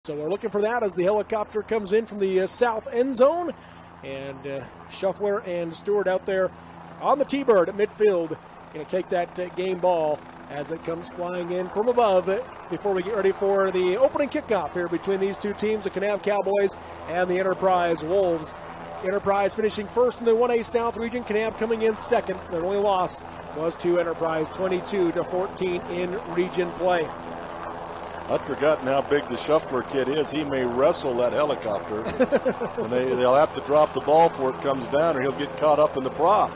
So we're looking for that as the helicopter comes in from the south end zone. And Shuffler and Stewart out there on the T-Bird at midfield. Going to take that game ball as it comes flying in from above before we get ready for the opening kickoff here between these two teams, the Kanab Cowboys and the Enterprise Wolves. Enterprise finishing first in the 1A South region. Kanab coming in second. Their only loss was to Enterprise, 22-14 in region play. I'd forgotten how big the Shuffler kid is. He may wrestle that helicopter, and they'll have to drop the ball before it comes down, or he'll get caught up in the prop.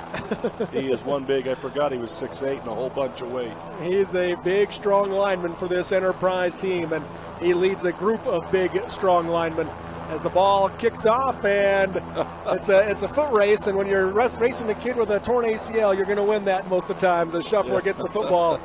He is one big. I forgot he was 6'8" and a whole bunch of weight. He's a big, strong lineman for this Enterprise team, and he leads a group of big, strong linemen. As the ball kicks off, and it's a foot race, and when you're racing a kid with a torn ACL, you're going to win that most of the time. The Shuffler gets the football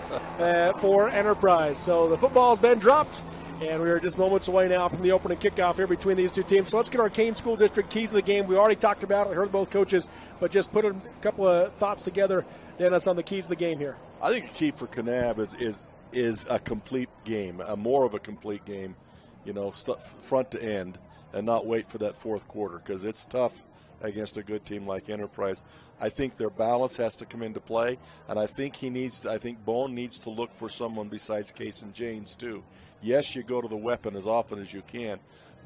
for Enterprise. So the football's been dropped, and we are just moments away now from the opening kickoff here between these two teams. So let's get our Kane School District keys of the game. We already talked about it. I heard both coaches, but just put a couple of thoughts together, Dennis, on the keys of the game here. I think the key for Kanab is a complete game, more of a complete game, front to end, and not wait for that fourth quarter, because it's tough against a good team like Enterprise. I think their balance has to come into play, and I think Bone needs to look for someone besides Case and James too. Yes, you go to the weapon as often as you can,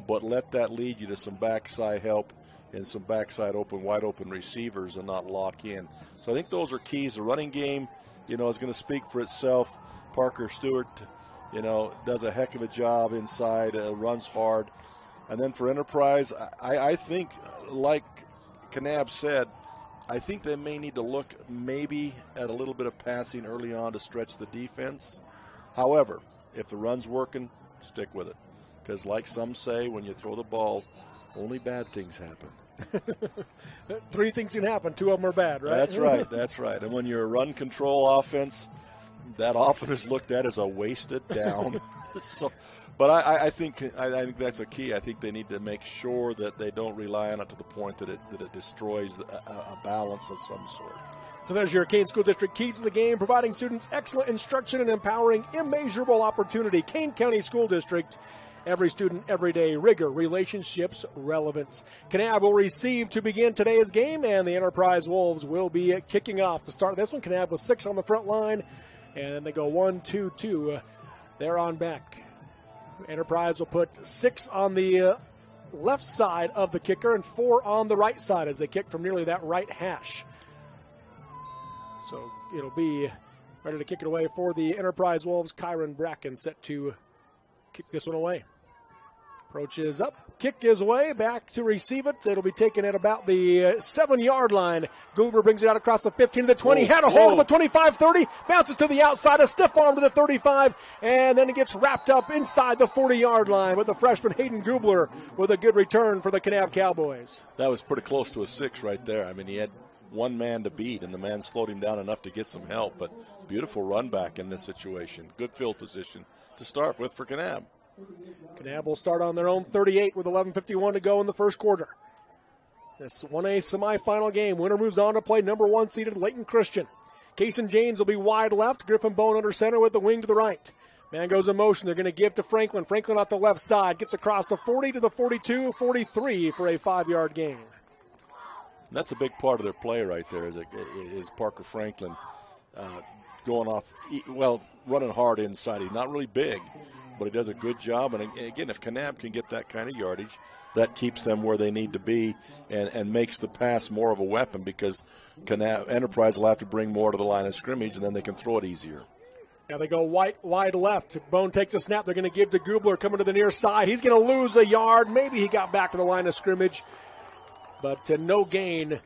but let that lead you to some backside help and some backside wide open receivers and not lock in. So I think those are keys. The running game, is going to speak for itself. Parker Stewart, does a heck of a job inside, runs hard. And then for Enterprise, I think, like Kanab said, I think they may need to look maybe at a little bit of passing early on to stretch the defense. However, if the run's working, stick with it. Because like some say, when you throw the ball, only bad things happen. 3 things can happen. 2 of them are bad, right? That's right. And when you're a run control offense, that often is looked at as a wasted down. But I think that's a key. I think they need to make sure that they don't rely on it to the point that it destroys a balance of some sort. So there's your Kane School District keys to the game, providing students excellent instruction and empowering immeasurable opportunity. Kane County School District, every student, every day, rigor, relationships, relevance. Kanab will receive to begin today's game, and the Enterprise Wolves will be kicking off to start this one. Kanab with 6 on the front line, and then they go 1-2-2. They're on back. Enterprise will put 6 on the left side of the kicker and 4 on the right side as they kick from nearly that right hash. So it'll be ready to kick it away for the Enterprise Wolves. Kyron Bracken set to kick this one away. Approach is up. Kick is away. Back to receive it. It'll be taken at about the 7-yard line. Goober brings it out across the 15 to the 20. Had a hold of the 25-30. Bounces to the outside. A stiff arm to the 35. And then it gets wrapped up inside the 40-yard line with the freshman Hayden Goobler with a good return for the Kanab Cowboys. That was pretty close to a 6 right there. I mean, he had one man to beat, and the man slowed him down enough to get some help. But beautiful run back in this situation. Good field position to start with for Kanab. Kanab will start on their own 38 with 11:51 to go in the first quarter. This 1A semifinal game. Winner moves on to play number 1 seeded Layton Christian. Kason James will be wide left. Griffin Bone under center with the wing to the right. Man goes in motion. They're going to give to Franklin. Franklin off the left side. Gets across the 40 to the 42, 43 for a 5-yard gain. That's a big part of their play right there is Parker Franklin going off, running hard inside. He's not really big, but he does a good job. And again, if Kanab can get that kind of yardage, that keeps them where they need to be and makes the pass more of a weapon, because Enterprise will have to bring more to the line of scrimmage, and then they can throw it easier. Now they go wide left. Bone takes a snap. They're going to give to Goobler coming to the near side. He's going to lose a yard. Maybe he got back to the line of scrimmage, but no gain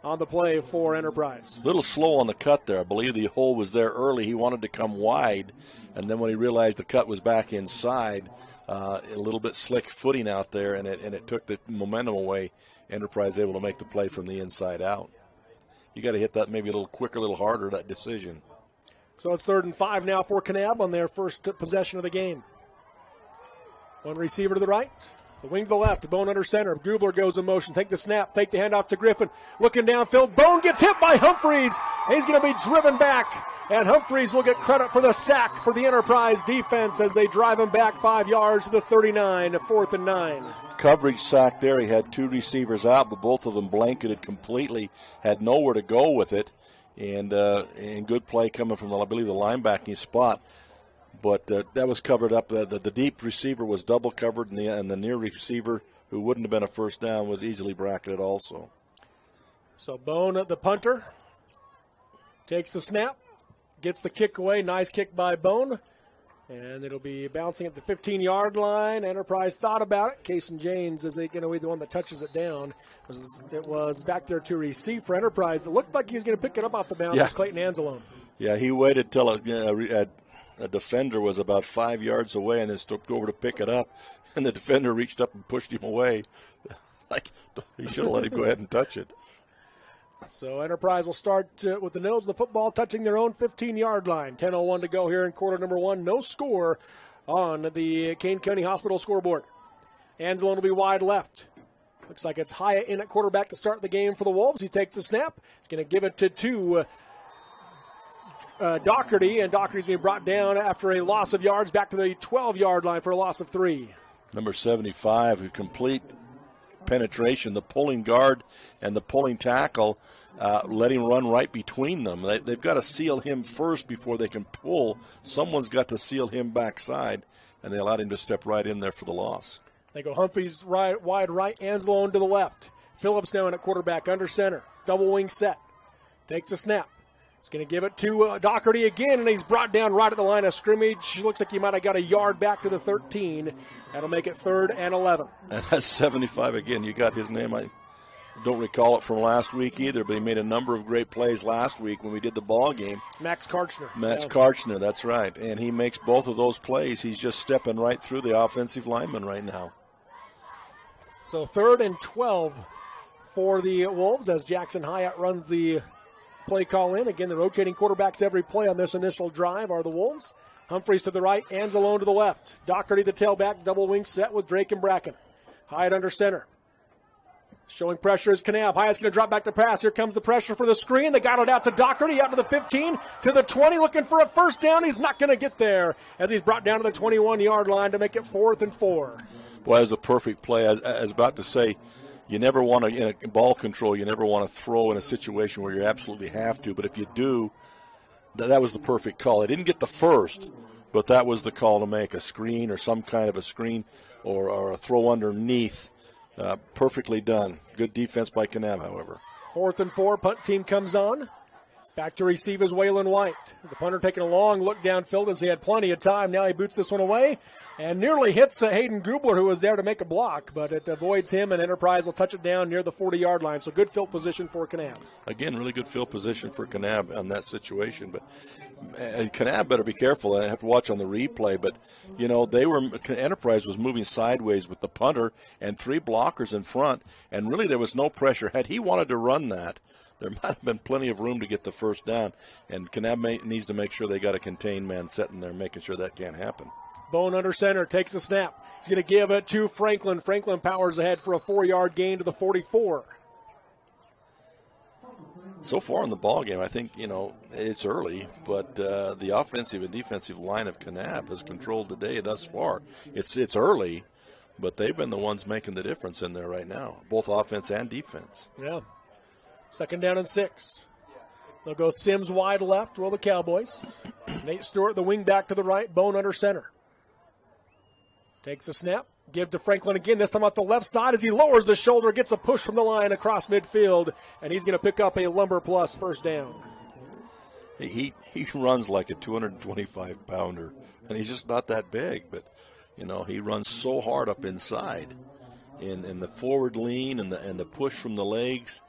on the play for Enterprise. A little slow on the cut there. I believe the hole was there early. He wanted to come wide, and then when he realized the cut was back inside, a little bit slick footing out there, and it took the momentum away. Enterprise able to make the play from the inside out. You got to hit that maybe a little quicker, a little harder, that decision. So it's 3rd and 5 now for Kanab on their first possession of the game. One receiver to the right. The wing to the left, Bone under center. Gubler goes in motion. Take the snap, fake the handoff to Griffin. Looking downfield, Bone gets hit by Humphreys. He's going to be driven back, and Humphreys will get credit for the sack for the Enterprise defense as they drive him back 5 yards to the 39, 4th and 9. Coverage sack there. He had two receivers out, but both of them blanketed completely, had nowhere to go with it, and good play coming from, I believe, the linebacking spot. But that was covered up. The deep receiver was double covered, and the near receiver, who wouldn't have been a first down, was easily bracketed also. So Bone, the punter, takes the snap, gets the kick away. Nice kick by Bone. And it'll be bouncing at the 15-yard line. Enterprise thought about it. Kason James is going to be the one that touches it down. It was back there to receive for Enterprise. It looked like he was going to pick it up off the bounce. Yeah. Clayton Anzalone. Yeah, he waited till a defender was about 5 yards away and then stepped over to pick it up. And the defender reached up and pushed him away. Like, he should have let him go ahead and touch it. So Enterprise will start with the nose of the football touching their own 15-yard line. 10:01 to go here in quarter number one. No score on the Kane County Hospital scoreboard. Anzalone will be wide left. Looks like it's Hyatt in at quarterback to start the game for the Wolves. He takes the snap. He's going to give it to Doherty, and Doherty's being brought down after a loss of yards back to the 12-yard line for a loss of 3. Number 75, who complete penetration, the pulling guard and the pulling tackle, let him run right between them. They've got to seal him first before they can pull. Someone's got to seal him backside, and they allowed him to step right in there for the loss. They go Humphreys wide right, Anzalone to the left. Phillips now in at quarterback under center. Double wing set. Takes a snap. He's going to give it to Doherty again, and he's brought down right at the line of scrimmage. Looks like he might have got a yard back to the 13. That'll make it 3rd and 11. And that's 75 again. You got his name. I don't recall it from last week either, but he made a number of great plays last week when we did the ball game. Max Karchner. Karchner, that's right. And he makes both of those plays. He's just stepping right through the offensive lineman right now. So 3rd and 12 for the Wolves as Jackson Hyatt runs the play call in. Again, the rotating quarterbacks every play on this initial drive are the Wolves. Humphreys to the right, Anzalone to the left. Doherty the tailback, double wing set with Drake and Bracken. Hyatt under center. Showing pressure is Kanab. Hyatt's going to drop back to pass. Here comes the pressure for the screen. They got it out to Doherty, out to the 15, to the 20, looking for a first down. He's not going to get there as he's brought down to the 21-yard line to make it 4th and 4. Well, that was a perfect play. I was about to say, you never want to, in ball control, you never want to throw in a situation where you absolutely have to. But if you do, that was the perfect call. They didn't get the first, but that was the call to make, a screen or some kind of a screen or a throw underneath. Perfectly done. Good defense by Kanab, however. 4th and 4, punt team comes on. Back to receive is Waylon White. The punter taking a long look downfield as he had plenty of time. Now he boots this one away and nearly hits Hayden Gubler, who was there to make a block, but it avoids him, and Enterprise will touch it down near the 40-yard line. So good field position for Kanab. Again, really good field position for Kanab on that situation. But Kanab better be careful. I have to watch on the replay, but you know Enterprise was moving sideways with the punter and 3 blockers in front, and really there was no pressure. Had he wanted to run that, there might have been plenty of room to get the first down, and Kanab needs to make sure they got a contained man sitting there, making sure that can't happen. Bone under center, takes the snap. He's going to give it to Franklin. Franklin powers ahead for a 4-yard gain to the 44. So far in the ball game, I think, it's early, but the offensive and defensive line of Kanab has controlled the day thus far. It's early, but they've been the ones making the difference in there right now, both offense and defense. Yeah. 2nd down and 6. They'll go Sims wide left, the Cowboys. Nate Stewart, the wing back to the right, Bone under center. Takes a snap, give to Franklin again, this time off the left side as he lowers the shoulder, gets a push from the line across midfield, and he's going to pick up a Lumber Plus first down. He runs like a 225-pounder, and he's just not that big, but, he runs so hard up inside. In the forward lean and the push from the legs,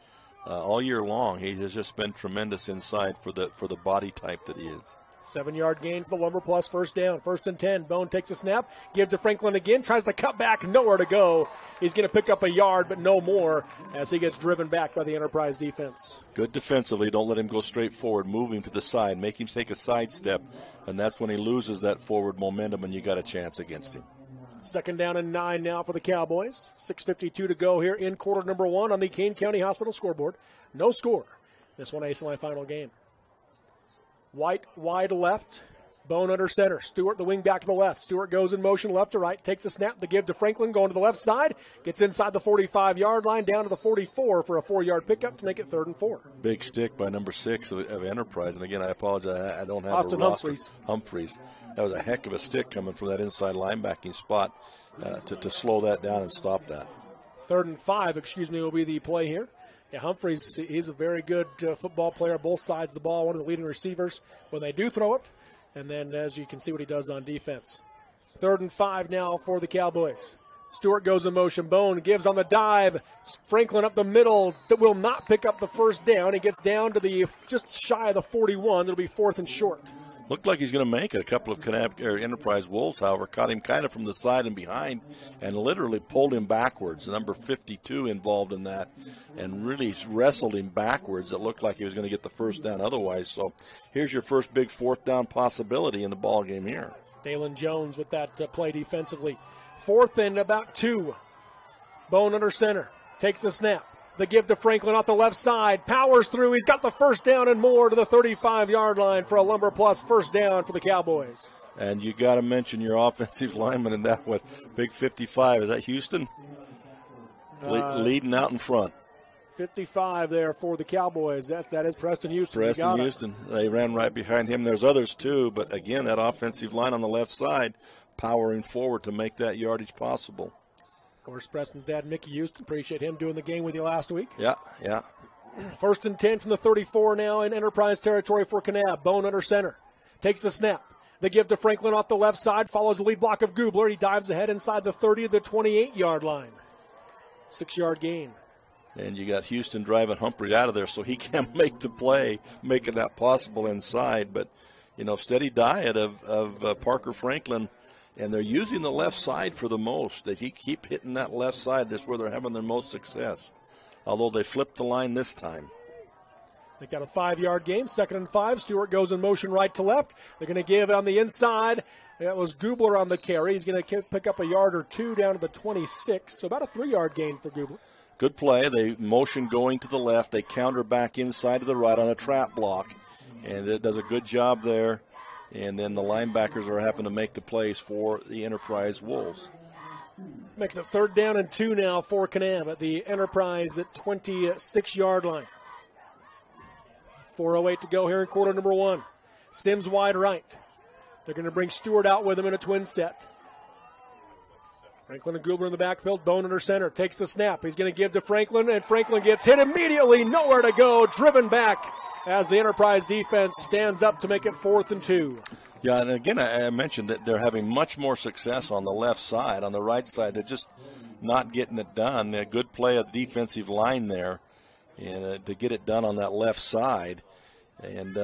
all year long, he has just been tremendous inside for the body type that he is. 7-yard gain for the Lumber Plus first down. 1st and 10. Bone takes a snap. Give to Franklin again. Tries to cut back. Nowhere to go. He's going to pick up a yard, but no more as he gets driven back by the Enterprise defense. Good defensively. Don't let him go straight forward. Move him to the side. Make him take a side step, and that's when he loses that forward momentum and you got a chance against him. Second down and 9 now for the Cowboys. 6:52 to go here in quarter number 1 on the Kane County Hospital scoreboard. No score. This one a semifinal game. White wide left. Bone under center. Stewart, the wing back to the left. Stewart goes in motion left to right. Takes a snap. The give to Franklin. Going to the left side. Gets inside the 45-yard line. Down to the 44 for a 4-yard pickup to make it 3rd and 4. Big stick by number 6 of Enterprise. And again, I apologize. I don't have Austin a roster. Humphreys. That was a heck of a stick coming from that inside linebacking spot to slow that down and stop that. 3rd and 5, will be the play here. Yeah, Humphreys, he's a very good football player, both sides of the ball, one of the leading receivers when they do throw it. And then, as you can see what he does on defense. 3rd and 5 now for the Cowboys. Stewart goes in motion. Bone gives on the dive. Franklin up the middle. That will not pick up the first down. He gets down to the just shy of the 41. It'll be 4th and short. Looked like he's going to make it. A couple of Kanab Enterprise Wolves, however, caught him kind of from the side and behind and literally pulled him backwards. Number 52 involved in that and really wrestled him backwards. It looked like he was going to get the first down otherwise. So here's your first big 4th down possibility in the ball game here. Dalen Jones with that play defensively. 4th and about 2. Bone under center. Takes a snap. The give to Franklin off the left side. Powers through. He's got the first down and more to the 35-yard line for a Lumber Plus first down for the Cowboys. And you got to mention your offensive lineman in that one. Big 55. Is that Houston? Leading out in front. 55 there for the Cowboys. That is Preston Houston. Preston Houston. They ran right behind him. There's others too, but again, that offensive line on the left side powering forward to make that yardage possible. Of course, Preston's dad, Mickey Houston. Appreciate him doing the game with you last week. Yeah. 1st and 10 from the 34 now in Enterprise territory for Kanab. Bone under center. Takes the snap. The give to Franklin off the left side. Follows the lead block of Gubler. He dives ahead inside the 30 to the 28-yard line. 6-yard gain. And you got Houston driving Humphrey out of there so he can't make the play, making that possible inside. But, steady diet of Parker Franklin. And they're using the left side for the most. They keep hitting that left side. That's where they're having their most success. Although they flipped the line this time. They got a 5-yard gain. 2nd and 5. Stewart goes in motion right to left. They're going to give it on the inside. That was Gubler on the carry. He's going to pick up a yard or 2 down to the 26. So about a 3-yard gain for Gubler. Good play. They motion going to the left. They counter back inside to the right on a trap block. And it does a good job there. And then the linebackers are having to make the plays for the Enterprise Wolves. Makes it 3rd down and 2 now for Kanab at the Enterprise at 26-yard line. 4:08 to go here in quarter number 1. Sims wide right. They're going to bring Stewart out with him in a twin set. Franklin and Gubler in the backfield. Bone under center. Takes the snap. He's going to give to Franklin, and Franklin gets hit immediately. Nowhere to go. Driven back as the Enterprise defense stands up to make it 4th and 2. Yeah, and again, I mentioned that they're having much more success on the left side. On the right side, they're just not getting it done. A good play of the defensive line there and to get it done on that left side. And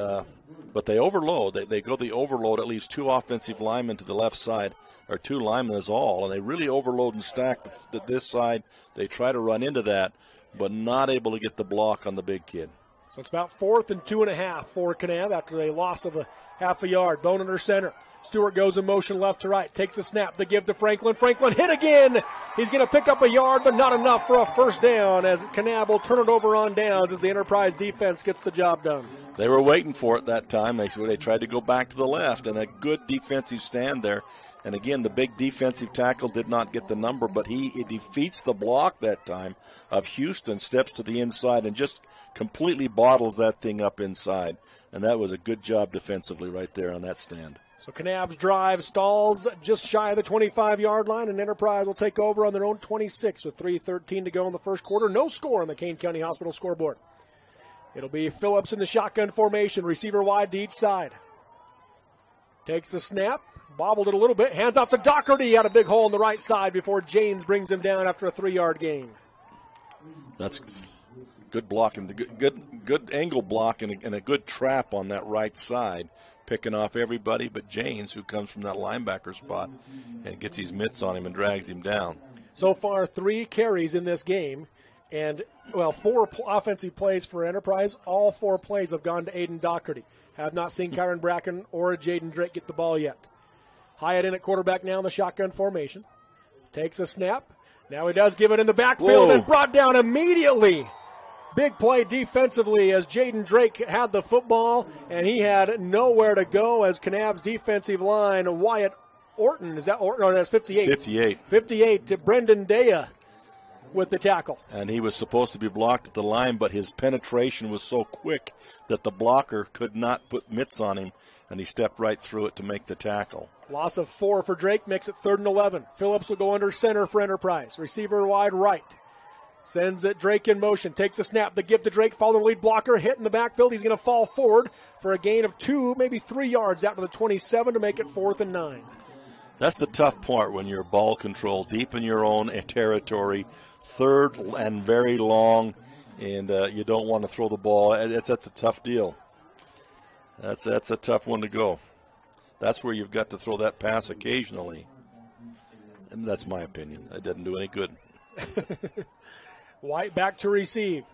but they overload. They go the overload. It leaves 2 offensive linemen to the left side, or 2 linemen is all, and they really overload and stack this side. They try to run into that, but not able to get the block on the big kid. So it's about 4th and 2.5 for Kanab after a loss of a half a yard. Bone under center. Stewart goes in motion left to right. Takes the snap. The give to Franklin. Franklin hit again. He's going to pick up a yard, but not enough for a first down as Kanab will turn it over on downs as the Enterprise defense gets the job done. They were waiting for it that time. They tried to go back to the left, and a good defensive stand there. And again, the big defensive tackle did not get the number, but he defeats the block that time of Houston, steps to the inside, and just completely bottles that thing up inside. And that was a good job defensively right there on that stand. So Kanab's drive stalls just shy of the 25-yard line, and Enterprise will take over on their own 26 with 3:13 to go in the first quarter. No score on the Kane County Hospital scoreboard. It'll be Phillips in the shotgun formation, receiver wide to each side. Takes the snap, bobbled it a little bit, hands off to Doherty, had a big hole in the right side before Janes brings him down after a 3-yard gain. That's good blocking, good angle block, and a good trap on that right side, picking off everybody but Janes, who comes from that linebacker spot and gets his mitts on him and drags him down. So far, 3 carries in this game, and, 4 offensive plays for Enterprise. All 4 plays have gone to Aiden Doherty. Have not seen Kyron Bracken or Jaden Drake get the ball yet. Hyatt in at quarterback now in the shotgun formation. Takes a snap. Now he does give it in the backfield and brought down immediately. Big play defensively as Jaden Drake had the football, and he had nowhere to go as Kanab's defensive line, Wyatt Orton, is that Orton? No, that's 58. 58. 58 to Brendan Daya with the tackle. And he was supposed to be blocked at the line, but his penetration was so quick that the blocker could not put mitts on him, and he stepped right through it to make the tackle. Loss of 4 for Drake makes it 3rd and 11. Phillips will go under center for Enterprise. Receiver wide right. Sends it Drake in motion. Takes a snap. The give to Drake. Following the lead blocker. Hit in the backfield. He's going to fall forward for a gain of 2, maybe 3 yards out to the 27 to make it 4th and 9. That's the tough part when you're ball control deep in your own territory, 3rd and very long, and you don't want to throw the ball. That's a tough deal. That's a tough one to go. That's where you've got to throw that pass occasionally. And that's my opinion. It doesn't do any good. White back to receive.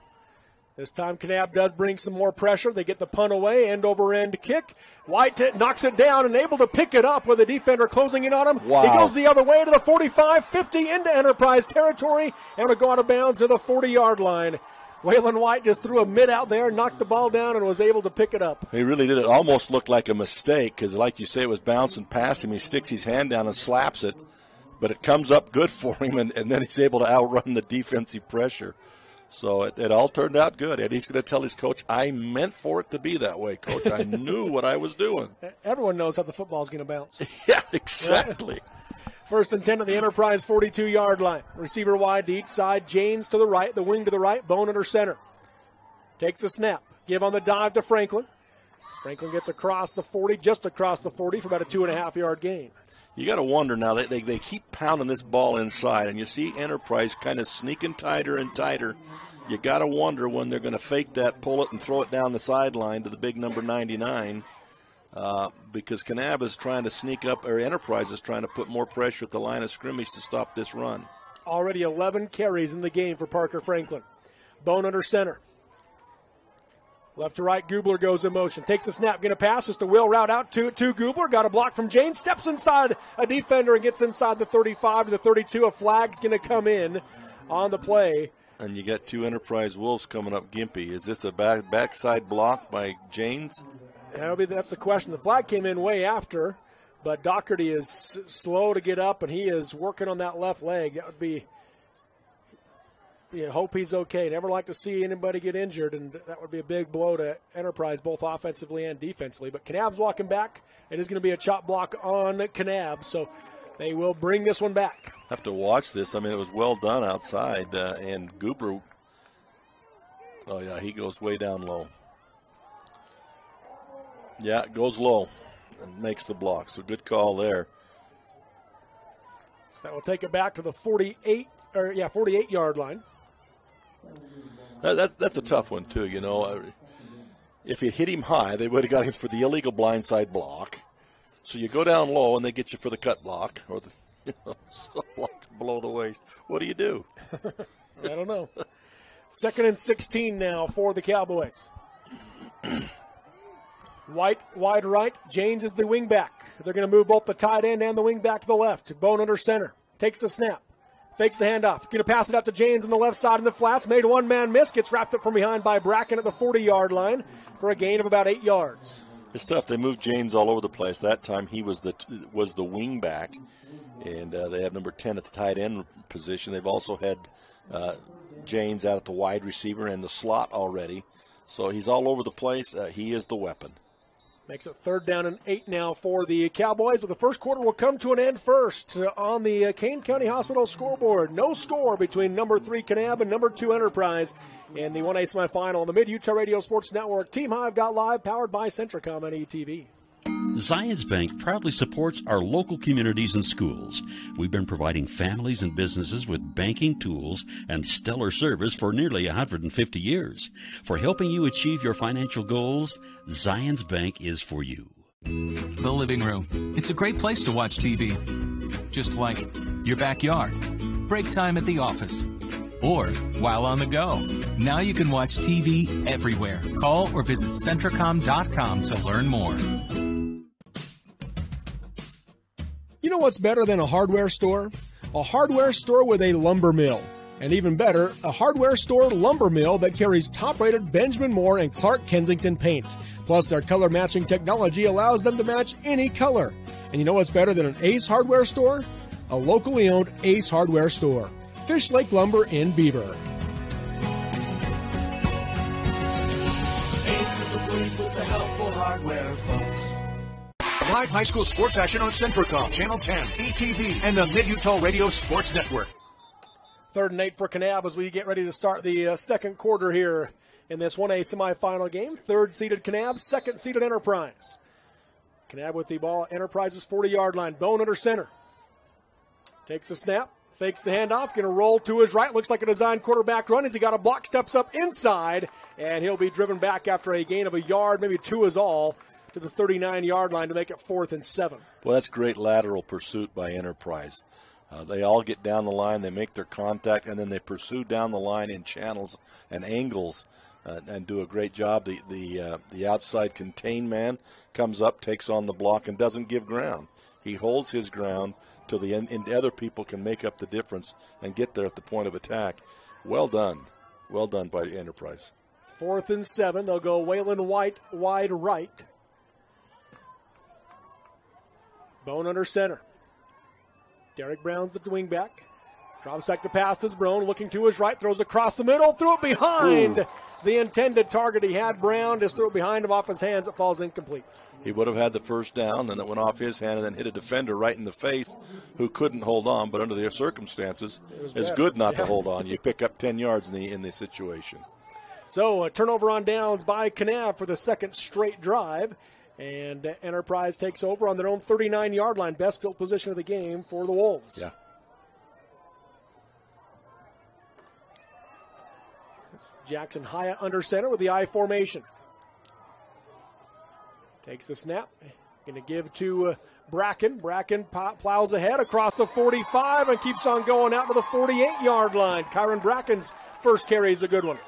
This time Kanab does bring some more pressure. They get the punt away, end-over-end kick. White knocks it down and able to pick it up with a defender closing in on him. Wow. He goes the other way to the 45, 50 into Enterprise territory, and will go out of bounds to the 40-yard line. Waylon White just threw a mid out there, knocked the ball down, and was able to pick it up. He really did. It almost looked like a mistake because, like you say, it was bouncing past him. He sticks his hand down and slaps it, but it comes up good for him, and then he's able to outrun the defensive pressure. So it all turned out good. And he's going to tell his coach, I meant for it to be that way, Coach. I knew what I was doing. Everyone knows how the football's going to bounce. Yeah, exactly. 1st and 10 at the Enterprise 42-yard line. Receiver wide to each side. James to the right, the wing to the right, Bone under center. Takes a snap. Give on the dive to Franklin. Franklin gets across the 40, just across the 40 for about a 2.5-yard gain. You got to wonder now, they keep pounding this ball inside, and you see Enterprise kind of sneaking tighter and tighter. You got to wonder when they're going to fake that, pull it, and throw it down the sideline to the big number 99. Because Kanab is trying to sneak up, or Enterprise is trying to put more pressure at the line of scrimmage to stop this run. Already 11 carries in the game for Parker Franklin. Bone under center. Left to right, Gubler goes in motion. Takes a snap, going to pass. Just a wheel route out to Gubler. Got a block from James. Steps inside a defender and gets inside the 35 to the 32. A flag's going to come in on the play. And you got 2 Enterprise Wolves coming up gimpy. Is this a backside block by James? That's the question. The flag came in way after, but Doherty is slow to get up, and he is working on that left leg. That would be, hope he's okay. Never like to see anybody get injured, and that would be a big blow to Enterprise, both offensively and defensively. But Kanab's walking back. It is going to be a chop block on Kanab, so they will bring this one back. Have to watch this. I mean, it was well done outside, and Goober, he goes way down low. Yeah, it goes low and makes the block. So good call there. So that will take it back to the 48-yard line. That's a tough one too. If you hit him high, they would have got him for the illegal blindside block. So you go down low and they get you for the cut block or the block below the waist. What do you do? I don't know. 2nd and 16 now for the Cowboys. White wide right. James is the wing back. They're going to move both the tight end and the wing back to the left. Bone under center. Takes the snap. Fakes the handoff. Going to pass it out to James on the left side in the flats. Made one man miss. Gets wrapped up from behind by Bracken at the 40-yard line for a gain of about 8 yards. It's tough. They moved James all over the place. That time he was the wing back, and they have number 10 at the tight end position. They've also had James out at the wide receiver and the slot already. So he's all over the place. He is the weapon. Makes it 3rd down and 8 now for the Cowboys, but the first quarter will come to an end first on the Kane County Hospital scoreboard. No score between number 3 Kanab and number 2 Enterprise in the 1A semifinal on the Mid-Utah Radio Sports Network. Team Hive got live, powered by Centricom and ETV. Zions Bank proudly supports our local communities and schools. We've been providing families and businesses with banking tools and stellar service for nearly 150 years. For helping you achieve your financial goals, Zions Bank is for you. The living room. It's a great place to watch TV. Just like your backyard, break time at the office, or while on the go. Now you can watch TV everywhere. Call or visit Centricom.com to learn more. You know what's better than a hardware store? a hardware store with a lumber mill. And even better, a hardware store lumber mill that carries top-rated Benjamin Moore and Clark Kensington paint. Plus, their color matching technology allows them to match any color. And you know what's better than an Ace hardware store? A locally owned Ace hardware store. Fish Lake Lumber in Beaver. Ace is the place with the helpful hardware, folks. Live high school sports action on Centricom, Channel 10, ETV, and the Mid-Utah Radio Sports Network. 3rd and 8 for Kanab as we get ready to start the second quarter here in this 1A semifinal game. 3rd-seeded Kanab, 2nd-seeded Enterprise. Kanab with the ball at Enterprise's 40-yard line. Bone under center. Takes the snap, fakes the handoff, going to roll to his right. Looks like a designed quarterback run as he got a block, steps up inside, and he'll be driven back after a gain of a yard, maybe 2 is all, to the 39-yard line to make it 4th and 7. Well, that's great lateral pursuit by Enterprise. They all get down the line, they make their contact, and then they pursue down the line in channels and angles and do a great job. The outside contain man comes up, takes on the block, and doesn't give ground. He holds his ground till the end, and other people can make up the difference and get there at the point of attack. Well done. Well done by Enterprise. 4th and 7. They'll go Waylon White wide right. Bone under center. Derek Brown's the wingback. Drops back to pass to Brown, looking to his right, throws across the middle, threw it behind. The intended target he had, Brown, just threw it behind him off his hands. It falls incomplete. He would have had the first down, then it went off his hand and then hit a defender right in the face who couldn't hold on, but under the circumstances, it's good not to hold on. You pick up 10 yards in the situation. So a turnover on downs by Kanab for the 2nd straight drive. And Enterprise takes over on their own 39-yard line. Best field position of the game for the Wolves. Yeah. It's Jackson Hyatt under center with the I formation. Takes the snap. Going to give to Bracken. Bracken plows ahead across the 45 and keeps on going out to the 48-yard line. Kyron Bracken's first carry is a good one.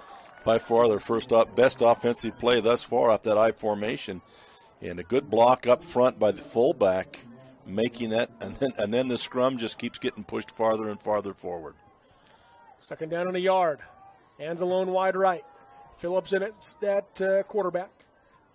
By far their best offensive play thus far off that I formation. And a good block up front by the fullback, making that, and then the scrum just keeps getting pushed farther and farther forward. 2nd down and a yard. Anzalone wide right. Phillips in at quarterback.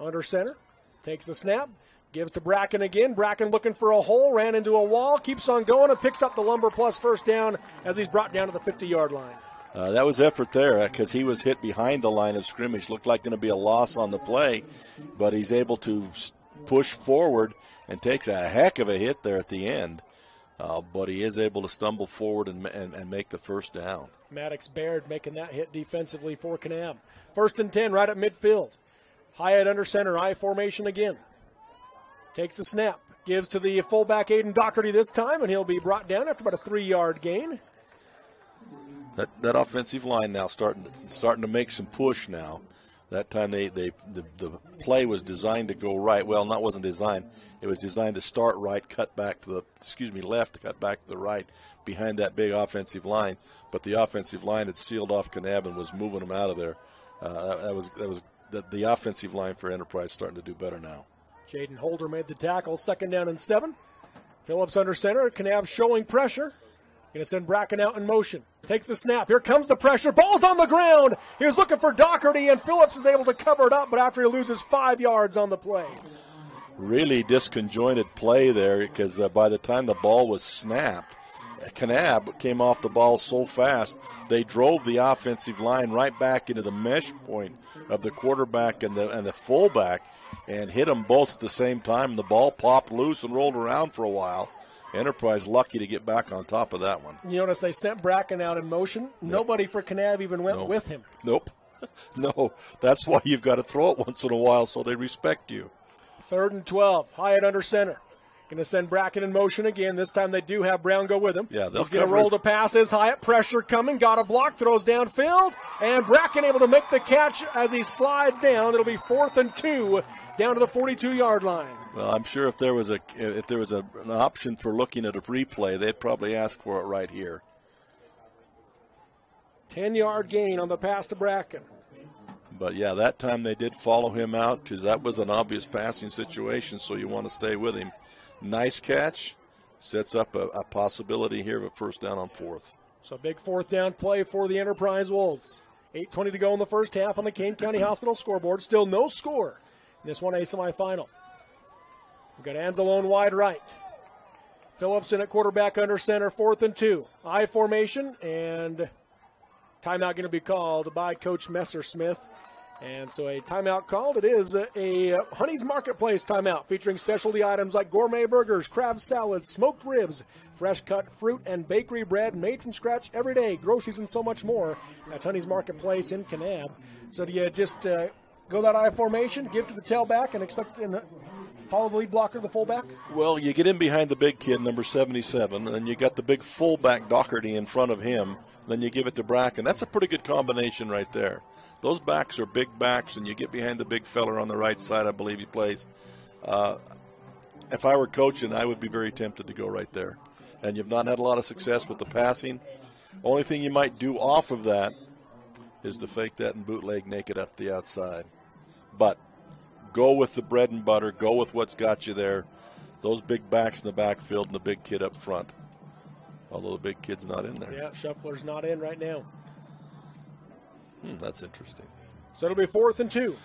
Under center. Takes the snap. Gives to Bracken again. Bracken looking for a hole. Ran into a wall. Keeps on going and picks up the lumber plus first down as he's brought down to the 50-yard line. That was effort there because he was hit behind the line of scrimmage. Looked like going to be a loss on the play, but he's able to push forward and takes a heck of a hit there at the end. But he is able to stumble forward and make the first down. Maddox Baird making that hit defensively for Kanab. 1st and 10 right at midfield. Hyatt under center, I formation again. Takes the snap. Gives to the fullback Aiden Doherty this time, and he'll be brought down after about a 3-yard gain. That offensive line now starting to make some push now. That time the play was designed to go right. Well, not wasn't designed. It was designed to start right, cut back to the left, cut back to the right behind that big offensive line. But the offensive line had sealed off Kanab and was moving them out of there. The offensive line for Enterprise starting to do better now. Jaden Holder made the tackle. 2nd down and 7. Phillips under center. Kanab showing pressure. Going to send Bracken out in motion. Takes the snap. Here comes the pressure. Ball's on the ground. He was looking for Doherty, and Phillips is able to cover it up, but after he loses 5 yards on the play. Really disconjointed play there because by the time the ball was snapped, Kanab came off the ball so fast, they drove the offensive line right back into the mesh point of the quarterback and the fullback and hit them both at the same time. The ball popped loose and rolled around for a while. Enterprise lucky to get back on top of that one. You notice they sent Bracken out in motion. Yep. Nobody for Kanab even went with him. Nope. No, that's why you've got to throw it once in a while so they respect you. 3rd and 12. Hyatt under center. Going to send Bracken in motion again. This time they do have Brown go with him. Yeah, he's going to roll the passes. Hyatt pressure coming. Got a block. Throws downfield. And Bracken able to make the catch as he slides down. It'll be 4th and 2 down to the 42-yard line. Well, I'm sure if there was an option for looking at a replay, they'd probably ask for it right here. 10-yard gain on the pass to Bracken. But, yeah, that time they did follow him out because that was an obvious passing situation, so you want to stay with him. Nice catch. sets up a possibility here of a first down on fourth. So big fourth down play for the Enterprise Wolves. 8:20 to go in the first half on the Kane County Hospital scoreboard. Still no score in this 1A semifinal. We've got Anzalone wide right. Phillips in at quarterback under center, 4th and 2. I formation, and timeout going to be called by Coach Messersmith. And so a timeout called. It is a Honey's Marketplace timeout featuring specialty items like gourmet burgers, crab salads, smoked ribs, fresh cut fruit and bakery bread made from scratch every day, groceries and so much more. That's Honey's Marketplace in Kanab. So do you just go that I formation, give to the tailback, and expect to follow the lead blocker, the fullback? Well, you get in behind the big kid, number 77, and then you got the big fullback Doherty in front of him. Then you give it to Bracken. That's a pretty good combination right there. Those backs are big backs, and you get behind the big feller on the right side, I believe he plays. If I were coaching, I would be very tempted to go right there. And you've not had a lot of success with the passing. Only thing you might do off of that is to fake that and bootleg naked up the outside. But go with the bread and butter. Go with what's got you there. Those big backs in the backfield and the big kid up front. Although the big kid's not in there. Yeah, Shuffler's not in right now. That's interesting. So it'll be 4th and 2.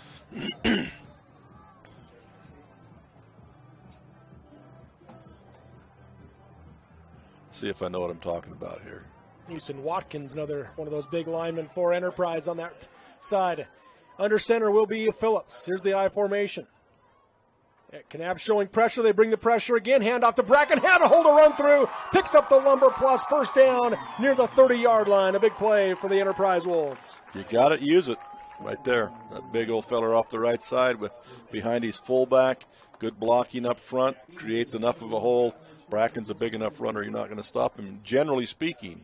See if I know what I'm talking about here. Houston Watkins, another one of those big linemen for Enterprise on that side. Under center will be Phillips. Here's the I formation. Kanab showing pressure. They bring the pressure again. Hand off to Bracken. Had a hold to run through. Picks up the Lumber Plus. First down near the 30-yard line. A big play for the Enterprise Wolves. You got it. Use it right there. That big old feller off the right side with behind his fullback. Good blocking up front. Creates enough of a hole. Bracken's a big enough runner. You're not going to stop him, generally speaking,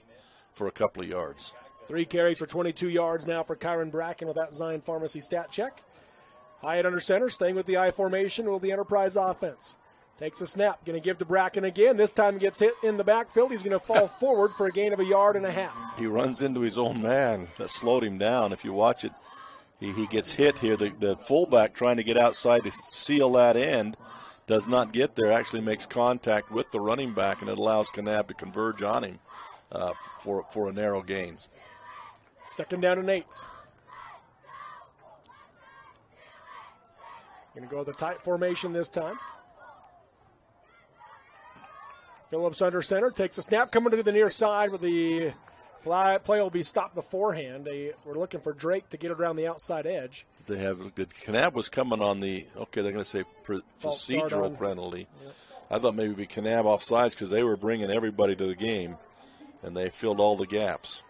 for a couple of yards. 3 carries for 22 yards now for Kyron Bracken with that Zion Pharmacy stat check. Hyatt under center, staying with the I formation will the Enterprise offense. Takes a snap, going to give to Bracken again. This time he gets hit in the backfield. He's going to fall forward for a gain of 1.5 yards. He runs into his own man. That slowed him down. If you watch it, he gets hit here. The fullback trying to get outside to seal that end does not get there. Actually makes contact with the running back, and it allows Kanab to converge on him for a narrow gains. 2nd down and 8. Going to go with the tight formation this time. Phillips under center, takes a snap, coming to the near side with the fly. Play will be stopped beforehand. They were looking for Drake to get it around the outside edge. They have Kanab was coming on the, okay, they're going to say procedural penalty. Yep. I thought maybe it'd be Kanab offsides because they were bringing everybody to the game, and they filled all the gaps.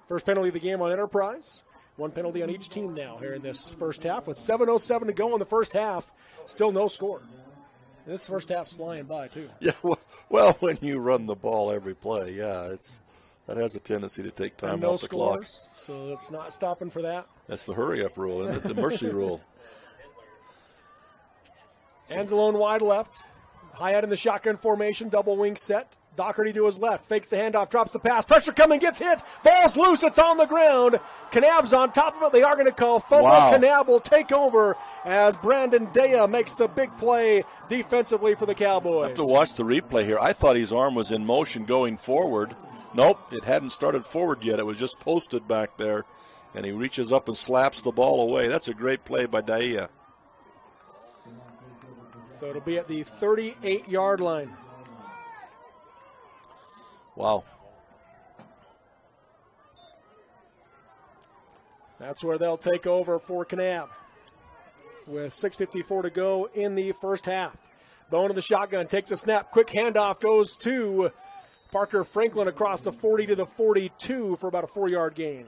First penalty of the game on Enterprise. 1 penalty on each team now here in this first half. With 7:07 to go in the first half, still no score. This first half's flying by, too. Yeah, well, when you run the ball every play, yeah, that has a tendency to take time off the clock. So it's not stopping for that. That's the hurry-up rule, isn't it? The mercy rule. Anzalone wide left. Hyatt in the shotgun formation, double wing set. Doherty to his left, fakes the handoff, drops the pass. Pressure coming, gets hit. Ball's loose, it's on the ground. Kanab's on top of it. They are going to call fumble. Wow. Kanab will take over as Brandon Dea makes the big play defensively for the Cowboys. I have to watch the replay here. I thought his arm was in motion going forward. Nope, it hadn't started forward yet. It was just posted back there. And he reaches up and slaps the ball away. That's a great play by Dea. So it'll be at the 38-yard line. Wow. That's where they'll take over for Kanab with 6:54 to go in the first half. Bone in the shotgun, takes a snap, quick handoff, goes to Parker Franklin across the 40 to the 42 for about a 4-yard gain.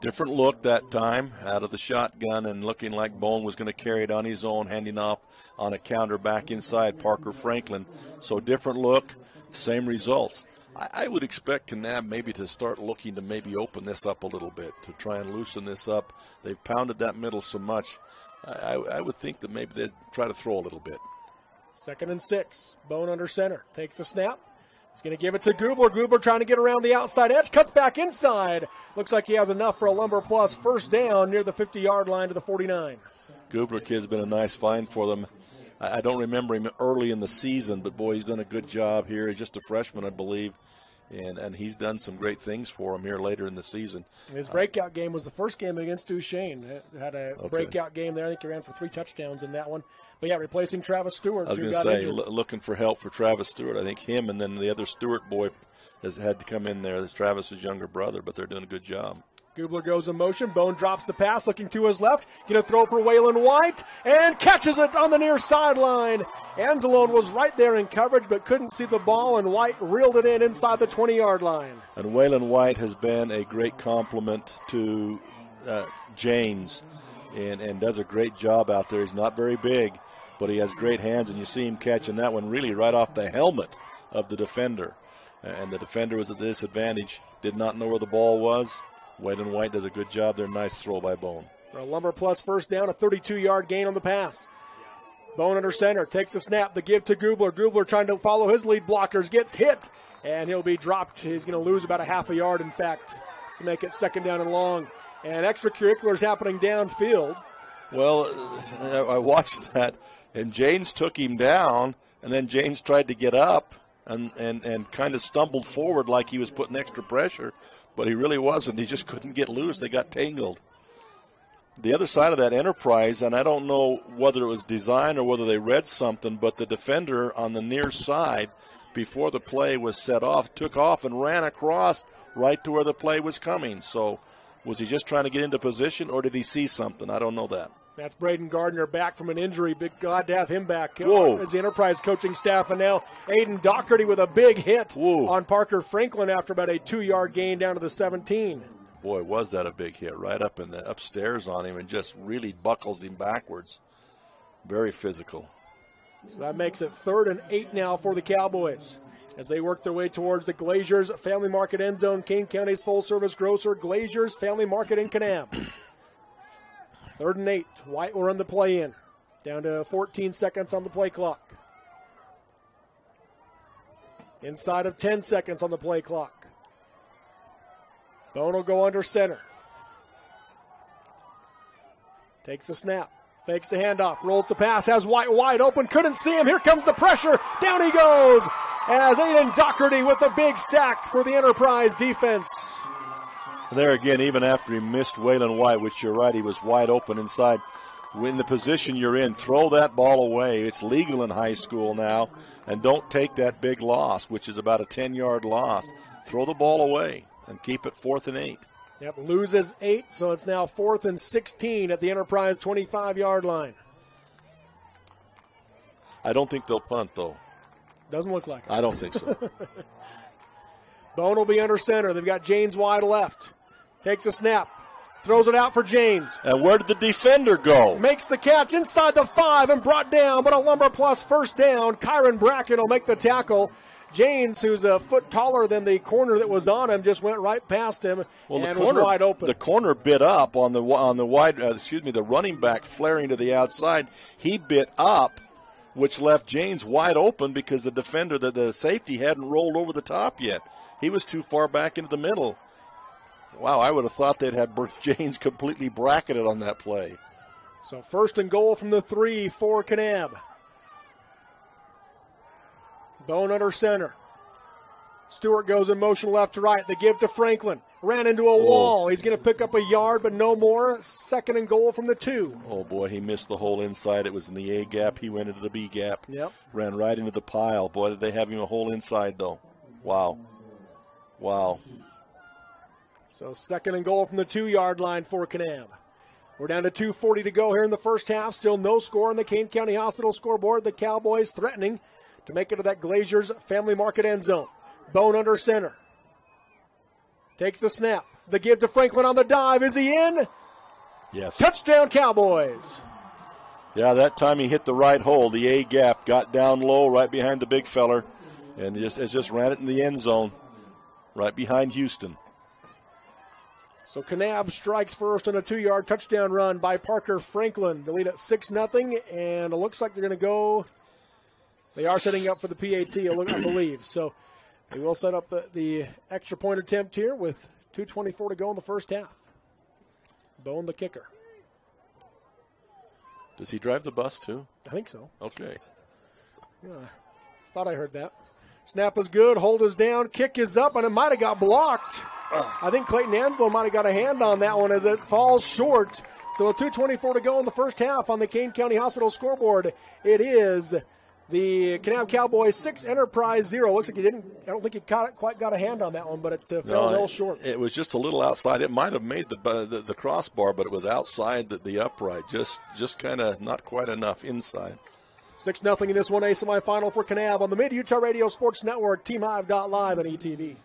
Different look that time out of the shotgun and looking like Bone was going to carry it on his own, handing off on a counter back inside Parker Franklin. So different look, same results. I would expect Kanab maybe to start looking to maybe open this up a little bit, to try and loosen this up. They've pounded that middle so much. I would think that maybe they'd try to throw a little bit. 2nd and 6. Bone under center. Takes a snap. He's going to give it to Gubler. Gubler trying to get around the outside edge. Cuts back inside. Looks like he has enough for a Lumber Plus first down near the 50-yard line to the 49. Gubler kid's been a nice find for them. I don't remember him early in the season, but, boy, he's done a good job here. He's just a freshman, I believe, and he's done some great things for him here later in the season. His breakout game was the first game against Duchesne. Had a breakout game there. I think he ran for 3 touchdowns in that one. But, yeah, replacing Travis Stewart. I was going to say, looking for help for Travis Stewart. I think him and then the other Stewart boy has had to come in there. That's Travis's younger brother, but they're doing a good job. Gubler goes in motion. Bone drops the pass, looking to his left. Going to throw for Waylon White, and catches it on the near sideline. Anzalone was right there in coverage, but couldn't see the ball, and White reeled it in inside the 20-yard line. And Waylon White has been a great compliment to James, and does a great job out there. He's not very big, but he has great hands, and you see him catching that one really right off the helmet of the defender. And the defender was at a disadvantage, did not know where the ball was. Waylon White does a good job there. Nice throw by Bone. For a Lumber Plus first down, a 32-yard gain on the pass. Bone under center, takes a snap, the give to Gubler. Gubler trying to follow his lead blockers, gets hit, and he'll be dropped. He's going to lose about a half a yard, in fact, to make it second down and long. And extracurriculars happening downfield. Well, I watched that, and James took him down, and then James tried to get up and kind of stumbled forward like he was putting extra pressure. But he really wasn't. He just couldn't get loose. They got tangled. The other side of that Enterprise, and I don't know whether it was design or whether they read something, but the defender on the near side, before the play was set off, took off and ran across right to where the play was coming. So was he just trying to get into position, or did he see something? I don't know that. That's Braden Gardner back from an injury. Big glad to have him back. Whoa. As the Enterprise coaching staff. And now Aiden Doherty with a big hit on Parker Franklin after about a 2-yard gain down to the 17. Boy, was that a big hit right up in the upstairs on him and just really buckles him backwards. Very physical. So that makes it 3rd and 8 now for the Cowboys as they work their way towards the Glaziers Family Market end zone. Kane County's full-service grocer, Glaziers Family Market in Kanab. 3rd and 8. White will run the play in. Down to 14 seconds on the play clock. Inside of 10 seconds on the play clock. Bone will go under center. Takes the snap. Fakes the handoff. Rolls the pass. Has White wide open. Couldn't see him. Here comes the pressure. Down he goes. As Aiden Doherty with a big sack for the Enterprise defense. There again, even after he missed Waylon White, which you're right, he was wide open inside. In the position you're in, throw that ball away. It's legal in high school now, and don't take that big loss, which is about a 10-yard loss. Throw the ball away and keep it 4th and 8. Yep, loses 8, so it's now 4th and 16 at the Enterprise 25-yard line. I don't think they'll punt, though. Doesn't look like it. I don't think so. Bone will be under center. They've got James wide left. Takes a snap. Throws it out for James. And where did the defender go? Makes the catch inside the 5 and brought down, but a Lumber Plus first down. Kyron Bracken will make the tackle. James, who's a foot taller than the corner that was on him, just went right past him and was wide open. The corner bit up on the the running back flaring to the outside. He bit up, which left James wide open because the defender, the safety, hadn't rolled over the top yet. He was too far back into the middle. Wow, I would have thought they'd had James completely bracketed on that play. So 1st and goal from the 3 for Kanab. Bone under center. Stewart goes in motion left to right. They give to Franklin. Ran into a wall. He's going to pick up a yard, but no more. 2nd and goal from the 2. Oh, boy, he missed the whole inside. It was in the A gap. He went into the B gap. Yep. Ran right into the pile. Boy, did they have him a whole inside, though. Wow. So 2nd and goal from the 2-yard line for Kanab. We're down to 2:40 to go here in the first half. Still no score on the Kane County Hospital scoreboard. The Cowboys threatening to make it to that Glaziers Family Market end zone. Bone under center. Takes the snap. The give to Franklin on the dive. Is he in? Yes. Touchdown Cowboys. Yeah, that time he hit the right hole, the A gap, got down low right behind the big feller, and just ran it in the end zone right behind Houston. So Kanab strikes first on a 2-yard touchdown run by Parker Franklin. The lead at 6-0, and it looks like they're going to go. They are setting up for the PAT, I believe. So they will set up the extra point attempt here with 2:24 to go in the first half. Bone the kicker. Does he drive the bus too? I think so. Okay. Yeah, thought I heard that. Snap is good. Hold is down. Kick is up, and it might have got blocked. I think Clayton Anslow might have got a hand on that one as it falls short. So 2:24 to go in the first half on the Kane County Hospital scoreboard. It is the Kanab Cowboys 6, Enterprise 0. Looks like he didn't. I don't think he quite got a hand on that one, but it fell well short. It was just a little outside. It might have made the crossbar, but it was outside the upright. Just kind of not quite enough inside. 6-0 in this 1A semifinal for Kanab on the Mid-Utah Radio Sports Network, TeamHive.live, and ETV.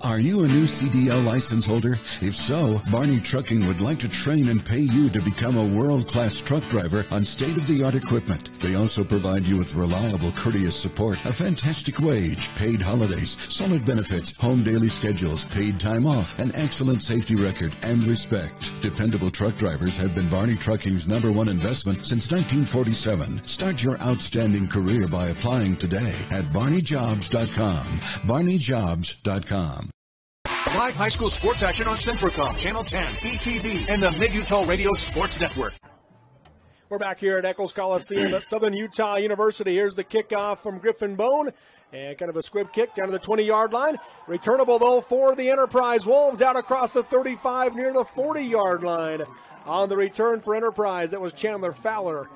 Are you a new CDL license holder? If so, Barney Trucking would like to train and pay you to become a world-class truck driver on state-of-the-art equipment. They also provide you with reliable, courteous support, a fantastic wage, paid holidays, solid benefits, home daily schedules, paid time off, an excellent safety record, and respect. Dependable truck drivers have been Barney Trucking's #1 investment since 1947. Start your outstanding career by applying today at barneyjobs.com. barneyjobs.com. Live high school sports action on Centricom, Channel 10, ETV, and the Mid-Utah Radio Sports Network. We're back here at Eccles Coliseum at Southern Utah University. Here's the kickoff from Griffin Bone. And kind of a squib kick down to the 20-yard line. Returnable, though, for the Enterprise Wolves out across the 35 near the 40-yard line. On the return for Enterprise, that was Chandler Fowler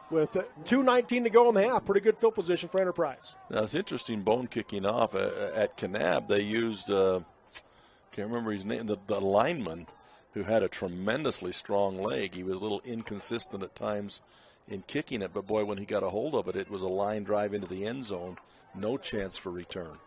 with 2:19 to go in the half. Pretty good field position for Enterprise. Now, it's interesting, Bone kicking off. At Kanab, they used, can't remember his name, the lineman who had a tremendously strong leg. He was a little inconsistent at times in kicking it, but boy, when he got a hold of it, it was a line drive into the end zone. No chance for return.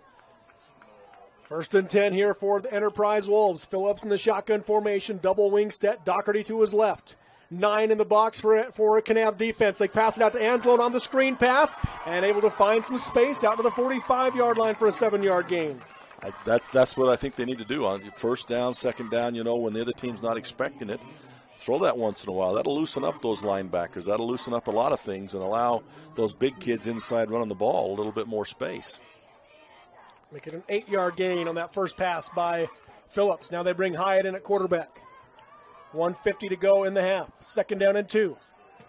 1st and 10 here for the Enterprise Wolves. Phillips in the shotgun formation, double wing set, Doherty to his left. 9 in the box for a Kanab defense. They pass it out to Anslow on the screen pass and able to find some space out to the 45-yard line for a 7-yard gain. That's what I think they need to do on first down, second down, when the other team's not expecting it. Throw that once in a while. That'll loosen up those linebackers. That'll loosen up a lot of things and allow those big kids inside running the ball a little bit more space. Make it an 8-yard gain on that first pass by Phillips. Now they bring Hyatt in at quarterback. 1:50 to go in the half. 2nd down and 2.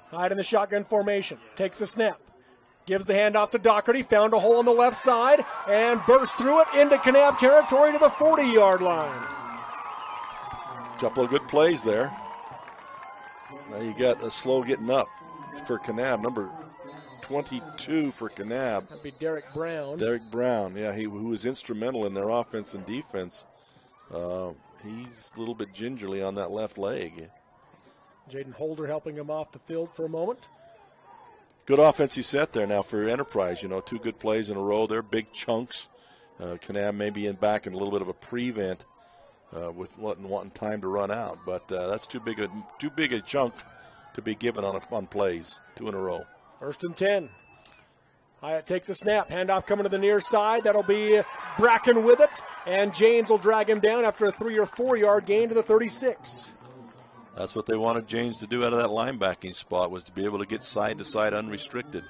Hyatt in the shotgun formation. Takes a snap. Gives the handoff to Doherty. Found a hole on the left side and bursts through it into Kanab territory to the 40-yard line. Couple of good plays there. Now you got a slow getting up for Kanab. Number 22 for Kanab. That'd be Derek Brown. Derek Brown, yeah, who was instrumental in their offense and defense. He's a little bit gingerly on that left leg. Jaden Holder helping him off the field for a moment. Good offensive set there now for Enterprise. 2 good plays in a row. They're big chunks. Kanab maybe in back in a little bit of a prevent with wanting time to run out. But that's too big a chunk to be given on plays. 2 in a row. 1st and 10. Hyatt takes a snap. Handoff coming to the near side. That'll be Bracken with it. And James will drag him down after a 3 or 4 yard gain to the 36. That's what they wanted James to do out of that linebacking spot, was to be able to get side to side unrestricted.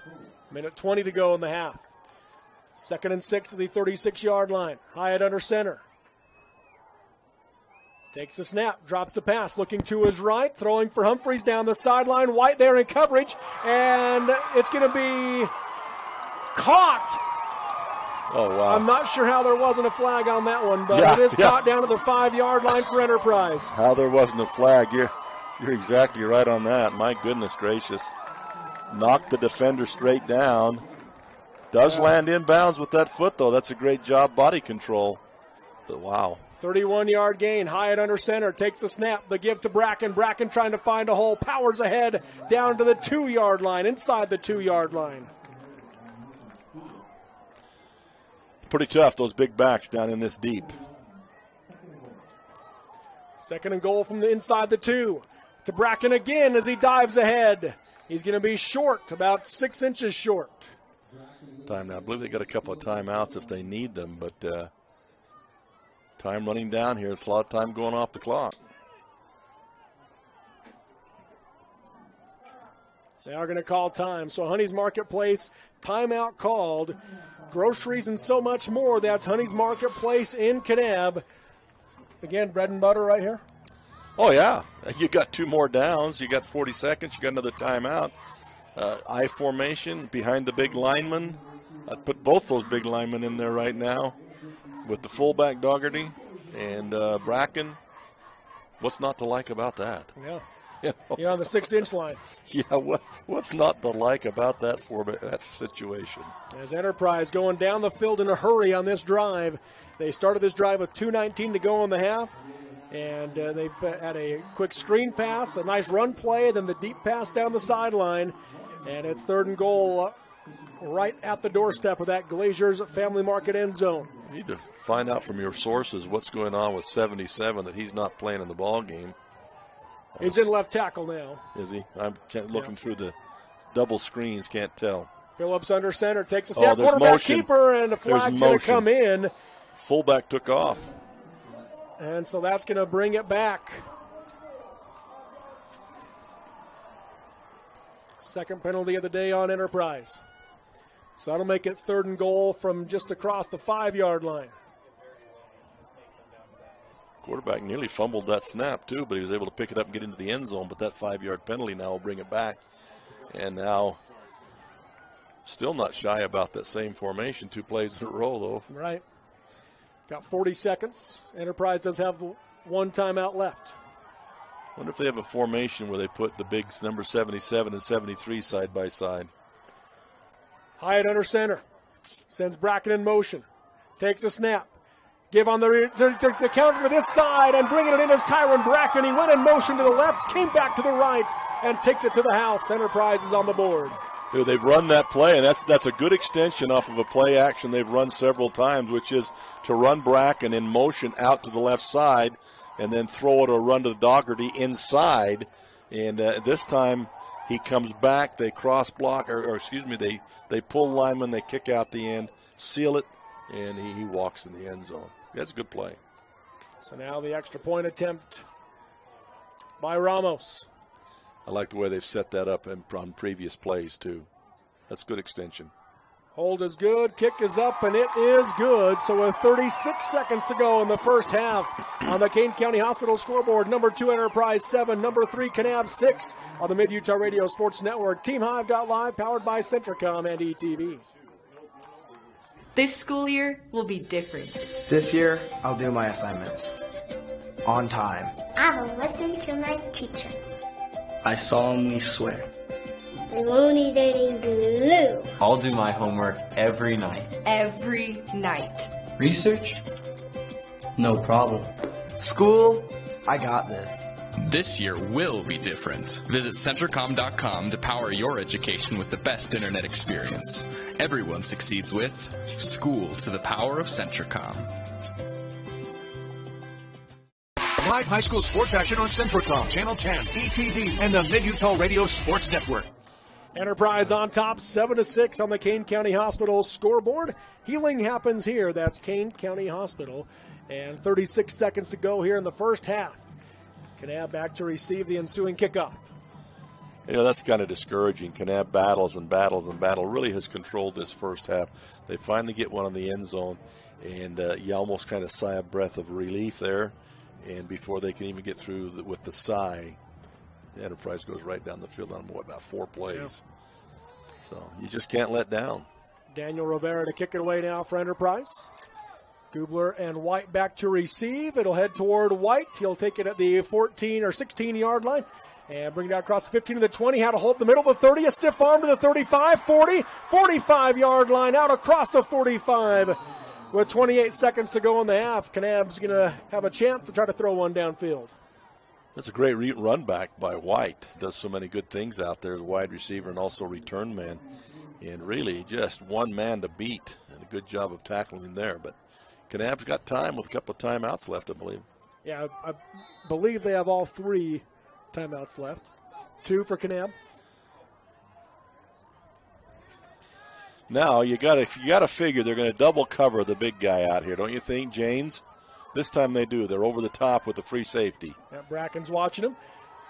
Minute 20 to go in the half. 2nd and 6 to the 36-yard line. Hyatt under center. Takes the snap, drops the pass, looking to his right, throwing for Humphreys down the sideline. White there in coverage, and it's going to be caught. Oh, wow. I'm not sure how there wasn't a flag on that one, but it is caught down to the 5-yard line for Enterprise. How there wasn't a flag. You're exactly right on that. My goodness gracious. Knocked the defender straight down. Does land inbounds with that foot, though. That's a great job, body control. But wow. 31-yard gain. Hyatt under center. Takes the snap. The give to Bracken. Bracken trying to find a hole. Powers ahead down to the 2-yard line. Inside the 2-yard line. Pretty tough, those big backs down in this deep. 2nd and goal from the inside the 2. To Bracken again as he dives ahead. He's going to be short, about 6 inches short. Time now. I believe they got a couple of timeouts if they need them, but time running down here. It's a lot of time going off the clock. They are going to call time. So Honey's Marketplace, timeout called. Groceries and so much more. That's Honey's Marketplace in Kanab. Again, bread and butter right here. Oh, yeah. You got 2 more downs. You got 40 seconds. You got another timeout. I formation behind the big lineman. I'd put both those big linemen in there right now with the fullback Dougherty and Bracken. What's not to like about that? Yeah. You're on the 6-inch line. Yeah, what's not to like about that situation? As Enterprise going down the field in a hurry on this drive. They started this drive with 2:19 to go in the half, and they've had a quick screen pass, a nice run play, then the deep pass down the sideline, and it's 3rd and goal right at the doorstep of that Glazers Family Market end zone. You need to find out from your sources what's going on with 77, that he's not playing in the ball game. He's in left tackle now. Is he? I'm looking through the double screens, can't tell. Phillips under center, takes a step, there's quarterback motion. keeper, and the flag's going to come in. Fullback took off. And so that's going to bring it back. Second penalty of the day on Enterprise. So that'll make it 3rd and goal from just across the 5-yard line. Quarterback nearly fumbled that snap, too, but he was able to pick it up and get into the end zone. But that 5-yard penalty now will bring it back. And now, still not shy about that same formation. 2 plays in a row, though. Right. Got 40 seconds. Enterprise does have 1 timeout left. Wonder if they have a formation where they put the big number 77 and 73 side by side. Hyatt under center. Sends Bracken in motion. Takes a snap. Give on the counter to this side, and bringing it in is Kyron Bracken. He went in motion to the left, came back to the right, and takes it to the house. Enterprise is on the board. They've run that play, and that's a good extension off of a play action they've run several times, which is to run Bracken in motion out to the left side and then throw it or run to Dougherty inside. And this time he comes back, they cross block, they pull lineman, they kick out the end, seal it, and he walks in the end zone. That's a good play. So now the extra point attempt by Ramos. I like the way they've set that up on previous plays, too. That's good extension. Hold is good, kick is up, and it is good. So with 36 seconds to go in the first half on the Kane County Hospital scoreboard, number 2 Enterprise 7, number 3 Kanab 6 on the Mid-Utah Radio Sports Network. TeamHive.live, powered by Centricom and ETV. This school year will be different. This year, I'll do my assignments on time. I will listen to my teacher. I solemnly swear. I won't eat any glue. I'll do my homework every night. Every night. Research? No problem. School, I got this. This year will be different. Visit Centricom.com to power your education with the best internet experience. Everyone succeeds with School to the Power of Centricom. Live high school sports action on Centricom, Channel 10, ETV, and the Mid-Utah Radio Sports Network. Enterprise on top, 7-6 on the Kane County Hospital scoreboard. Healing happens here. That's Kane County Hospital. And 36 seconds to go here in the first half. Kanab back to receive the ensuing kickoff. That's kind of discouraging. Kanab battles and battles and battle. Really has controlled this first half. They finally get one on the end zone, and you almost kind of sigh a breath of relief there. And before they can even get through with the sigh, the Enterprise goes right down the field on, about 4 plays. Yeah. So you just can't let down. Daniel Rivera to kick it away now for Enterprise. Gubler and White back to receive. It'll head toward White. He'll take it at the 14 or 16-yard line and bring it out across the 15 to the 20. Had to hold the middle of the 30. A stiff arm to the 35, 40, 45-yard line out across the 45. With 28 seconds to go in the half, Kanab's going to have a chance to try to throw one downfield. That's a great run back by White. Does so many good things out there as a wide receiver and also return man. And really just one man to beat. And a good job of tackling him there. But Kanab's got time with a couple of timeouts left, I believe. Yeah, I believe they have all 3 timeouts left. 2 for Kanab. Now you got to figure they're going to double cover the big guy out here, don't you think, Janes? This time they do. They're over the top with the free safety. Yeah, Bracken's watching him.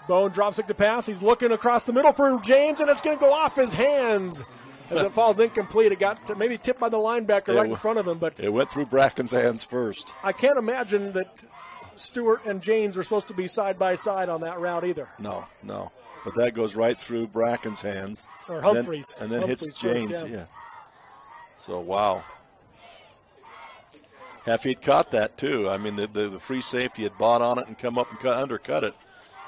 Bone drops it to pass. He's looking across the middle for Janes, and it's going to go off his hands as it falls incomplete. It got maybe tipped by the linebacker right in front of him, but it went through Bracken's hands first. I can't imagine that Stewart and James were supposed to be side by side on that route either. No. But that goes right through Bracken's hands. Or Humphreys. And then Humphreys hits James, first, yeah. So, wow. If he'd caught that, too, I mean, the free safety had bought on it and come up and undercut it.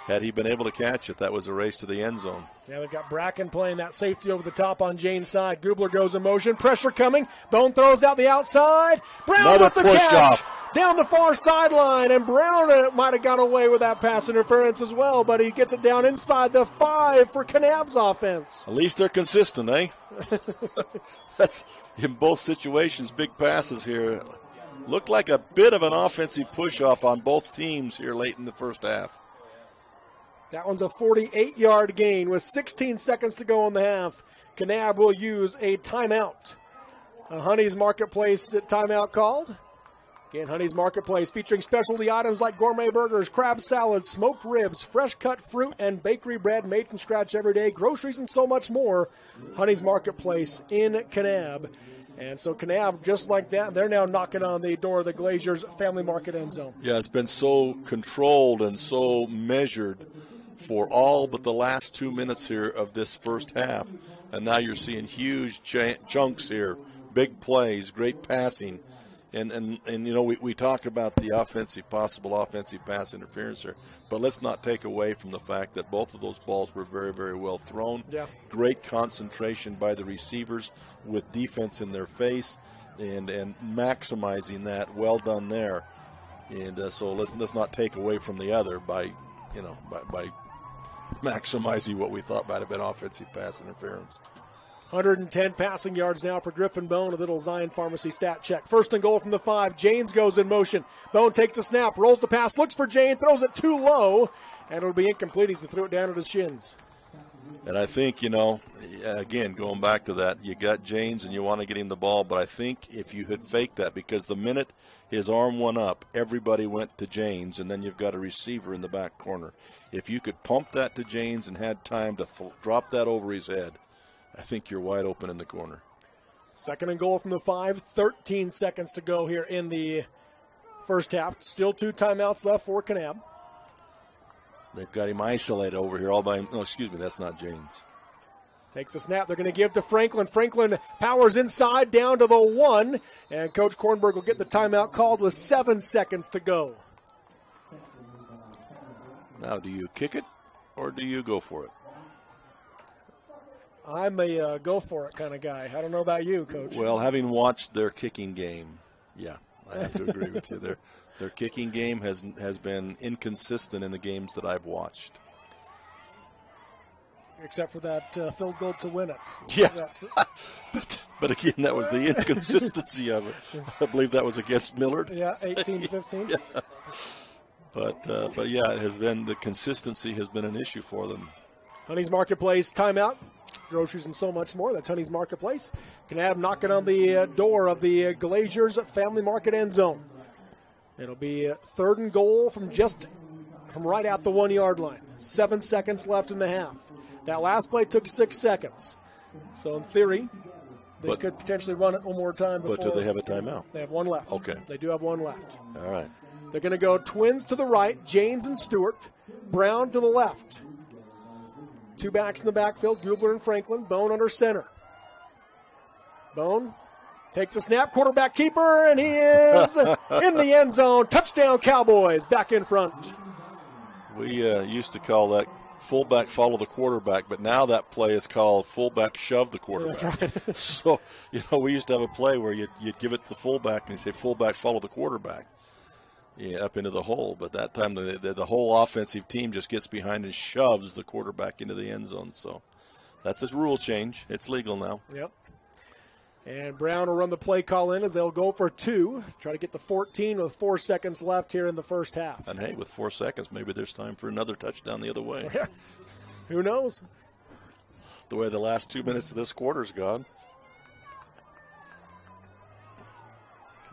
Had he been able to catch it, that was a race to the end zone. Yeah, they've got Bracken playing that safety over the top on Jane's side. Gubler goes in motion. Pressure coming. Bone throws out the outside. Brown Another with the push catch. off. Down the far sideline, and Brown might have got away with that pass interference as well, but he gets it down inside the 5 for Kanab's offense. At least they're consistent, eh? That's in both situations, big passes here. Looked like a bit of an offensive push-off on both teams here late in the first half. That one's a 48-yard gain with 16 seconds to go in the half. Kanab will use a timeout. A Honey's Marketplace timeout called. Again, Honey's Marketplace featuring specialty items like gourmet burgers, crab salads, smoked ribs, fresh cut fruit, and bakery bread made from scratch every day, groceries, and so much more. Honey's Marketplace in Kanab. And so Kanab, just like that, they're now knocking on the door of the Glazers Family Market end zone. Yeah, it's been so controlled and so measured for all but the last 2 minutes here of this first half. And now you're seeing huge chunks here, big plays, great passing. And you know, we talk about the possible offensive pass interference here, but let's not take away from the fact that both of those balls were very, very well thrown. Yeah. Great Concentration by the receivers with defense in their face and maximizing that. Well done there. And so let's not take away from the other by maximizing what we thought might have been offensive pass interference. 110 passing yards now for Griffin Bone, a little Zion Pharmacy stat check. First and goal from the 5. Janes goes in motion. Bone takes a snap, rolls the pass, looks for Jane, throws it too low, and it'll be incomplete. He's to throw it down at his shins. And I think, again, going back to that, you got Janes and you want to get him the ball, but I think if you had faked that, because the minute his arm went up, everybody went to Janes, and then you've got a receiver in the back corner. If you could pump that to Janes and had time to drop that over his head, I think you're wide open in the corner. Second and goal from the 5. 13 seconds to go here in the first half. Still 2 timeouts left for Kanab. They've got him isolated over here all by him. No, excuse me, that's not James. Takes a snap. They're going to give to Franklin. Franklin powers inside down to the 1. And Coach Kornberg will get the timeout called with 7 seconds to go. Now, do you kick it or do you go for it? I'm a go-for-it kind of guy. I don't know about you, Coach. Well, having watched their kicking game, yeah, I have to agree with you. Their kicking game has been inconsistent in the games that I've watched. Except for that field goal to win it. Yeah, but again, that was the inconsistency of it. I believe that was against Millard. Yeah, 18-15. Yeah. But yeah, it has been, the consistency has been an issue for them. Honey's Marketplace timeout. Groceries and so much more. That's Honey's Marketplace. Kanab knocking on the door of the Glazers Family Market end zone. It'll be 3rd and goal from right out the 1-yard line. 7 seconds left in the half. That last play took 6 seconds. So in theory, they could potentially run it one more time. But do they have a timeout? They have 1 left. Okay. They do have 1 left. All right. They're going to go twins to the right, Janes and Stewart, Brown to the left. 2 backs in the backfield, Gubler and Franklin. Bone under center. Bone takes a snap, quarterback keeper, and he is in the end zone. Touchdown, Cowboys, back in front. We used to call that fullback follow the quarterback, but now that play is called fullback shove the quarterback. Right. So, we used to have a play where you'd give it to the fullback and you'd say fullback follow the quarterback. Yeah, up into the hole, but that time the whole offensive team just gets behind and shoves the quarterback into the end zone. So that's a rule change. It's legal now. Yep. And Brown will run the play call in as they'll go for 2. Try to get to 14 with 4 seconds left here in the first half. And, hey, with 4 seconds, maybe there's time for another touchdown the other way. Who knows? The way the last 2 minutes of this quarter's gone.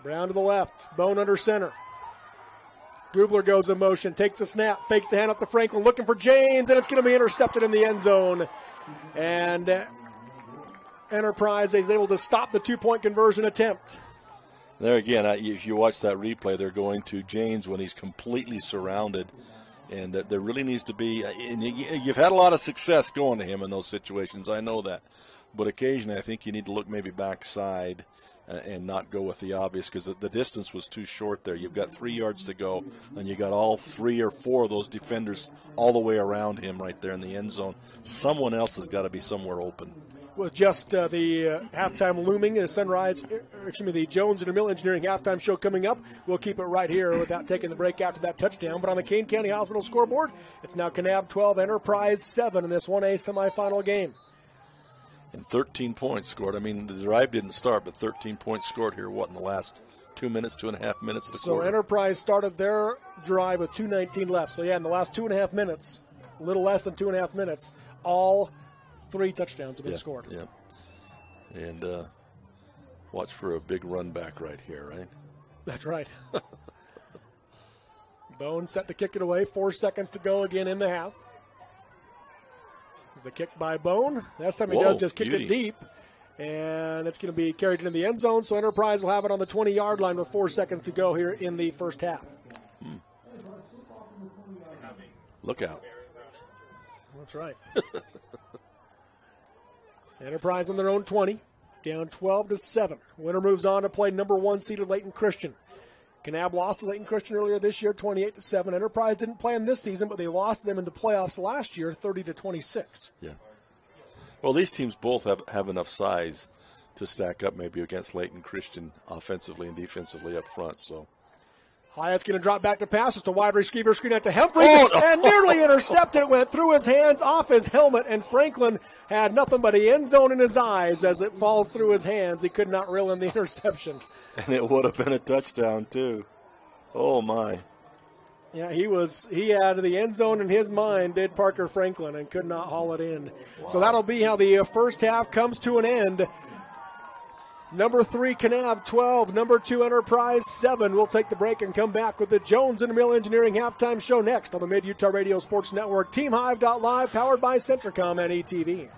Brown to the left. Bone under center. Gubler goes in motion, takes a snap, fakes the hand up to Franklin, looking for Janes, and it's going to be intercepted in the end zone. And Enterprise is able to stop the 2-point conversion attempt. There again, if you watch that replay, they're going to James when he's completely surrounded. And there really needs to be and you've had a lot of success going to him in those situations. I know that. But occasionally I think you need to look maybe backside and not go with the obvious because the distance was too short there. You've got 3 yards to go, and you got all 3 or 4 of those defenders all the way around him right there in the end zone. Someone else has got to be somewhere open. With just the halftime looming, the Jones and DeMille Engineering halftime show coming up. We'll keep it right here without taking the break after that touchdown. But on the Kane County Hospital scoreboard, it's now Kanab 12, Enterprise 7 in this 1A semifinal game. And 13 points scored. I mean, the drive didn't start, but 13 points scored here, in the last 2 minutes, 2.5 minutes of the quarter. So Enterprise started their drive with 2:19 left. So, in the last 2.5 minutes, a little less than 2.5 minutes, all 3 touchdowns have been scored. Yeah. And watch for a big run back right here, right? That's right. Bone set to kick it away. 4 seconds to go again in the half. The kick by Bone. Last time he does just kick it deep. And it's going to be carried into the end zone. So Enterprise will have it on the 20-yard line with 4 seconds to go here in the first half. Look out. That's right. Enterprise on their own 20. Down 12-7. Winner moves on to play number 1 seeded Layton Christian. Kanab lost to Layton Christian earlier this year, 28-7. Enterprise didn't play them this season, but they lost them in the playoffs last year, 30-26. Yeah. Well, these teams both have enough size to stack up maybe against Layton Christian offensively and defensively up front. So Hyatt's going to drop back to pass. It's a wide receiver screen out to Humphreys and nearly intercepted. It went through his hands, off his helmet, and Franklin had nothing but the end zone in his eyes as it falls through his hands. He could not reel in the interception. And it would have been a touchdown, too. Oh, my. Yeah, he had the end zone in his mind, did Parker Franklin, and could not haul it in. Wow. So that'll be how the first half comes to an end. Number 3, Kanab 12. Number 2, Enterprise 7. We'll take the break and come back with the Jones and DeMille Engineering halftime show next on the Mid-Utah Radio Sports Network. TeamHive.live, powered by Centricom and ETV.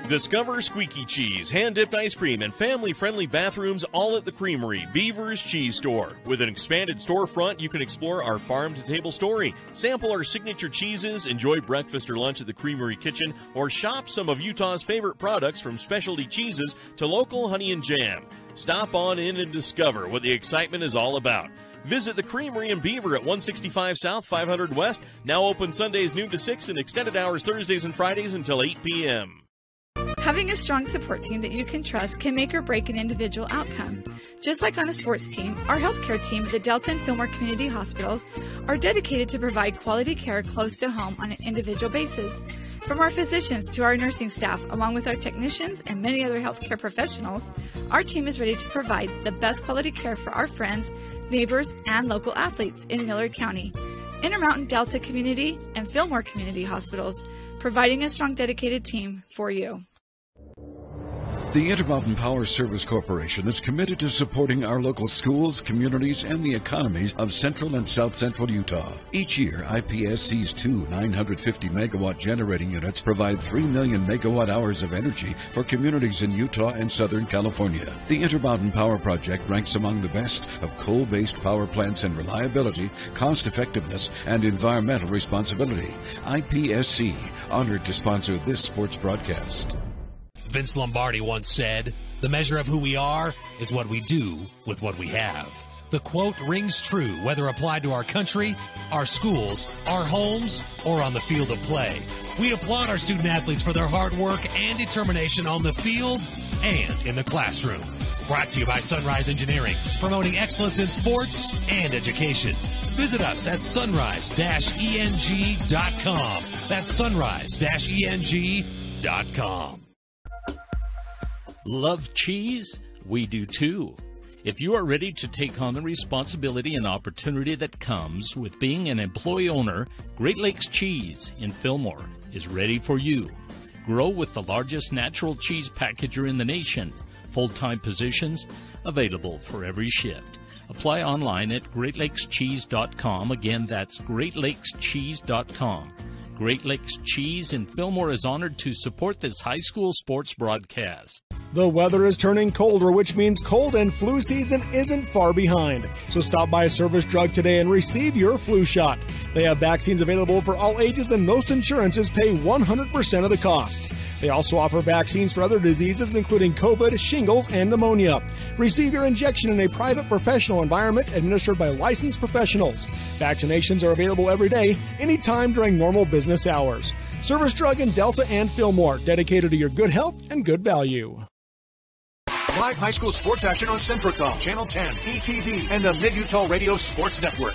Discover squeaky cheese, hand-dipped ice cream, and family-friendly bathrooms all at the Creamery, Beaver's Cheese Store. With an expanded storefront, you can explore our farm-to-table story, sample our signature cheeses, enjoy breakfast or lunch at the Creamery kitchen, or shop some of Utah's favorite products from specialty cheeses to local honey and jam. Stop on in and discover what the excitement is all about. Visit the Creamery in Beaver at 165 South, 500 West, now open Sundays noon to 6 and extended hours Thursdays and Fridays until 8 p.m. Having a strong support team that you can trust can make or break an individual outcome. Just like on a sports team, our healthcare team at the Delta and Fillmore Community Hospitals are dedicated to provide quality care close to home on an individual basis. From our physicians to our nursing staff, along with our technicians and many other healthcare professionals, our team is ready to provide the best quality care for our friends, neighbors, and local athletes in Millard County. Intermountain Delta Community and Fillmore Community Hospitals, providing a strong, dedicated team for you. The Intermountain Power Service Corporation is committed to supporting our local schools, communities, and the economies of central and south central Utah. Each year, IPSC's 2 950-megawatt generating units provide 3 million megawatt hours of energy for communities in Utah and Southern California. The Intermountain Power Project ranks among the best of coal-based power plants in reliability, cost-effectiveness, and environmental responsibility. IPSC, honored to sponsor this sports broadcast. Vince Lombardi once said, "The measure of who we are is what we do with what we have." The quote rings true whether applied to our country, our schools, our homes, or on the field of play. We applaud our student athletes for their hard work and determination on the field and in the classroom. Brought to you by Sunrise Engineering, promoting excellence in sports and education. Visit us at sunrise-eng.com. That's sunrise-eng.com. Love cheese? We do too. If you are ready to take on the responsibility and opportunity that comes with being an employee owner, Great Lakes Cheese in Fillmore is ready for you. Grow with the largest natural cheese packager in the nation. Full-time positions available for every shift. Apply online at GreatLakesCheese.com. Again, that's GreatLakesCheese.com. Great Lakes Cheese in Fillmore is honored to support this high school sports broadcast. The weather is turning colder, which means cold and flu season isn't far behind. So stop by Service Drug today and receive your flu shot. They have vaccines available for all ages, and most insurances pay 100% of the cost. They also offer vaccines for other diseases, including COVID, shingles, and pneumonia. Receive your injection in a private professional environment administered by licensed professionals. Vaccinations are available every day, anytime during normal business hours. Service Drug in Delta and Fillmore, dedicated to your good health and good value. Live high school sports action on Centricom, Channel 10, ETV, and the Mid-Utah Radio Sports Network.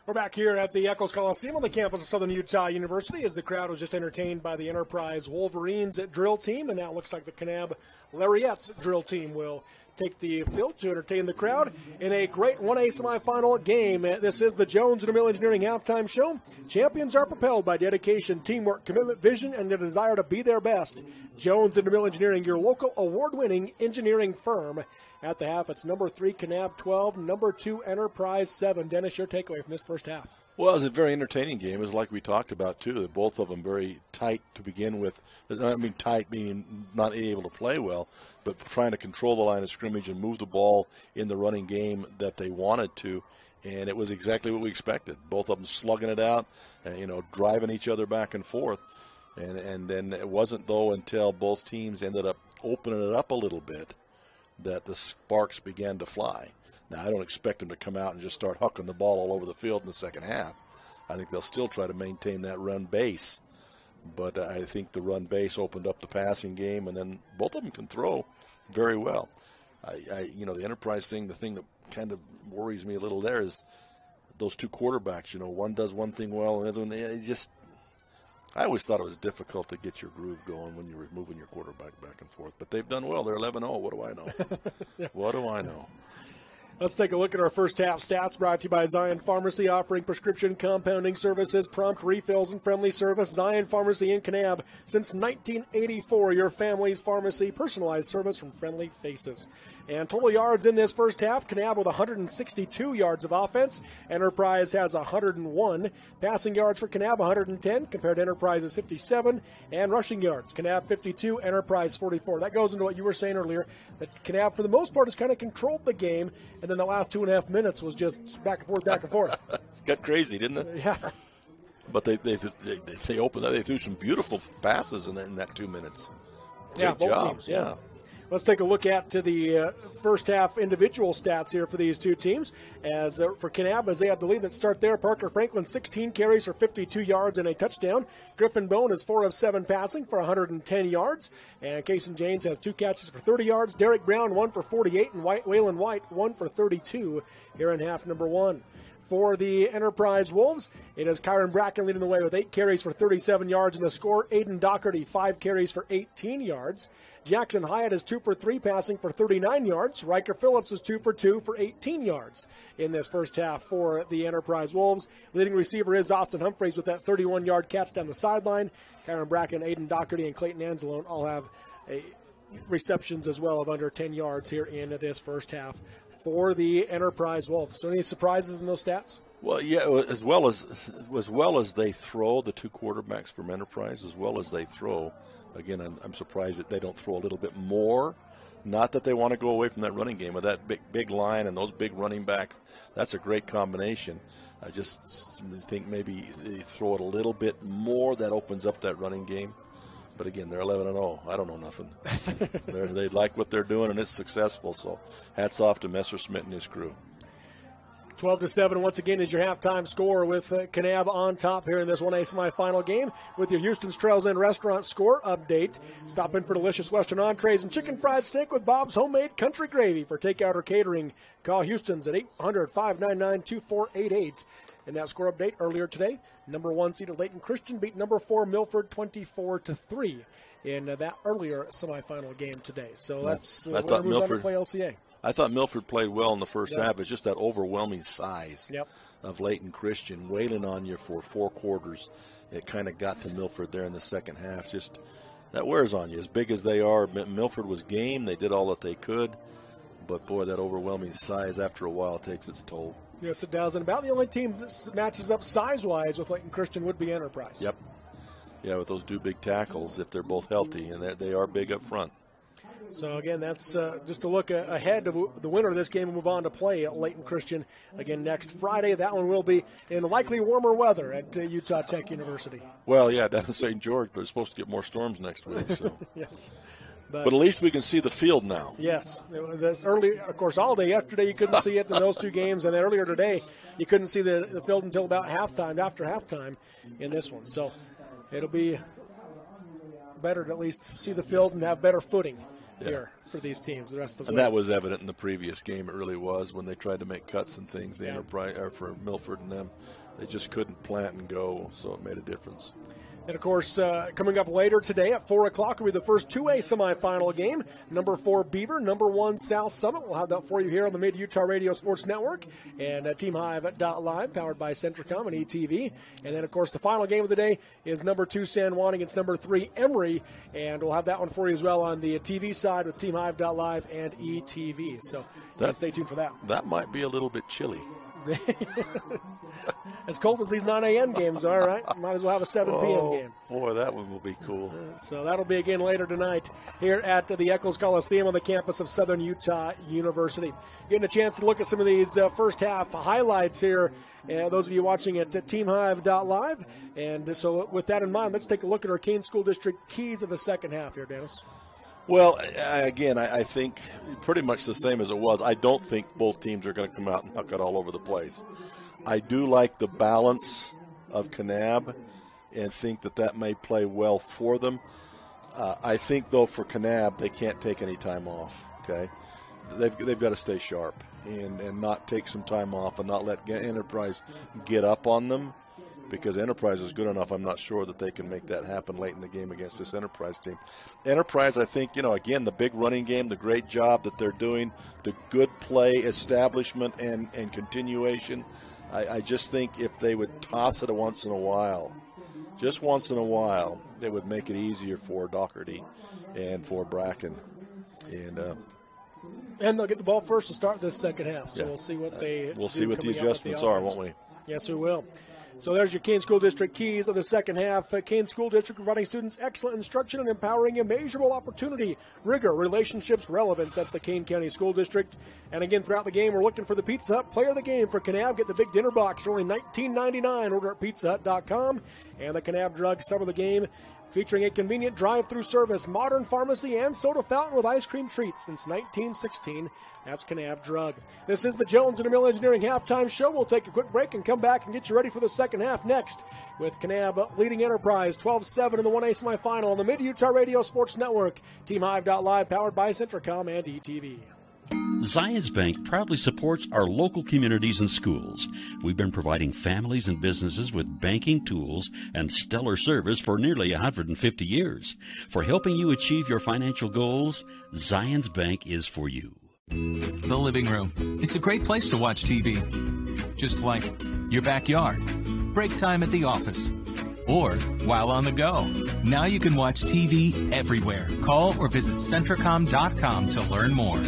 We're back here at the Eccles Coliseum on the campus of Southern Utah University as the crowd was just entertained by the Enterprise Wolverines drill team, and now it looks like the Kanab Lariats drill team will take the field to entertain the crowd in a great 1A semifinal game. This is the Jones and DeMille Engineering halftime show. Champions are propelled by dedication, teamwork, commitment, vision, and the desire to be their best. Jones and DeMille Engineering, your local award-winning engineering firm. At the half, it's number 3 Kanab 12, number 2 Enterprise 7. Dennis, your takeaway from this first half? Well, it was a very entertaining game. It was like we talked about, too. Both of them very tight to begin with. I mean, tight meaning not able to play well, but trying to control the line of scrimmage and move the ball in the running game that they wanted to. And it was exactly what we expected. Both of them slugging it out, and, driving each other back and forth. And then it wasn't, though, until both teams ended up opening it up a little bit that the sparks began to fly. Now, I don't expect them to come out and just start hucking the ball all over the field in the second half. I think they'll still try to maintain that run base. But I think the run base opened up the passing game, and then both of them can throw very well. The Enterprise thing, the thing that kind of worries me a little there is those two quarterbacks. One does one thing well, and the other one, I always thought it was difficult to get your groove going when you were moving your quarterback back and forth. But they've done well. They're 11-0. What do I know? Yeah. What do I know? Let's take a look at our first half stats, brought to you by Zion Pharmacy, offering prescription compounding services, prompt refills, and friendly service. Zion Pharmacy in Kanab since 1984, your family's pharmacy, personalized service from friendly faces. And total yards in this first half, Kanab with 162 yards of offense. Enterprise has 101. Passing yards for Kanab, 110, compared to Enterprise's 57. And rushing yards, Kanab 52, Enterprise 44. That goes into what you were saying earlier, that Kanab, for the most part, has kind of controlled the game, and then the last 2.5 minutes was just back and forth, back and forth. Got crazy, didn't it? Yeah. But they opened that. They threw some beautiful passes in that 2 minutes. Great job. Teams, yeah. Let's take a look at the first half individual stats here for these two teams. As for Kanab, as they have the lead, let's start there. Parker Franklin, 16 carries for 52 yards and a touchdown. Griffin Bone is 4 of 7 passing for 110 yards. And Kason James has 2 catches for 30 yards. Derek Brown, 1 for 48. And Waylon White, 1 for 32 here in half number 1. For the Enterprise Wolves, it is Kyron Bracken leading the way with 8 carries for 37 yards and a score. Aiden Doherty, 5 carries for 18 yards. Jackson Hyatt is 2 for 3 passing for 39 yards. Riker Phillips is 2 for 2 for 18 yards in this first half for the Enterprise Wolves. Leading receiver is Austin Humphreys with that 31-yard catch down the sideline. Kyron Bracken, Aiden Doherty, and Clayton Anzalone all have receptions as well of under 10 yards here in this first half for the Enterprise Wolves. So any surprises in those stats? Well, yeah, as well as they throw, the two quarterbacks from Enterprise, as well as they throw. Again, I'm surprised that they don't throw a little bit more. Not that they want to go away from that running game with that big line and those big running backs. That's a great combination. I just think maybe they throw it a little bit more. That opens up that running game. But again, they're 11-0. I don't know nothing. They like what they're doing, and it's successful. So hats off to Messerschmitt and his crew. 12-7, once again, is your halftime score with Kanab on top here in this 1A semifinal game with your Houston's Trails Inn restaurant score update. Stop in for delicious Western entrees and chicken fried steak with Bob's homemade country gravy for takeout or catering. Call Houston's at 800-599-2488. In that score update earlier today, number 1 seeded Layton Christian beat number 4 Milford 24-3 in that earlier semifinal game today. So that's I thought Milford play LCA. I thought Milford played well in the first half. It's just that overwhelming size Yep. of Layton Christian wailing on you for 4 quarters. It kind of got to Milford there in the second half. Just that wears on you. As big as they are, Milford was game. They did all that they could. But, boy, that overwhelming size after a while takes its toll. Yes, it does. And about the only team that matches up size-wise with Layton Christian would be Enterprise. Yep. Yeah, with those two big tackles, if they're both healthy, and they are big up front. So, again, that's just a look ahead to the winner of this game will move on to play at Layton Christian again next Friday. That one will be in likely warmer weather at Utah Tech University. Well, yeah, down in St. George, but it's supposed to get more storms next week. So. Yes. But at least we can see the field now. Yes. This early, of course, all day yesterday you couldn't see it in those two games, and then earlier today you couldn't see the field until about halftime, after halftime in this one. So it'll be better to at least see the field and have better footing. Here for these teams, the rest of the and that was evident in the previous game. It really was when they tried to make cuts and things. The Enterprise, or for Milford and them, they just couldn't plant and go, so it made a difference. And, of course, coming up later today at 4 o'clock will be the first 2A semifinal game. Number 4 Beaver, number 1 South Summit. We'll have that for you here on the Mid-Utah Radio Sports Network and TeamHive.live, powered by Centricom and ETV. And then, of course, the final game of the day is number 2 San Juan against number 3 Emory. And we'll have that one for you as well on the TV side with TeamHive.live and ETV. So stay tuned for that. That might be a little bit chilly. As cold as these 9 a.m. games are, right? Might as well have a 7 p.m. game. Boy, that one will be cool. So that'll be again later tonight here at the Eccles Coliseum on the campus of Southern Utah University. Getting a chance to look at some of these first half highlights here. Those of you watching at TeamHive.live. And so with that in mind, let's take a look at our Kane School District keys of the second half here, Dennis. Well, again, I think pretty much the same as it was. I don't think both teams are going to come out and huck it all over the place. I do like the balance of Kanab and think that may play well for them. I think, though, for Kanab, they can't take any time off, okay? They've got to stay sharp and not take some time off and not let Enterprise get up on them. Because Enterprise is good enough, I'm not sure that they can make that happen late in the game against this Enterprise team. Enterprise, I think, again, the big running game, the great job that they're doing, the good play establishment and continuation. I just think if they would toss it once in a while, just once in a while, they would make it easier for Doherty and for Bracken. And they'll get the ball first to start this second half, so we'll see what we'll see what the adjustments are, won't we? Yes, we will. So there's your Kane School District keys of the second half. Kane School District providing students excellent instruction and empowering immeasurable opportunity, rigor, relationships, relevance. That's the Kane County School District. And again, throughout the game, we're looking for the Pizza Hut Player of the Game for Kanab. Get the big dinner box for only $19.99. Order at pizzahut.com. And the Kanab Drug Summer of the Game, featuring a convenient drive-through service, modern pharmacy, and soda fountain with ice cream treats since 1916. That's Kanab Drug. This is the Jones and DeMille Engineering Halftime Show. We'll take a quick break and come back and get you ready for the second half next with Kanab leading Enterprise 12-7 in the 1A semifinal on the Mid-Utah Radio Sports Network. TeamHive.live, powered by Centricom and ETV. Zions Bank proudly supports our local communities and schools. We've been providing families and businesses with banking tools and stellar service for nearly 150 years. For helping you achieve your financial goals, Zions Bank is for you. The living room. It's a great place to watch TV. Just like your backyard, break time at the office, or while on the go. Now you can watch TV everywhere. Call or visit Centricom.com to learn more.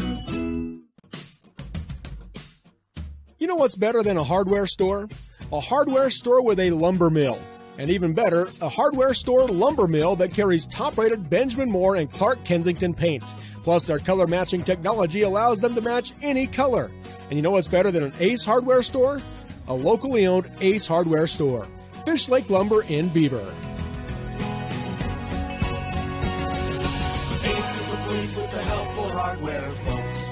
You know what's better than a hardware store? A hardware store with a lumber mill. And even better, a hardware store lumber mill that carries top-rated Benjamin Moore and Clark Kensington paint. Plus, their color matching technology allows them to match any color. And you know what's better than an Ace hardware store? A locally owned Ace hardware store. Fish Lake Lumber in Beaver. Ace is the place with the helpful hardware, folks.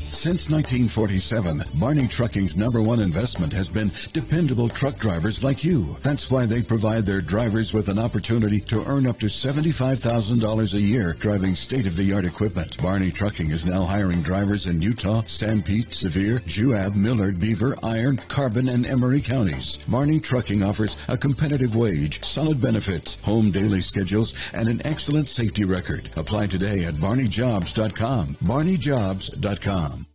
Since 1947, Barney Trucking's #1 investment has been dependable truck drivers like you. That's why they provide their drivers with an opportunity to earn up to $75,000 a year driving state-of-the-art equipment. Barney Trucking is now hiring drivers in Utah, Sanpete, Sevier, Juab, Millard, Beaver, Iron, Carbon, and Emery counties. Barney Trucking offers a competitive wage, solid benefits, home daily schedules, and an excellent safety record. Apply today at barneyjobs.com. barneyjobs.com.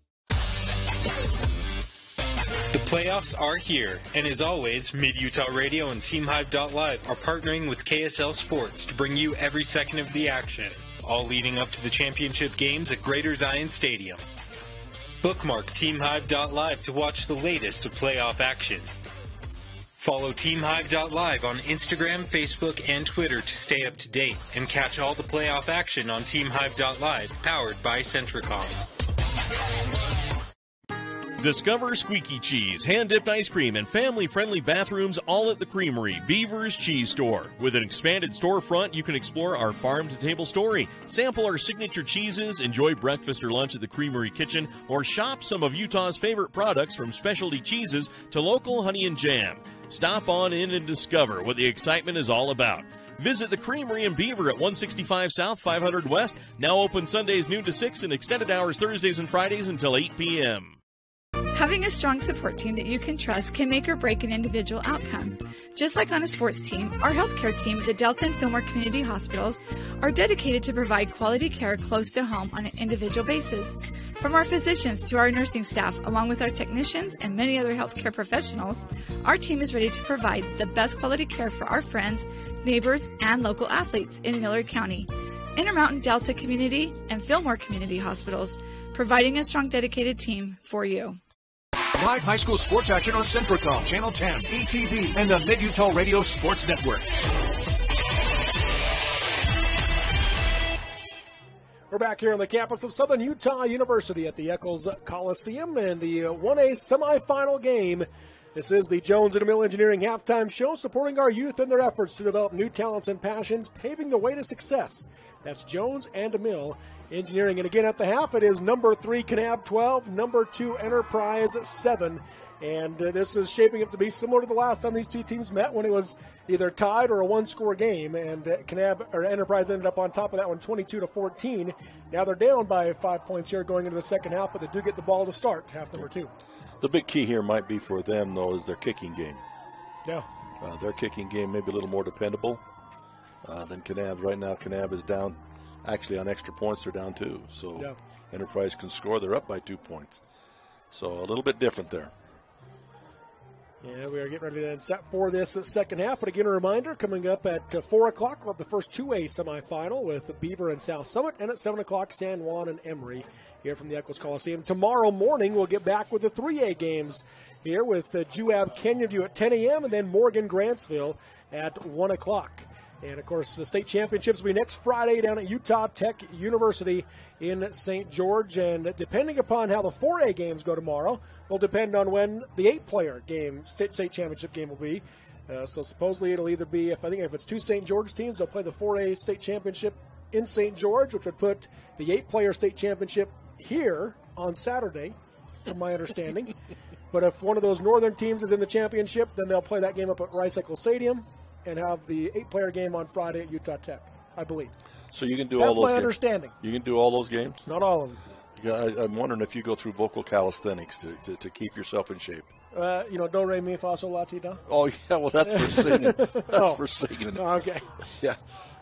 The playoffs are here, and as always, Mid-Utah Radio and TeamHive.live are partnering with KSL Sports to bring you every second of the action, all leading up to the championship games at Greater Zion Stadium. Bookmark TeamHive.live to watch the latest of playoff action. Follow TeamHive.live on Instagram, Facebook, and Twitter to stay up to date and catch all the playoff action on TeamHive.live, powered by Centricom. Discover Squeaky Cheese, hand-dipped ice cream, and family-friendly bathrooms all at the Creamery, Beaver's Cheese Store. With an expanded storefront, you can explore our farm-to-table story, sample our signature cheeses, enjoy breakfast or lunch at the Creamery kitchen, or shop some of Utah's favorite products from specialty cheeses to local honey and jam. Stop on in and discover what the excitement is all about. Visit the Creamery in Beaver at 165 South, 500 West, now open Sundays noon to 6 and extended hours Thursdays and Fridays until 8 p.m. Having a strong support team that you can trust can make or break an individual outcome. Just like on a sports team, our healthcare team at the Delta and Fillmore Community Hospitals are dedicated to provide quality care close to home on an individual basis. From our physicians to our nursing staff, along with our technicians and many other healthcare professionals, our team is ready to provide the best quality care for our friends, neighbors, and local athletes in Millard County. Intermountain Delta Community and Fillmore Community Hospitals, providing a strong, dedicated team for you. Live high school sports action on Centricom, Channel 10, ETV, and the Mid-Utah Radio Sports Network. We're back here on the campus of Southern Utah University at the Eccles Coliseum in the 1A semifinal game. This is the Jones and DeMille Engineering halftime show, supporting our youth in their efforts to develop new talents and passions, paving the way to success. That's Jones and DeMille Engineering. And again at the half, it is number 3 Kanab 12, number 2 Enterprise 7. And this is shaping up to be similar to the last time these two teams met, when it was either tied or a one-score game. And Enterprise ended up on top of that one, 22-14. Now they're down by 5 points here going into the second half, but they do get the ball to start half number 2. The big key here might be for them, though, is their kicking game. Yeah. Their kicking game may be a little more dependable than Kanab. Right now, Kanab is down. Actually, on extra points, they're down 2. So yeah. Enterprise can score. They're up by 2 points. So a little bit different there. Yeah, we are getting ready to set for this second half. But again, a reminder, coming up at 4 o'clock, we'll have the first 2A semifinal with Beaver and South Summit. And at 7 o'clock, San Juan and Emory here from the Eccles Coliseum. Tomorrow morning, we'll get back with the 3A games here with Juab Canyon View at 10 a.m. and then Morgan Grantsville at 1 o'clock. And, of course, the state championships will be next Friday down at Utah Tech University in St. George. And depending upon how the 4A games go tomorrow will depend on when the 8-player game, state championship game will be. So supposedly it'll either be, if it's 2 St. George teams, they'll play the 4A state championship in St. George, which would put the 8-player state championship here on Saturday, from my understanding. But if one of those northern teams is in the championship, then they'll play that game up at Rice-Eccles Stadium and have the 8-player game on Friday at Utah Tech, I believe. So you can do all those games? That's my understanding. You can do all those games? Not all of them. Yeah, I'm wondering if you go through vocal calisthenics to keep yourself in shape. Do, re, mi, fa, sol, la, ti, da. Oh, yeah, well, that's for singing. That's for singing. Oh, okay. Yeah.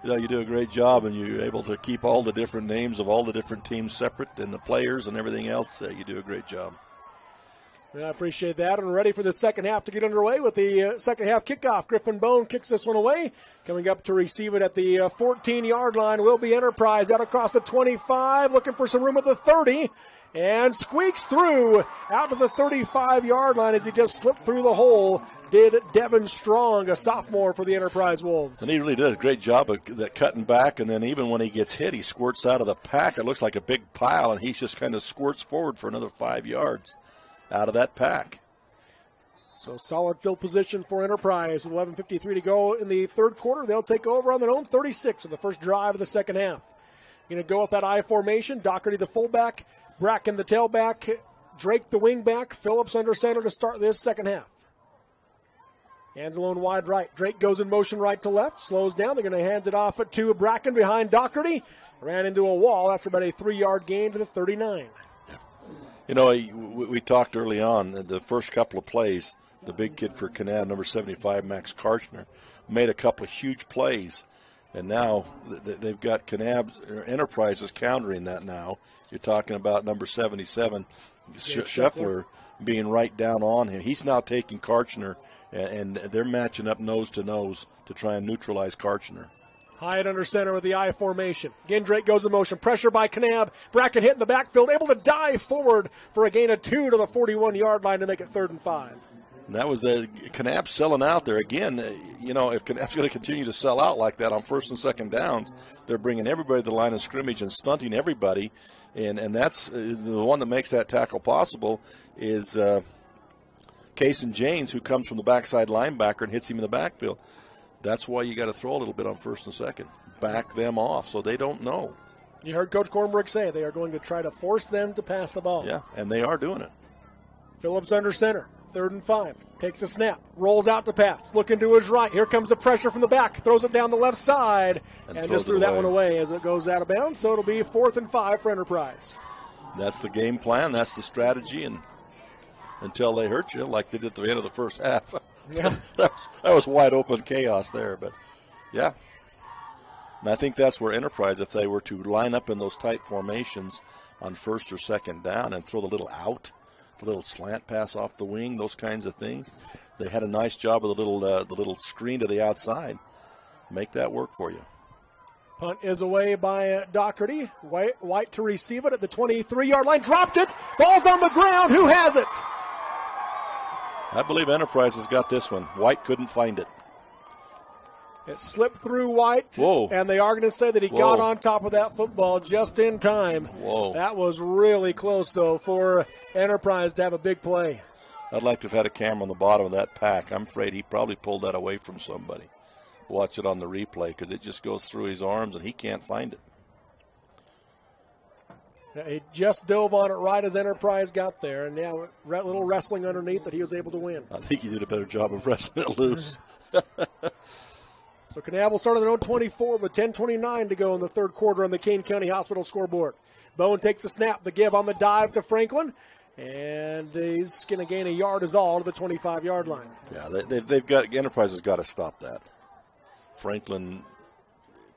You do a great job, and you're able to keep all the different names of all the different teams separate and the players and everything else. You do a great job. I appreciate that. And we're ready for the second half to get underway with the second half kickoff. Griffin Bone kicks this one away. Coming up to receive it at the 14-yard line will be Enterprise out across the 25, looking for some room at the 30, and squeaks through out to the 35-yard line as he just slipped through the hole. Did Devin Strong, a sophomore for the Enterprise Wolves. And he really did a great job of that cutting back, and then even when he gets hit, he squirts out of the pack. It looks like a big pile, and he just kind of squirts forward for another 5 yards out of that pack. So solid field position for Enterprise with 11:53 to go in the third quarter. They'll take over on their own 36 of the first drive of the second half. Going to go with that I formation. Doherty the fullback, Bracken the tailback, Drake the wingback, Phillips under center to start this second half. Anzalone wide right. Drake goes in motion right to left, slows down. They're going to hand it off to Bracken behind Doherty. Ran into a wall after about a 3-yard gain to the 39. We talked early on, the first couple of plays, the big kid for Kanab, number 75, Max Karchner, made a couple of huge plays. And now they've got Enterprises countering that now. You're talking about number 77, Scheffler, being right down on him. He's now taking Karchner, and they're matching up nose to nose to try and neutralize Karchner. Hyatt under center with the I formation. Again, Drake goes in motion. Pressure by Kanab. Bracken hit in the backfield, able to dive forward for a gain of 2 to the 41-yard line to make it 3rd and 5. And that was the Kanab selling out there. Again, you know, if Kanab's going to continue to sell out like that on first and second downs, they're bringing everybody to the line of scrimmage and stunting everybody. And that's the one that makes that tackle possible is Kason James, who comes from the backside linebacker and hits him in the backfield. That's why you got to throw a little bit on first and second. Back them off so they don't know. You heard Coach Kornberg say they are going to try to force them to pass the ball. Yeah, and they are doing it. Phillips under center, 3rd and 5. Takes a snap, rolls out to pass, looking to his right. Here comes the pressure from the back, throws it down the left side, and just threw that one away as it goes out of bounds. So it'll be 4th and 5 for Enterprise. That's the game plan. That's the strategy, and until they hurt you, like they did at the end of the first half. Yeah. that was wide open chaos there, but yeah. And I think that's where Enterprise, if they were to line up in those tight formations on first or second down and throw the little out, the little slant pass off the wing, those kinds of things, they had a nice job of the little screen to the outside. Make that work for you. Punt is away by Doherty. White to receive it at the 23-yard line. Dropped it. Ball's on the ground. Who has it? I believe Enterprise has got this one. White couldn't find it. It slipped through White. Whoa. And they are going to say that he got on top of that football just in time. Whoa. That was really close, though, for Enterprise to have a big play. I'd like to have had a camera on the bottom of that pack. I'm afraid he probably pulled that away from somebody. Watch it on the replay because it just goes through his arms and he can't find it. He just dove on it right as Enterprise got there, and now a little wrestling underneath that he was able to win. I think he did a better job of wrestling it loose. So Kanab will start on their own 24 with 10:29 to go in the third quarter on the Kane County Hospital scoreboard. Bone takes a snap, the give on the dive to Franklin, and he's going to gain a yard is all to the 25-yard line. Yeah, they've got Enterprise has got to stop that.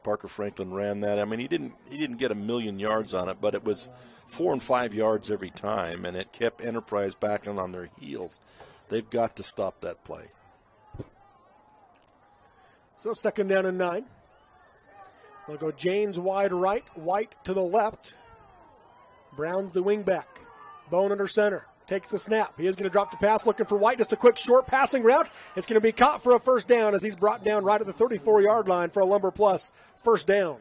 Parker Franklin ran that. I mean, he didn't get a million yards on it, but it was 4 and 5 yards every time, and it kept Enterprise back on their heels. They've got to stop that play. So 2nd down and 9. They'll go James wide right, White to the left. Brown's the wing back. Bone under center. Takes the snap. He is going to drop the pass, looking for White. Just a quick short passing route. It's going to be caught for a first down as he's brought down right at the 34-yard line for a Lumber Plus first down.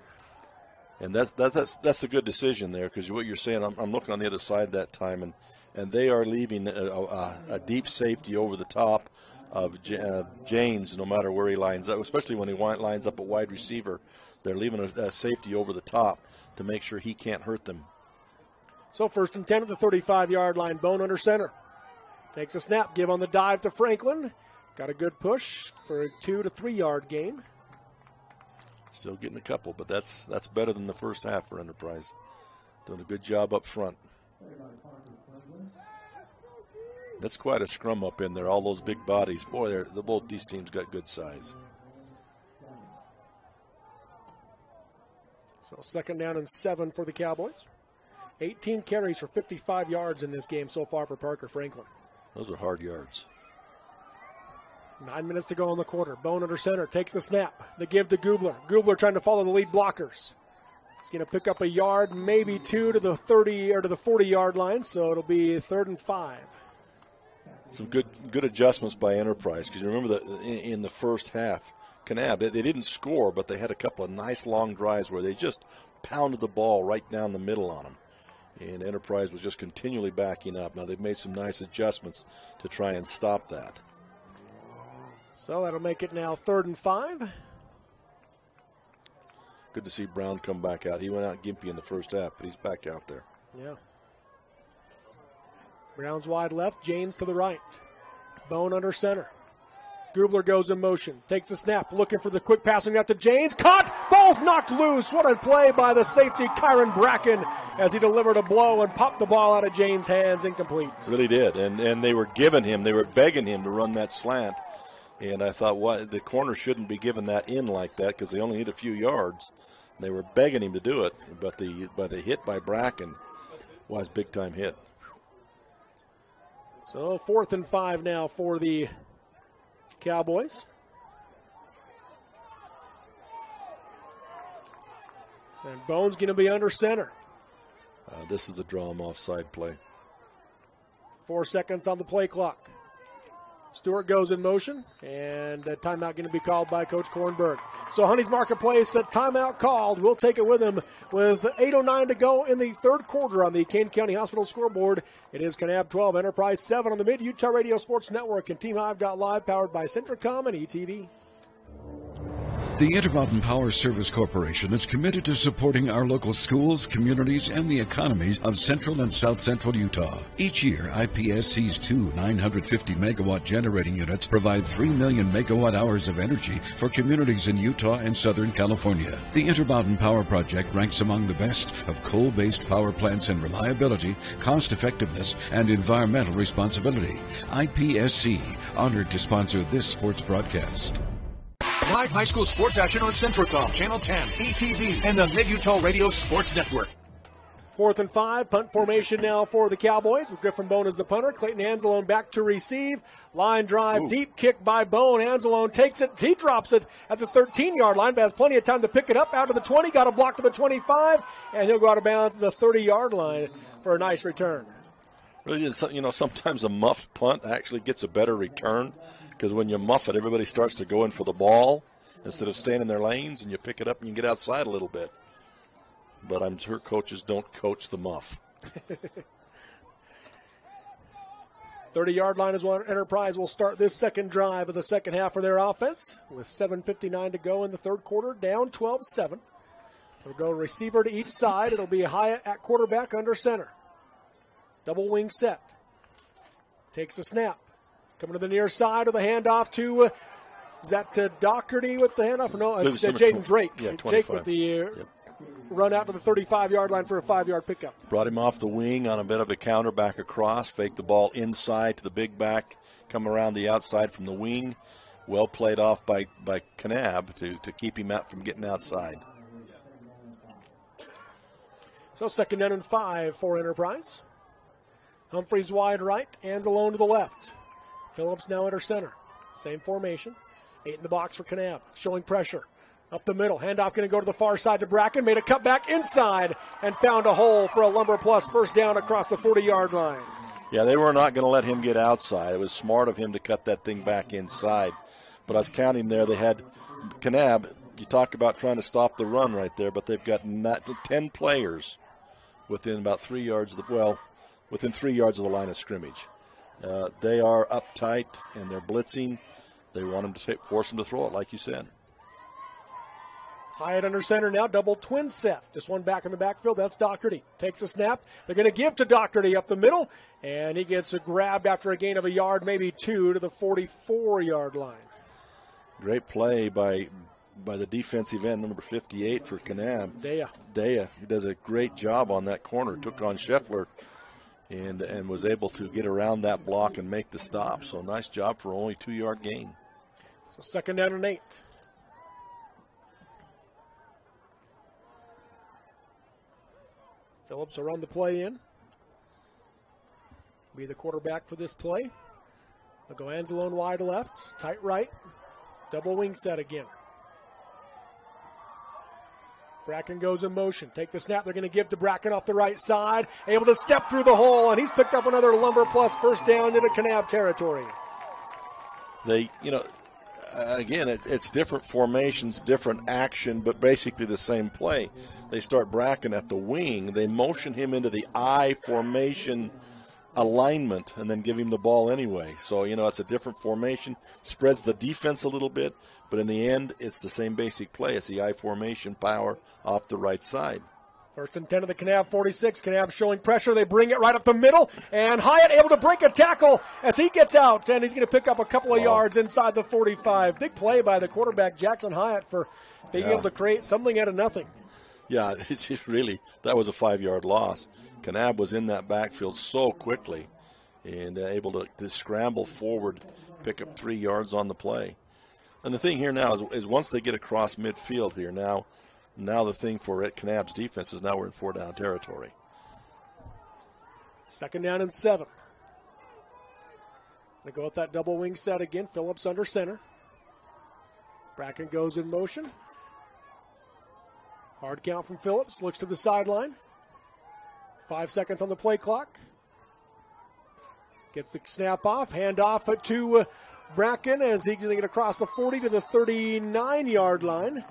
And that's the good decision there because what you're saying, I'm looking on the other side that time, and they are leaving a deep safety over the top of James no matter where he lines up, especially when he lines up at wide receiver. They're leaving a safety over the top to make sure he can't hurt them. So 1st and 10 at the 35-yard line. Bone under center. Takes a snap. Give on the dive to Franklin. Got a good push for a 2 to 3 yard gain. Still getting a couple, but that's better than the first half for Enterprise. Doing a good job up front. That's quite a scrum up in there. All those big bodies. Boy, both these teams got good size. So 2nd down and 7 for the Cowboys. 18 carries for 55 yards in this game so far for Parker Franklin. Those are hard yards. 9 minutes to go in the quarter. Bone under center takes a snap. The give to Gubler. Gubler trying to follow the lead blockers. He's going to pick up a yard, maybe 2 to the 30 or to the 40-yard line, so it'll be 3rd and 5. Some good adjustments by Enterprise because you remember that in the first half, Kanab, they didn't score, but they had a couple of nice long drives where they just pounded the ball right down the middle on them. And Enterprise was just continually backing up. Now they've made some nice adjustments to try and stop that. So that'll make it now 3rd and 5. Good to see Brown come back out. He went out gimpy in the first half, but he's back out there. Yeah. Brown's wide left, James to the right. Bone under center. Gubler goes in motion, takes a snap, looking for the quick passing out to James. Caught! Ball's knocked loose. What a play by the safety, Kyron Bracken, as he delivered a blow and popped the ball out of James' hands, incomplete. Really did, and they were begging him to run that slant. And I thought, the corner shouldn't be giving that in like that because they only need a few yards. And they were begging him to do it, but the hit by Bracken was a big-time hit. So 4th and 5 now for the Cowboys. And Bone's going to be under center. This is the draw him offside play. 4 seconds on the play clock. Stewart goes in motion, and a timeout going to be called by Coach Kornberg. So Honey's Marketplace, a timeout called. We'll take it with him with 8:09 to go in the third quarter on the Kane County Hospital scoreboard. It is Kanab 12, Enterprise 7 on the Mid-Utah Radio Sports Network and TeamHive.live, powered by Centricom and ETV. The Intermountain Power Service Corporation is committed to supporting our local schools, communities, and the economies of central and south central Utah. Each year, IPSC's two 950-megawatt generating units provide 3 million megawatt hours of energy for communities in Utah and Southern California. The Intermountain Power Project ranks among the best of coal-based power plants in reliability, cost-effectiveness, and environmental responsibility. IPSC, honored to sponsor this sports broadcast. Live high school sports action on Centricom, Channel 10, ETV, and the Mid-Utah Radio Sports Network. 4th and 5, punt formation now for the Cowboys with Griffin Bone as the punter. Clayton Anzalone back to receive. Line drive, deep kick by Bone. Anzalone takes it. He drops it at the 13-yard line, but has plenty of time to pick it up out to the 20. Got a block to the 25, and he'll go out of bounds to the 30-yard line for a nice return. Really, sometimes a muffed punt actually gets a better return, because when you muff it, everybody starts to go in for the ball instead of staying in their lanes, and you pick it up and you get outside a little bit. But I'm sure coaches don't coach the muff. 30-yard line is what Enterprise will start this second drive of the second half of their offense with 7:59 to go in the third quarter, down 12-7. They'll go receiver to each side. It'll be Hyatt at quarterback under center. Double wing set. Takes a snap. Coming to the near side of the handoff to, is that Doherty with the handoff? No, it's Jaden Drake. Yeah, Jake with the run out to the 35-yard line for a 5-yard pickup. Brought him off the wing on a bit of a counter back across, faked the ball inside to the big back, come around the outside from the wing. Well played off by Kanab to keep him out from getting outside. So 2nd down and 5 for Enterprise. Humphreys wide right, Anzalone to the left. Phillips now under center. Same formation. 8 in the box for Kanab. Showing pressure. Up the middle. Handoff going to go to the far side to Bracken. Made a cut back inside and found a hole for a Lumber Plus first down across the 40-yard line. Yeah, they were not going to let him get outside. It was smart of him to cut that thing back inside. But I was counting there. They had Kanab. You talk about trying to stop the run right there, but they've got 10 players within about 3 yards of within 3 yards of the line of scrimmage. They are uptight, and they're blitzing. They want him to force him to throw it, like you said. Hyatt under center now, double twin set. Just one back in the backfield, that's Doherty. Takes a snap. They're going to give to Doherty up the middle, and he gets grabbed after a gain of a yard, maybe 2, to the 44-yard line. Great play by the defensive end, number 58 for Kanab. Dea. He does a great job on that corner. Took on Scheffler and was able to get around that block and make the stop. So nice job for only 2-yard gain. So 2nd down and 8. Phillips will run the play in. Be the quarterback for this play. They'll go Anzalone wide left, tight right, double wing set again. Bracken goes in motion. Take the snap. They're going to give to Bracken off the right side. Able to step through the hole, and he's picked up another Lumber Plus first down into Kanab territory. Again, it's different formations, different action, but basically the same play. They start Bracken at the wing. They motion him into the I formation alignment and then give him the ball anyway. So, it's a different formation. Spreads the defense a little bit, but in the end, it's the same basic play. It's the I formation power off the right side. 1st and 10 of the Kanab 46. Kanab showing pressure. They bring it right up the middle, and Hyatt able to break a tackle as he gets out, and he's going to pick up a couple of yards inside the 45. Big play by the quarterback, Jackson Hyatt, for being able to create something out of nothing. Yeah, it's really, that was a 5-yard loss. Kanab was in that backfield so quickly and able to scramble forward, pick up 3 yards on the play. And the thing here now is once they get across midfield here, now the thing for Kanab's defense is now we're in 4-down territory. 2nd down and 7. They go with that double wing set again. Phillips under center. Bracken goes in motion. Hard count from Phillips. Looks to the sideline. 5 seconds on the play clock. Gets the snap off, hand off to Bracken as he's going to get across the 40 to the 39-yard line.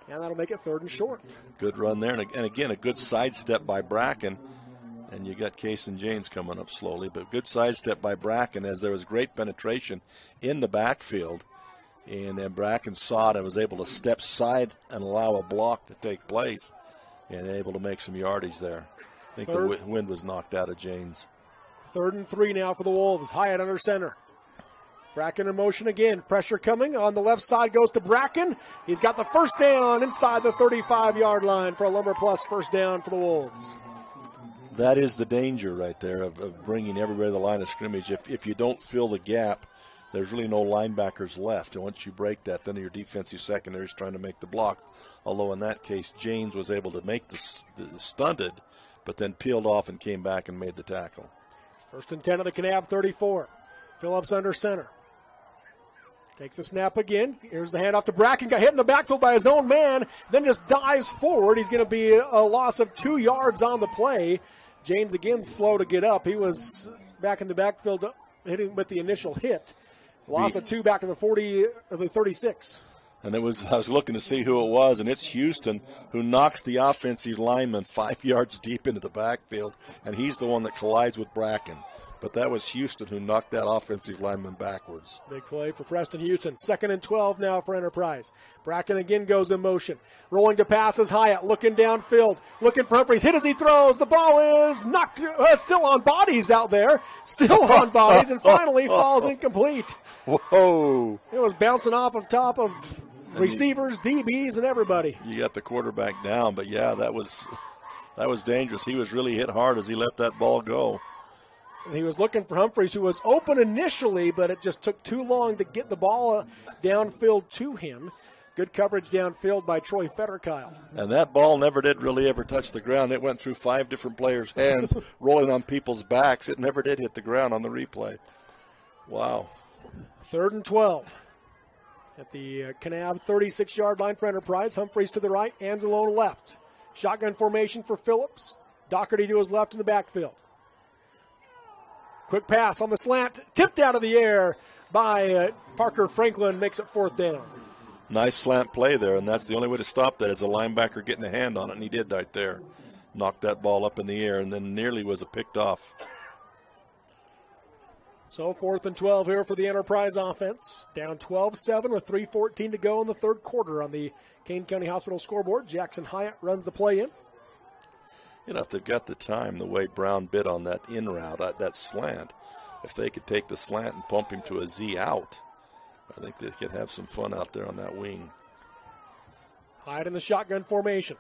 And that'll make it 3rd and short. Good run there. And again, a good sidestep by Bracken. And you got Kason Janes coming up slowly. But good sidestep by Bracken as there was great penetration in the backfield. And then Bracken saw it and was able to step side and allow a block to take place. And able to make some yardage there. I think the wind was knocked out of Janes. 3rd and 3 now for the Wolves. Hyatt under center. Bracken in motion again. Pressure coming on the left side goes to Bracken. He's got the first down inside the 35-yard line for a Lumber Plus first down for the Wolves. That is the danger right there of bringing everybody to the line of scrimmage. If you don't fill the gap, there's really no linebackers left. And once you break that, then your defensive secondary is trying to make the blocks. Although in that case, Janes was able to make the stunted, but then peeled off and came back and made the tackle. 1st and 10 of the Kanab 34. Phillips under center. Takes a snap again. Here's the handoff to Bracken. Got hit in the backfield by his own man. Then just dives forward. He's going to be a loss of 2 yards on the play. Janes again slow to get up. He was back in the backfield hitting with the initial hit. Loss of 2 back to the 40 or the 36. And I was looking to see who it was, and it's Houston who knocks the offensive lineman 5 yards deep into the backfield, and he's the one that collides with Bracken. But that was Houston who knocked that offensive lineman backwards. Big play for Preston Houston. 2nd and 12 now for Enterprise. Bracken again goes in motion. Rolling to pass is Hyatt. Looking downfield. Looking for Humphreys. Hit as he throws. The ball is knocked. It's still on bodies out there. Still on bodies. And finally falls incomplete. Whoa. It was bouncing off of top of receivers, DBs, and everybody. You got the quarterback down. But, yeah, that was dangerous. He was really hit hard as he let that ball go. And he was looking for Humphreys, who was open initially, but it just took too long to get the ball downfield to him. Good coverage downfield by Troy Fetterkyle. And that ball never did really ever touch the ground. It went through 5 different players' hands, rolling on people's backs. It never did hit the ground on the replay. Wow. 3rd and 12. At the Kanab 36-yard line for Enterprise. Humphreys to the right, Anzalone left. Shotgun formation for Phillips. Doherty to his left in the backfield. Quick pass on the slant, tipped out of the air by Parker Franklin, makes it 4th down. Nice slant play there, and that's the only way to stop that is a linebacker getting a hand on it, and he did right there. Knocked that ball up in the air, and then nearly was picked off. So 4th and 12 here for the Enterprise offense. Down 12-7 with 3:14 to go in the 3rd quarter on the Kane County Hospital scoreboard. Jackson Hyatt runs the play in. You know, if they've got the time, the way Brown bit on that in route, that slant, if they could take the slant and pump him to a Z out, I think they could have some fun out there on that wing. Hyatt in the shotgun formation.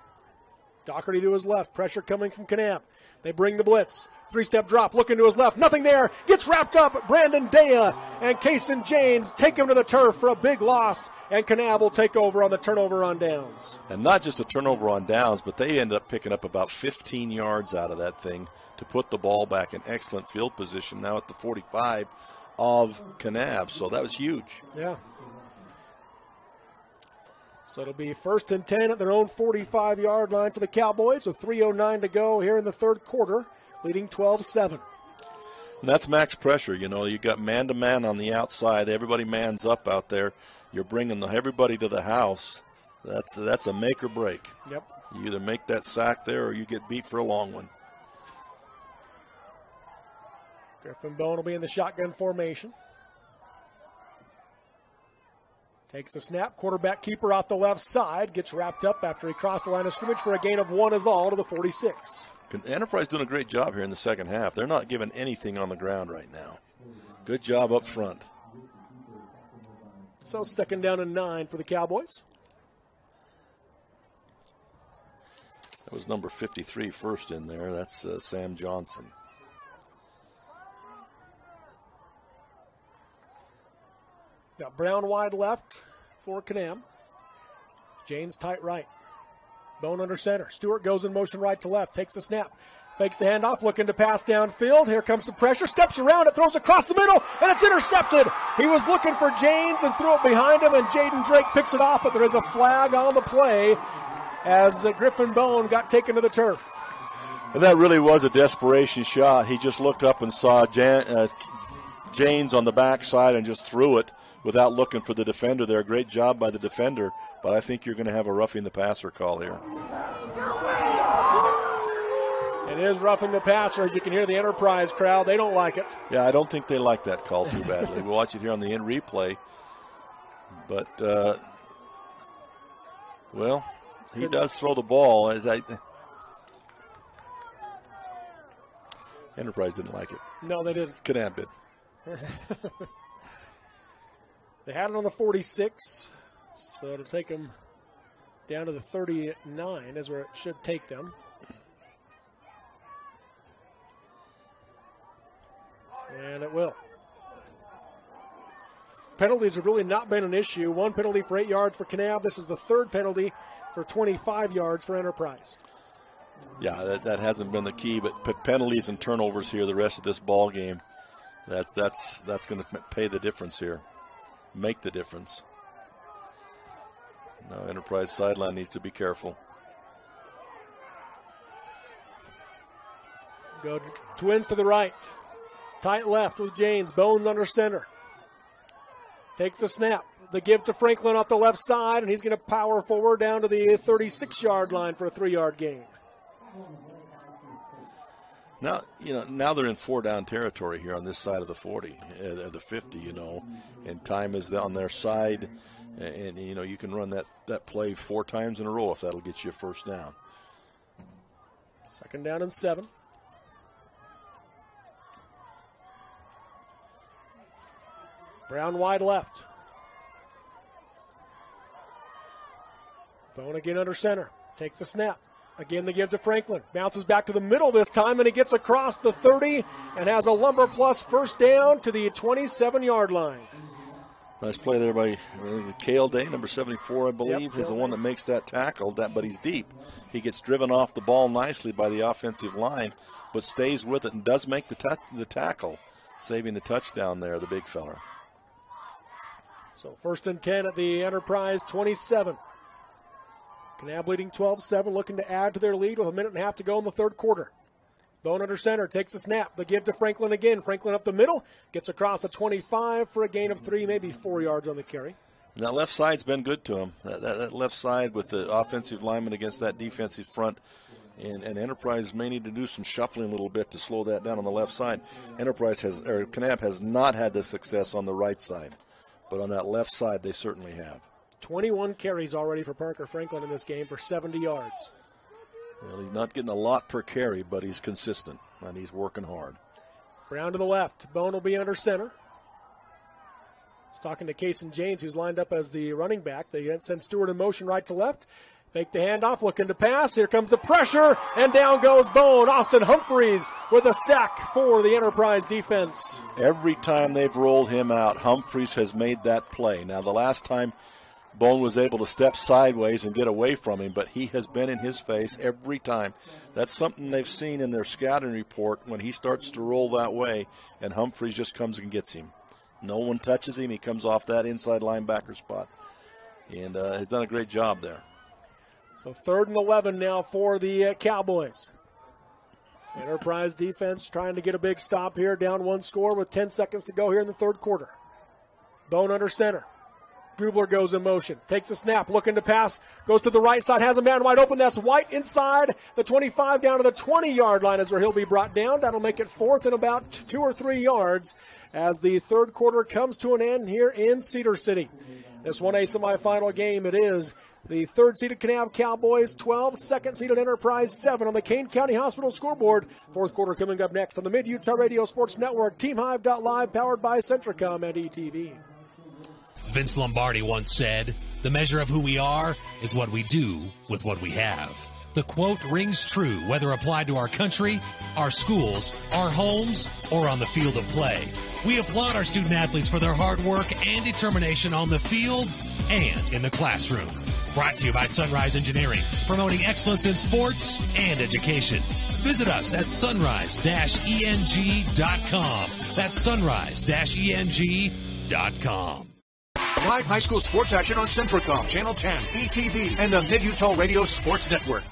Doherty to his left. Pressure coming from Kanab. They bring the blitz. 3-step drop. Looking to his left. Nothing there. Gets wrapped up. Brandon Dea and Kason Janes take him to the turf for a big loss. And Kanab will take over on the turnover on downs. And not just a turnover on downs, but they end up picking up about 15 yards out of that thing to put the ball back in excellent field position now at the 45 of Kanab. So that was huge. Yeah. So it'll be 1st and 10 at their own 45-yard line for the Cowboys with 3:09 to go here in the 3rd quarter, leading 12-7. And that's max pressure. You know, you got man-to-man on the outside. Everybody mans up out there. You're bringing everybody to the house. That's a make or break. Yep. You either make that sack there or you get beat for a long one. Griffin Bone will be in the shotgun formation. Takes the snap. Quarterback keeper off the left side. Gets wrapped up after he crossed the line of scrimmage for a gain of 1 is all to the 46. Enterprise doing a great job here in the second half. They're not giving anything on the ground right now. Good job up front. So 2nd down and 9 for the Cowboys. That was number 53 first in there. That's Sam Johnson. Got Brown wide left for Kanab. Janes tight right. Bone under center. Stewart goes in motion right to left. Takes the snap. Fakes the handoff. Looking to pass downfield. Here comes the pressure. Steps around it. Throws across the middle. And it's intercepted. He was looking for Janes and threw it behind him. And Jaden Drake picks it off. But there is a flag on the play as Griffin Bone got taken to the turf. And that really was a desperation shot. He just looked up and saw Janes on the backside and just threw it without looking for the defender there. Great job by the defender, but I think you're going to have a roughing the passer call here. It is roughing the passer. As you can hear the Enterprise crowd, they don't like it. Yeah, I don't think they like that call too badly. We'll watch it here on the end replay. But, well, he does throw the ball. Enterprise didn't like it. No, they didn't. Kanab did. They had it on the 46, so it'll take them down to the 39 is where it should take them. And it will. Penalties have really not been an issue. 1 penalty for 8 yards for Kanab. This is the 3rd penalty for 25 yards for Enterprise. Yeah, that hasn't been the key, but penalties and turnovers here the rest of this ball game, that's going to pay the difference here, make the difference. Now Enterprise sideline needs to be careful. Go twins to the right. Tight left with Janes. Bones under center. Takes the snap. The give to Franklin off the left side, and he's going to power forward down to the 36-yard line for a 3-yard gain. Now, now they're in 4-down territory here on this side of the 40, the 50, and time is on their side. And, you can run that play 4 times in a row if that'll get you a first down. 2nd down and 7. Brown wide left. Bone again under center. Takes a snap. Again, the give to Franklin. Bounces back to the middle this time, and he gets across the 30 and has a Lumber Plus first down to the 27-yard line. Nice play there by Cale Day, number 74, I believe, is the one that makes that tackle, but he's deep. He gets driven off the ball nicely by the offensive line, but stays with it and does make the tackle, saving the touchdown there, the big fella. So 1st and 10 at the Enterprise 27. Kanab leading 12-7, looking to add to their lead with 1.5 minutes to go in the 3rd quarter. Bone under center, takes a snap. The give to Franklin again. Franklin up the middle, gets across the 25 for a gain of 3, maybe 4 yards on the carry. And that left side's been good to him. That left side with the offensive lineman against that defensive front. And Enterprise may need to do some shuffling a little bit to slow that down on the left side. Kanab has not had the success on the right side. But on that left side, they certainly have. 21 carries already for Parker Franklin in this game for 70 yards. Well, he's not getting a lot per carry, but he's consistent, and he's working hard. Brown to the left. Bone will be under center. He's talking to Kason Janes, who's lined up as the running back. They send Stewart in motion right to left. Fake the handoff, looking to pass. Here comes the pressure, and down goes Bone. Austin Humphreys with a sack for the Enterprise defense. Every time they've rolled him out, Humphreys has made that play. Now, the last time Bone was able to step sideways and get away from him, but he has been in his face every time. That's something they've seen in their scouting report when he starts to roll that way, and Humphreys just comes and gets him. No one touches him. He comes off that inside linebacker spot, and has done a great job there. So 3rd and 11 now for the Cowboys. Enterprise defense trying to get a big stop here, down 1 score with 10 seconds to go here in the 3rd quarter. Bone under center. Grubler goes in motion, takes a snap, looking to pass, goes to the right side, has a man wide open. That's White inside the 25 down to the 20-yard line is where he'll be brought down. That'll make it 4th and about 2 or 3 yards as the 3rd quarter comes to an end here in Cedar City. This 1A semifinal game, it is the 3rd-seeded Kanab Cowboys 12, 2nd-seeded Enterprise 7 on the Kane County Hospital scoreboard. 4th quarter coming up next on the Mid-Utah Radio Sports Network, TeamHive.live, powered by Centricom and ETV. Vince Lombardi once said, "The measure of who we are is what we do with what we have." The quote rings true whether applied to our country, our schools, our homes, or on the field of play. We applaud our student athletes for their hard work and determination on the field and in the classroom. Brought to you by Sunrise Engineering, promoting excellence in sports and education. Visit us at sunrise-eng.com. That's sunrise-eng.com. Live high school sports action on Centricom, Channel 10, ETV, and the Mid-Utah Radio Sports Network.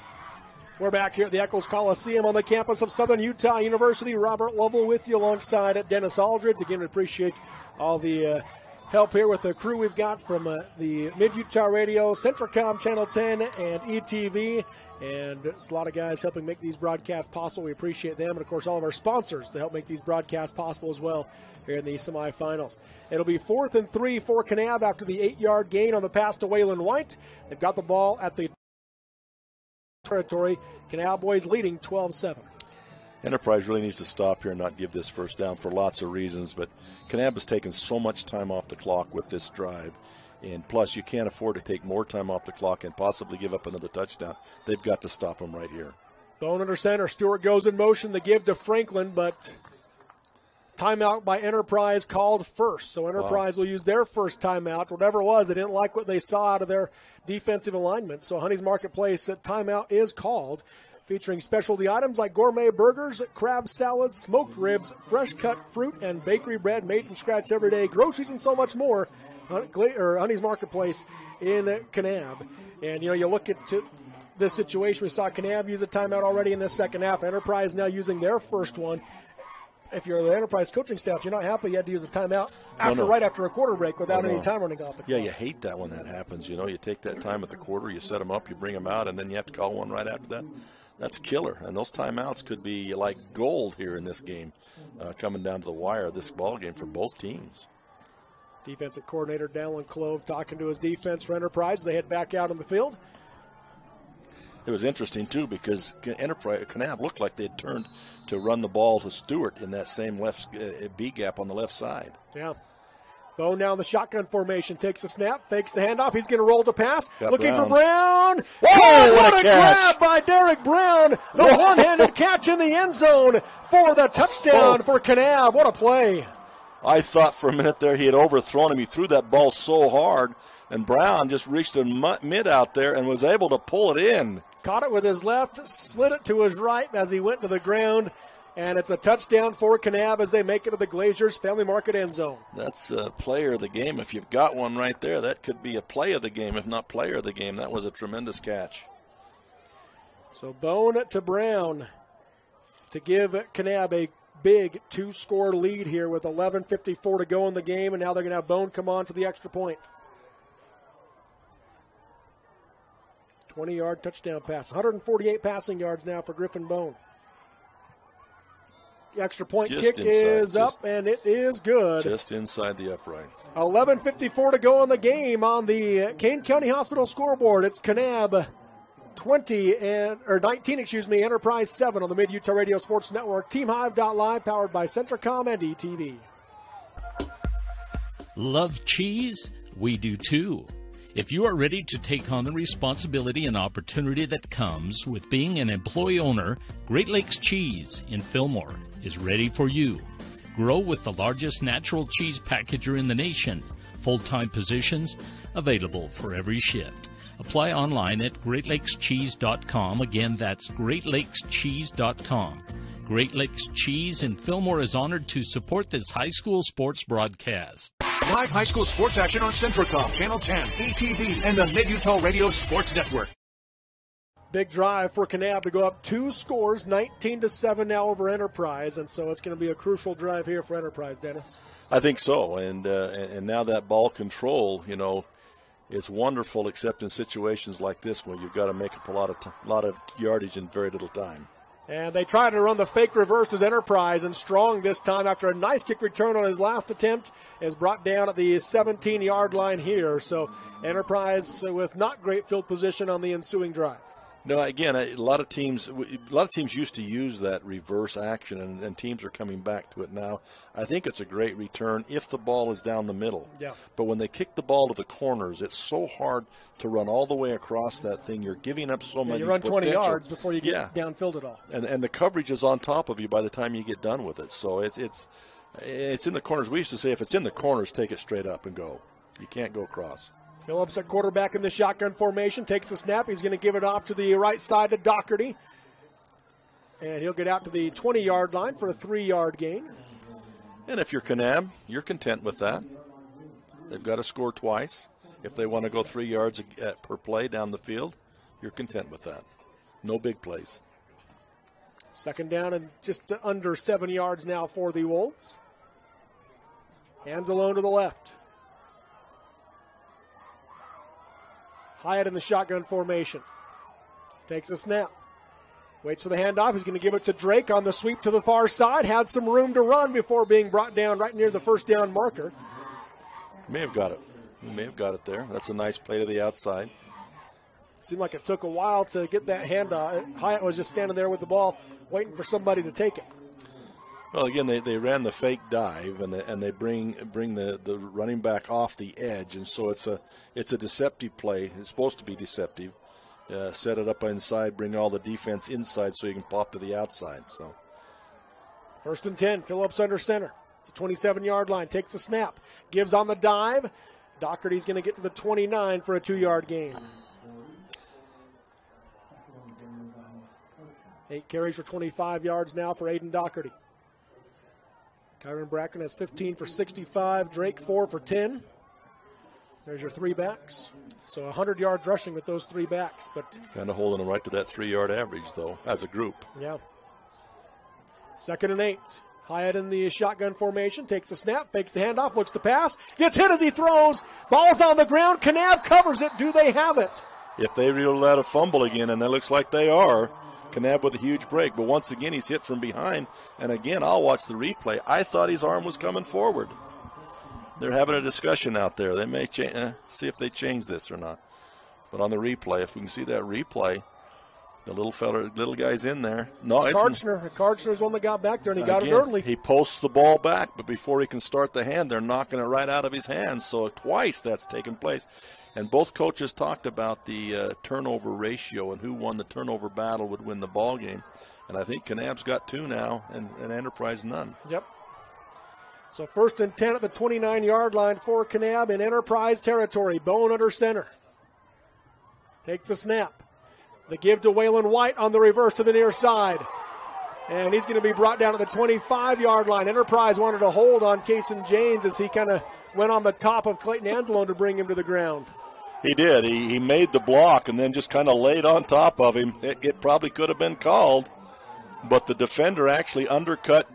We're back here at the Eccles Coliseum on the campus of Southern Utah University. Robert Lovell with you alongside Dennis Aldridge. Again, we appreciate all the help here with the crew we've got from the Mid-Utah Radio, Centricom Channel 10, and ETV. And it's a lot of guys helping make these broadcasts possible. We appreciate them. And, of course, all of our sponsors to help make these broadcasts possible as well here in the semifinals. It'll be 4th and 3 for Kanab after the 8-yard gain on the pass to Waylon White. They've got the ball at the territory. Kanab boys leading 12-7. Enterprise really needs to stop here and not give this first down for lots of reasons, but Kanab has taken so much time off the clock with this drive, and plus you can't afford to take more time off the clock and possibly give up another touchdown. They've got to stop them right here. Bone under center. Stewart goes in motion. The give to Franklin, but timeout by Enterprise called first. So Enterprise will use their first timeout. Whatever it was, they didn't like what they saw out of their defensive alignment. So Honey's Marketplace timeout is called, featuring specialty items like gourmet burgers, crab salads, smoked ribs, fresh cut fruit, and bakery bread made from scratch every day, groceries, and so much more. Honey's Marketplace in Kanab. And, you look at this situation. We saw Kanab use a timeout already in this second half. Enterprise now using their first one. If you're the Enterprise coaching staff, you're not happy you had to use a timeout right after a quarter break without any time running off the clock. Yeah, you hate that when that happens. You take that time at the quarter, you set them up, you bring them out, and then you have to call one right after that. That's killer. And those timeouts could be like gold here in this game, coming down to the wire of this ball game for both teams. Defensive coordinator Dallin Clove talking to his defense for Enterprise. They head back out on the field. It was interesting, too, because Kanab looked like they had turned to run the ball to Stewart in that same left B gap on the left side. Yeah. Bone now in the shotgun formation. Takes a snap, fakes the handoff. He's going to roll to pass. Looking for Brown. Oh, what a grab by Derek Brown. The one-handed catch in the end zone for the touchdown for Kanab. What a play. I thought for a minute there he had overthrown him. He threw that ball so hard, and Brown just reached a mid out there and was able to pull it in. Caught it with his left, slid it to his right as he went to the ground, and it's a touchdown for Kanab as they make it to the Glaziers Family Market end zone. That's a player of the game. If you've got one right there, that could be a play of the game, if not player of the game. That was a tremendous catch. So Bone to Brown to give Kanab a big 2-score lead here with 11:54 to go in the game, and now they're going to have Bone come on for the extra point. 20-yard touchdown pass. 148 passing yards now for Griffin Bone. The extra point kick is up, and it is good. Just inside the uprights. 11:54 to go in the game on the Kane County Hospital scoreboard. It's Kanab 19, Enterprise 7 on the Mid-Utah Radio Sports Network. TeamHive.live, powered by Centricom and ETV. Love cheese? We do too. If you are ready to take on the responsibility and opportunity that comes with being an employee owner, Great Lakes Cheese in Fillmore is ready for you. Grow with the largest natural cheese packager in the nation. Full-time positions available for every shift. Apply online at GreatLakesCheese.com. Again, that's GreatLakesCheese.com. Great Lakes Cheese in Fillmore is honored to support this high school sports broadcast. Live high school sports action on Centricom, Channel 10, ETV, and the Mid-Utah Radio Sports Network. Big drive for Kanab to go up 2 scores, 19-7 now over Enterprise, and so it's going to be a crucial drive here for Enterprise, Dennis. I think so, and now that ball control, is wonderful, except in situations like this where you've got to make up a lot of yardage in very little time. And they try to run the fake reverse as Enterprise, and Strong this time, after a nice kick return on his last attempt, is brought down at the 17-yard line here. So Enterprise with not great field position on the ensuing drive. No, again, a lot of teams used to use that reverse action, and teams are coming back to it now. I think it's a great return if the ball is down the middle. Yeah. But when they kick the ball to the corners, it's so hard to run all the way across that thing. You're giving up so much. You run 20 yards before you get downfield at all. And the coverage is on top of you by the time you get done with it. So it's in the corners. We used to say if it's in the corners, take it straight up and go. You can't go across. Phillips at quarterback in the shotgun formation, takes the snap. He's going to give it off to the right side to Doherty. And he'll get out to the 20-yard line for a 3-yard gain. And if you're Kanab, you're content with that. They've got to score twice. If they want to go 3 yards per play down the field, you're content with that. No big plays. Second down and just under 7 yards now for the Wolves. Hands alone to the left. Hyatt in the shotgun formation. Takes a snap. Waits for the handoff. He's going to give it to Drake on the sweep to the far side. Had some room to run before being brought down right near the first down marker. May have got it. He may have got it there. That's a nice play to the outside. Seemed like it took a while to get that handoff. Hyatt was just standing there with the ball, waiting for somebody to take it. Well, again, they ran the fake dive, and they bring the running back off the edge, and so it's a deceptive play. It's supposed to be deceptive. Set it up inside, bring all the defense inside so you can pop to the outside. So, 1st and 10, Phillips under center. The 27-yard line, takes a snap, gives on the dive. Doherty's going to get to the 29 for a 2-yard gain. 8 carries for 25 yards now for Aiden Doherty. Kyron Bracken has 15 for 65. Drake 4 for 10. There's your 3 backs. So 100 yards rushing with those 3 backs. But kind of holding them right to that 3-yard average, though, as a group. Yeah. 2nd and 8. Hyatt in the shotgun formation. Takes a snap. Fakes the handoff. Looks to pass. Gets hit as he throws. Ball's on the ground. Kanab covers it. Do they have it? If they reel that a fumble again, and that looks like they are, Kanab with a huge break. But once again, he's hit from behind. And again, I'll watch the replay. I thought his arm was coming forward. They're having a discussion out there. They may see if they change this or not. But on the replay, if we can see that replay, the little guy's in there. No, it's Karchner. Karchner's one that got back there, and he got it early. He posts the ball back, but before he can start the hand, they're knocking it right out of his hands. So twice that's taken place. And both coaches talked about the turnover ratio and who won the turnover battle would win the ball game. And I think Kanab's got 2 now, and Enterprise none. Yep. So 1st and 10 at the 29-yard line for Kanab in Enterprise territory. Bone under center. Takes a snap. The give to Waylon White on the reverse to the near side. And he's going to be brought down at the 25-yard line. Enterprise wanted to hold on Kason James as he kind of went on the top of Clayton Anzalone to bring him to the ground. He did. He made the block and then just kind of laid on top of him. It probably could have been called, but the defender actually undercut.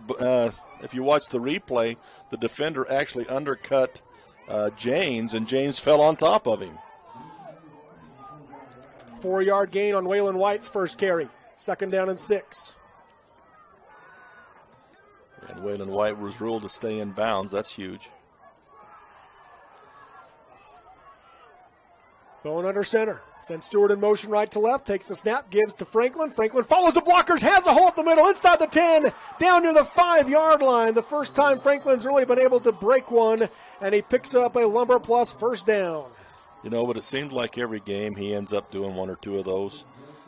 If you watch the replay, the defender actually undercut James, and James fell on top of him. 4-yard gain on Waylon White's first carry. 2nd down and 6. And Waylon White was ruled to stay in bounds. That's huge. Bone under center. Sends Stewart in motion right to left. Takes the snap. Gives to Franklin. Franklin follows the blockers. Has a hole up the middle. Inside the 10. Down near the 5-yard line. The first time Franklin's really been able to break one. And he picks up a Lumber Plus first down. You know, but it seemed like every game he ends up doing 1 or 2 of those.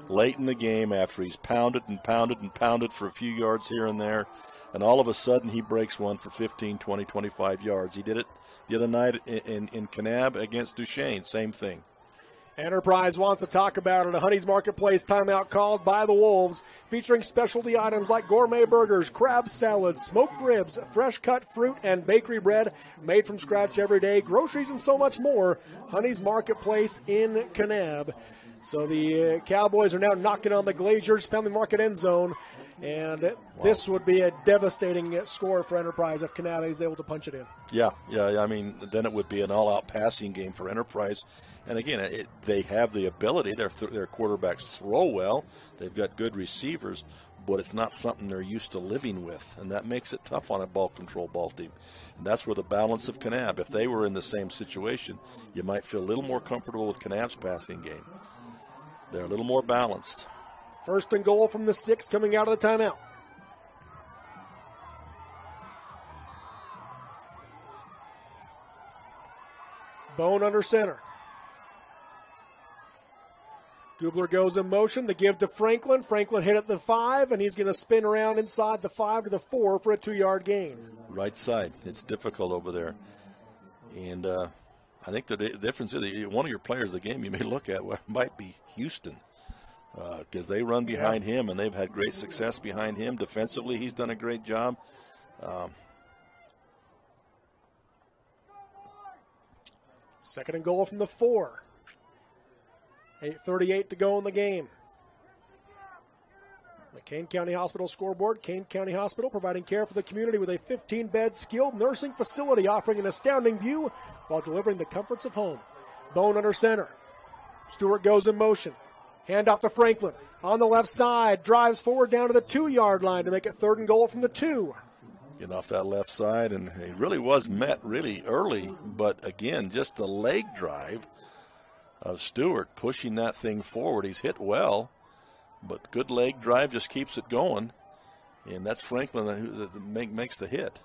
Late in the game after he's pounded and pounded and pounded for a few yards here and there. And all of a sudden he breaks one for 15, 20, 25 yards. He did it the other night in Kanab against Duchesne. Same thing. Enterprise wants to talk about it. A Honey's Marketplace timeout called by the Wolves, featuring specialty items like gourmet burgers, crab salads, smoked ribs, fresh cut fruit, and bakery bread made from scratch every day, groceries, and so much more. Honey's Marketplace in Kanab. So the Cowboys are now knocking on the Glazers Family Market end zone, and this would be a devastating score for Enterprise if Kanab is able to punch it in. Yeah. I mean, then it would be an all-out passing game for Enterprise. And again, they have the ability. Their quarterbacks throw well. They've got good receivers, but it's not something they're used to living with, and that makes it tough on a ball control ball team. And that's where the balance of Kanab. If they were in the same situation, you might feel a little more comfortable with Kanab's passing game. They're a little more balanced. 1st and goal from the 6 coming out of the timeout. Bone under center. Gubler goes in motion. The give to Franklin. Franklin hit at the 5, and he's going to spin around inside the 5 to the 4 for a 2-yard gain. Right side. It's difficult over there. And I think the difference is one of your players of the game you may look at might be Houston, because they run behind him, and they've had great success behind him. Defensively, he's done a great job. 2nd and goal from the 4. 8:38 to go in the game. Kane County Hospital scoreboard. Kane County Hospital providing care for the community with a 15-bed skilled nursing facility offering an astounding view while delivering the comforts of home. Bone under center. Stewart goes in motion. Hand off to Franklin. On the left side, drives forward down to the 2-yard line to make it 3rd and goal from the 2. Getting off that left side, and he really was met really early, but again, just the leg drive of Stewart pushing that thing forward. He's hit well, but good leg drive just keeps it going, and that's Franklin who makes the hit.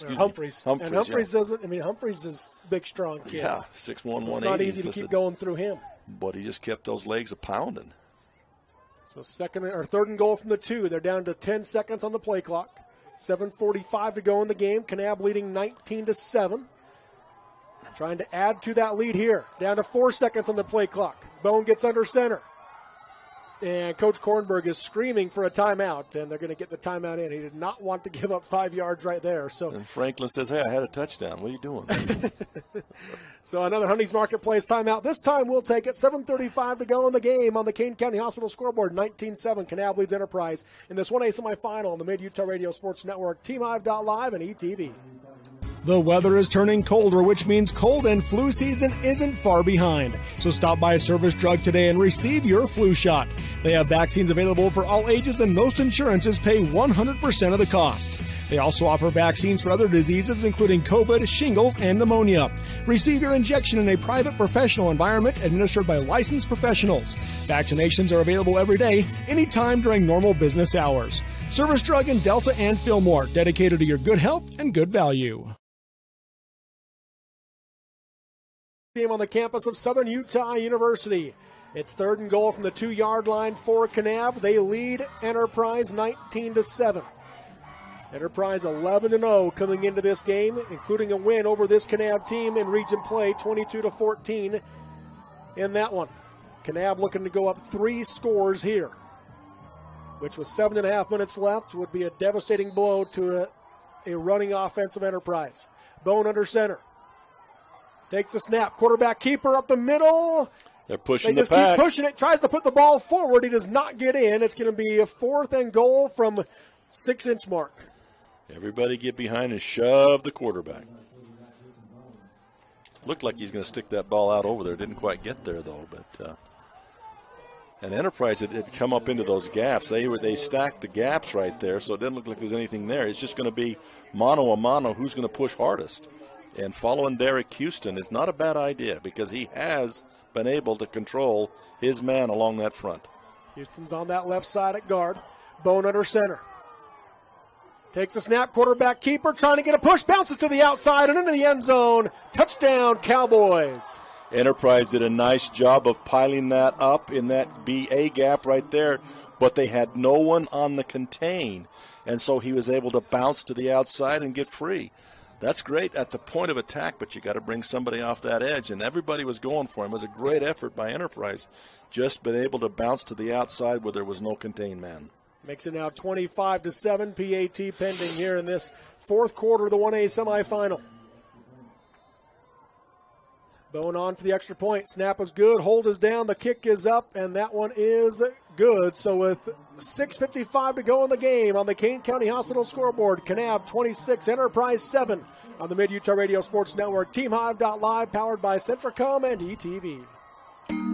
Humphreys. And Humphreys doesn't, Humphreys is a big, strong kid. Yeah, 6'1", 180. It's not easy to keep going through him. But he just kept those legs a-pounding. So 3rd and goal from the 2. They're down to 10 seconds on the play clock. 7:45 to go in the game. Kanab leading 19-7. Trying to add to that lead here. Down to 4 seconds on the play clock. Bone gets under center. And Coach Kornberg is screaming for a timeout, and they're going to get the timeout in. He did not want to give up 5 yards right there. And Franklin says, hey, I had a touchdown. What are you doing? So another Hunting's Marketplace timeout. This time we'll take it. 7:35 to go in the game on the Kane County Hospital scoreboard. 19-7. Kanab leads Enterprise in this 1A semifinal on the Mid-Utah Radio Sports Network, TeamHive.live, and ETV. The weather is turning colder, which means cold and flu season isn't far behind. So stop by Service Drug today and receive your flu shot. They have vaccines available for all ages, and most insurances pay 100% of the cost. They also offer vaccines for other diseases, including COVID, shingles, and pneumonia. Receive your injection in a private professional environment administered by licensed professionals. Vaccinations are available every day, anytime during normal business hours. Service Drug in Delta and Fillmore, dedicated to your good health and good value. Game on the campus of Southern Utah University. It's 3rd and goal from the 2-yard line for Kanab. They lead Enterprise 19-7. Enterprise 11-0 coming into this game, including a win over this Kanab team in region play, 22-14 in that one. Kanab looking to go up 3 scores here, which with 7.5 minutes left would be a devastating blow to a running offensive Enterprise. Bone under center. Takes the snap. Quarterback keeper up the middle. They're pushing the pack. They just keep pushing it. Tries to put the ball forward. He does not get in. It's going to be a 4th and goal from 6-inch mark. Everybody get behind and shove the quarterback. Looked like he's going to stick that ball out over there. Didn't quite get there, though. But and Enterprise had come up into those gaps. They stacked the gaps right there, so it didn't look like there was anything there. It's just going to be mano-a-mano who's going to push hardest. And following Derek Houston is not a bad idea because he has been able to control his man along that front. Houston's on that left side at guard. Bone under center. Takes a snap, quarterback keeper trying to get a push, bounces to the outside and into the end zone. Touchdown, Cowboys. Enterprise did a nice job of piling that up in that BA gap right there, but they had no one on the contain, and so he was able to bounce to the outside and get free. That's great at the point of attack, but you got to bring somebody off that edge, and everybody was going for him. It was a great effort by Enterprise, just been able to bounce to the outside where there was no contained man. Makes it now 25-7, PAT pending here in this 4th quarter of the 1A semifinal. Bone on for the extra point. Snap is good. Hold is down. The kick is up, and that one is good. So with 6:55 to go in the game on the Kane County Hospital scoreboard, Kanab 26, Enterprise 7 on the Mid-Utah Radio Sports Network, TeamHive.live, powered by Centricom and ETV.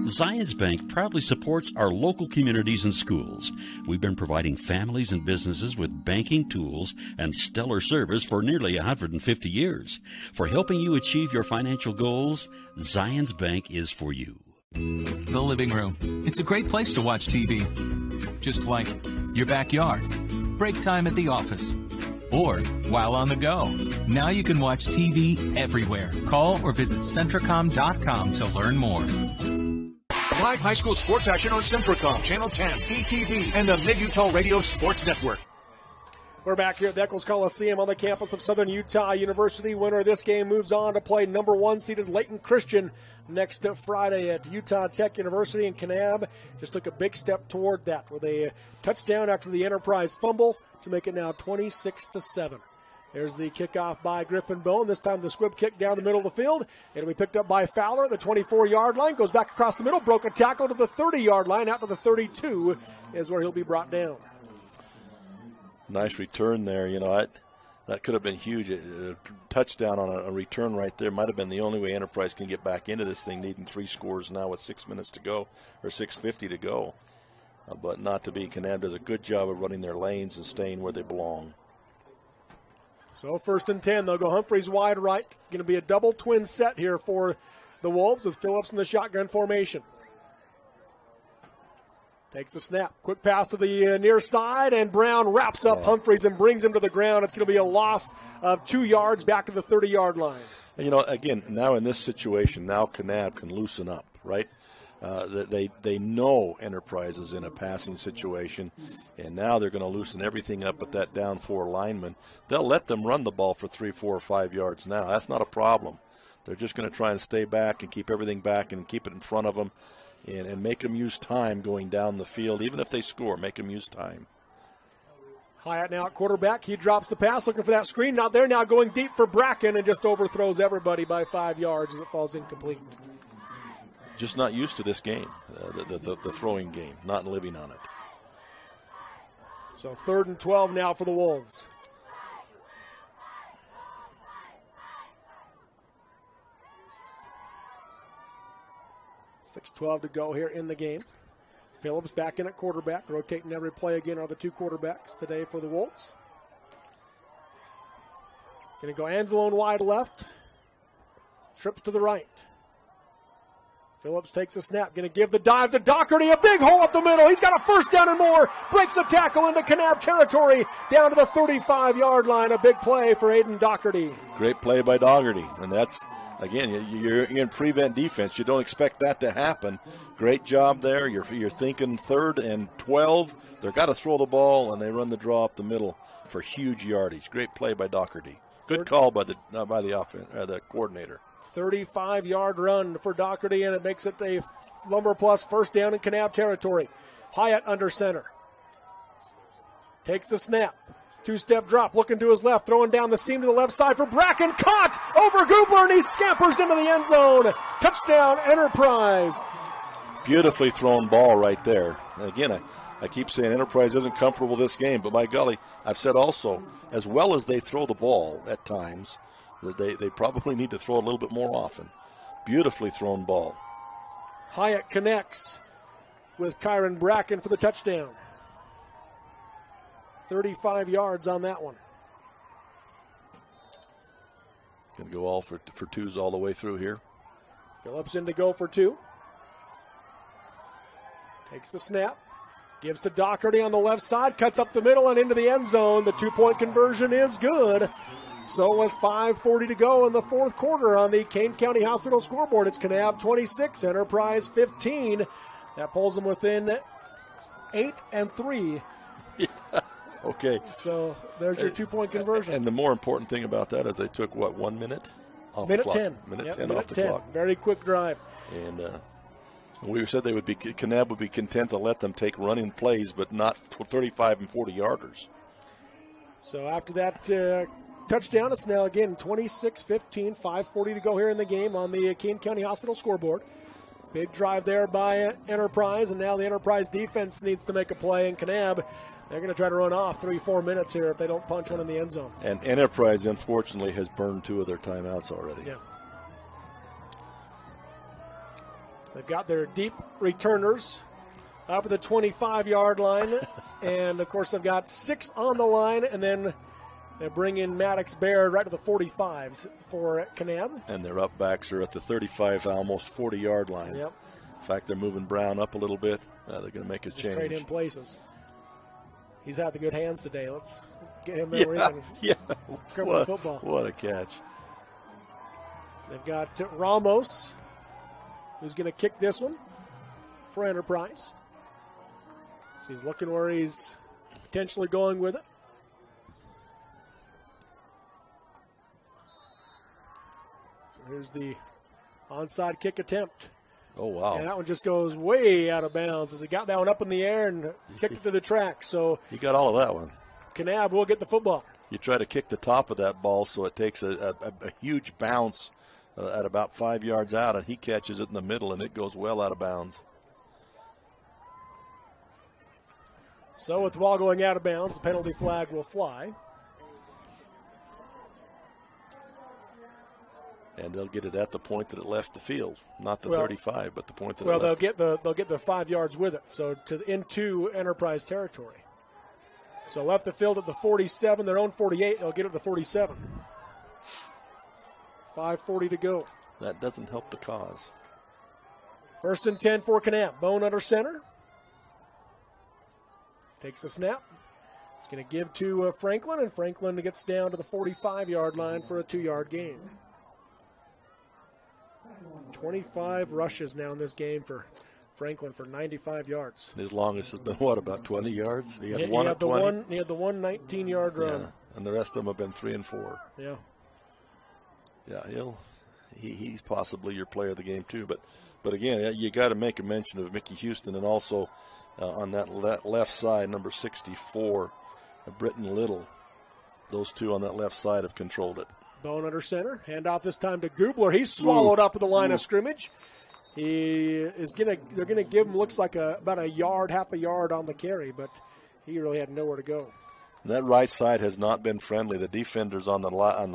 Zions Bank proudly supports our local communities and schools. We've been providing families and businesses with banking tools and stellar service for nearly 150 years. For helping you achieve your financial goals, Zions Bank is for you. The living room. It's a great place to watch TV. Just like your backyard, break time at the office, or while on the go. Now you can watch TV everywhere. Call or visit Centricom.com to learn more. Live high school sports action on Centricom, Channel 10, ETV, and the Mid-Utah Radio Sports Network. We're back here at the Eccles Coliseum on the campus of Southern Utah University. Winner of this game moves on to play number 1 seeded Layton Christian next Friday at Utah Tech University. And Kanab just took a big step toward that with a touchdown after the Enterprise fumble to make it now 26-7. There's the kickoff by Griffin Bone. This time the squib kick down the middle of the field. It'll be picked up by Fowler at the 24-yard line. Goes back across the middle. Broke a tackle to the 30-yard line. Out to the 32 is where he'll be brought down. Nice return there. That could have been huge. A touchdown on a return right there might have been the only way Enterprise can get back into this thing, needing 3 scores now with 6 minutes to go, or 6:50 to go. But not to be. Kanab does a good job of running their lanes and staying where they belong. So 1st and 10. They'll go Humphreys wide right. Going to be a double twin set here for the Wolves with Phillips in the shotgun formation. Takes a snap. Quick pass to the near side, and Brown wraps up Humphreys and brings him to the ground. It's going to be a loss of 2 yards back to the 30-yard line. Again, now in this situation, now Kanab can loosen up, right? They know Enterprise is in a passing situation, and now they're going to loosen everything up with that down 4 lineman. They'll let them run the ball for 3, 4, or 5 yards now. That's not a problem. They're just going to try and stay back and keep everything back and keep it in front of them and make them use time going down the field. Even if they score, make them use time. Hyatt now at quarterback. He drops the pass, looking for that screen. Not there, now going deep for Bracken, and just overthrows everybody by 5 yards as it falls incomplete. Just not used to this game, the throwing game, not living on it. So 3rd and 12 now for the Wolves. .6:12 to go here in the game. Phillips back in at quarterback. Rotating every play again are the 2 quarterbacks today for the Wolves. Going to go Anzalone wide left. Trips to the right. Phillips takes a snap. Going to give the dive to Doherty. A big hole up the middle. He's got a 1st down and more. Breaks a tackle into Kanab territory. Down to the 35-yard line. A big play for Aiden Doherty. Great play by Doherty. And that's, again, you're in prevent defense. You don't expect that to happen. Great job there. You're thinking 3rd and 12. They've got to throw the ball, and they run the draw up the middle for huge yardage. Great play by Doherty. Good call by the coordinator. 35-yard run for Doherty, and it makes it a Lumber Plus 1st down in Kanab territory. Hyatt under center. Takes the snap. 2-step drop, looking to his left, throwing down the seam to the left side for Bracken. Caught over Goobler, and he scampers into the end zone. Touchdown, Enterprise. Beautifully thrown ball right there. And again, I keep saying Enterprise isn't comfortable with this game, but by golly, I've said also, as well as they throw the ball at times, they probably need to throw a little bit more often. Beautifully thrown ball. Hyatt connects with Kyron Bracken for the touchdown. 35 yards on that one. Going to go all for 2s all the way through here. Phillips in to go for 2. Takes the snap. Gives to Doherty on the left side. Cuts up the middle and into the end zone. The 2-point conversion is good. So with 5:40 to go in the 4th quarter on the Kane County Hospital scoreboard, it's Kanab 26, Enterprise 15. That pulls them within 8 and 3. Yeah. Okay. So there's your 2-point conversion. And the more important thing about that is they took, 1 minute off minute the clock? 10. Minute 10 off the 10. clock. Very quick drive. And we said Kanab would be content to let them take running plays, but not 35 and 40-yarders. So after that touchdown, it's now again 26-15, 5:40 to go here in the game on the Kane County Hospital scoreboard. Big drive there by Enterprise, and now the Enterprise defense needs to make a play, and Kanab, they're going to try to run off 3-4 minutes here if they don't punch one in the end zone. And Enterprise, unfortunately, has burned 2 of their timeouts already. Yeah. They've got their deep returners up at the 25-yard line, and, of course, they've got 6 on the line, and then they bring in Maddox Baird right to the 45s for Kanab. And their up backs are at the 35, almost 40-yard line. Yep. In fact, they're moving Brown up a little bit. They're going to make his change. Trade in places. He's had the good hands today. Let's get him there where he can cover the football. What a catch. They've got Ramos, who's going to kick this one for Enterprise. So he's looking where he's potentially going with it. So here's the onside kick attempt. Oh, wow. And that one just goes way out of bounds as he got that one up in the air and kicked it to the track. So he got all of that one. Kanab will get the football. You try to kick the top of that ball so it takes a huge bounce at about 5 yards out, and he catches it in the middle, and it goes well out of bounds. So with the ball going out of bounds, the penalty flag will fly. And they'll get it at the point that it left the field, not the 35, but the point that it left. They'll get the 5 yards with it, so into Enterprise territory. So left the field at the 47, their own 48. They'll get it at the 47. 5:40 to go. That doesn't help the cause. 1st and 10 for Kanab. Bone under center. Takes a snap. He's going to give to Franklin, and Franklin gets down to the 45-yard line for a 2-yard gain. 25 rushes now in this game for Franklin for 95 yards. His longest has been, about 20 yards? He had He had the one 19-yard run. Yeah, and the rest of them have been 3 and 4. Yeah. Yeah, he's possibly your player of the game too. But again, you got to make a mention of Mickey Houston, and also on that left side, number 64, Britton Little. Those two on that left side have controlled it. Bone under center. Handoff this time to Gubler. He's swallowed up at the line of scrimmage. They're gonna give him, looks like about half a yard on the carry, but he really had nowhere to go. And that right side has not been friendly. The defenders on the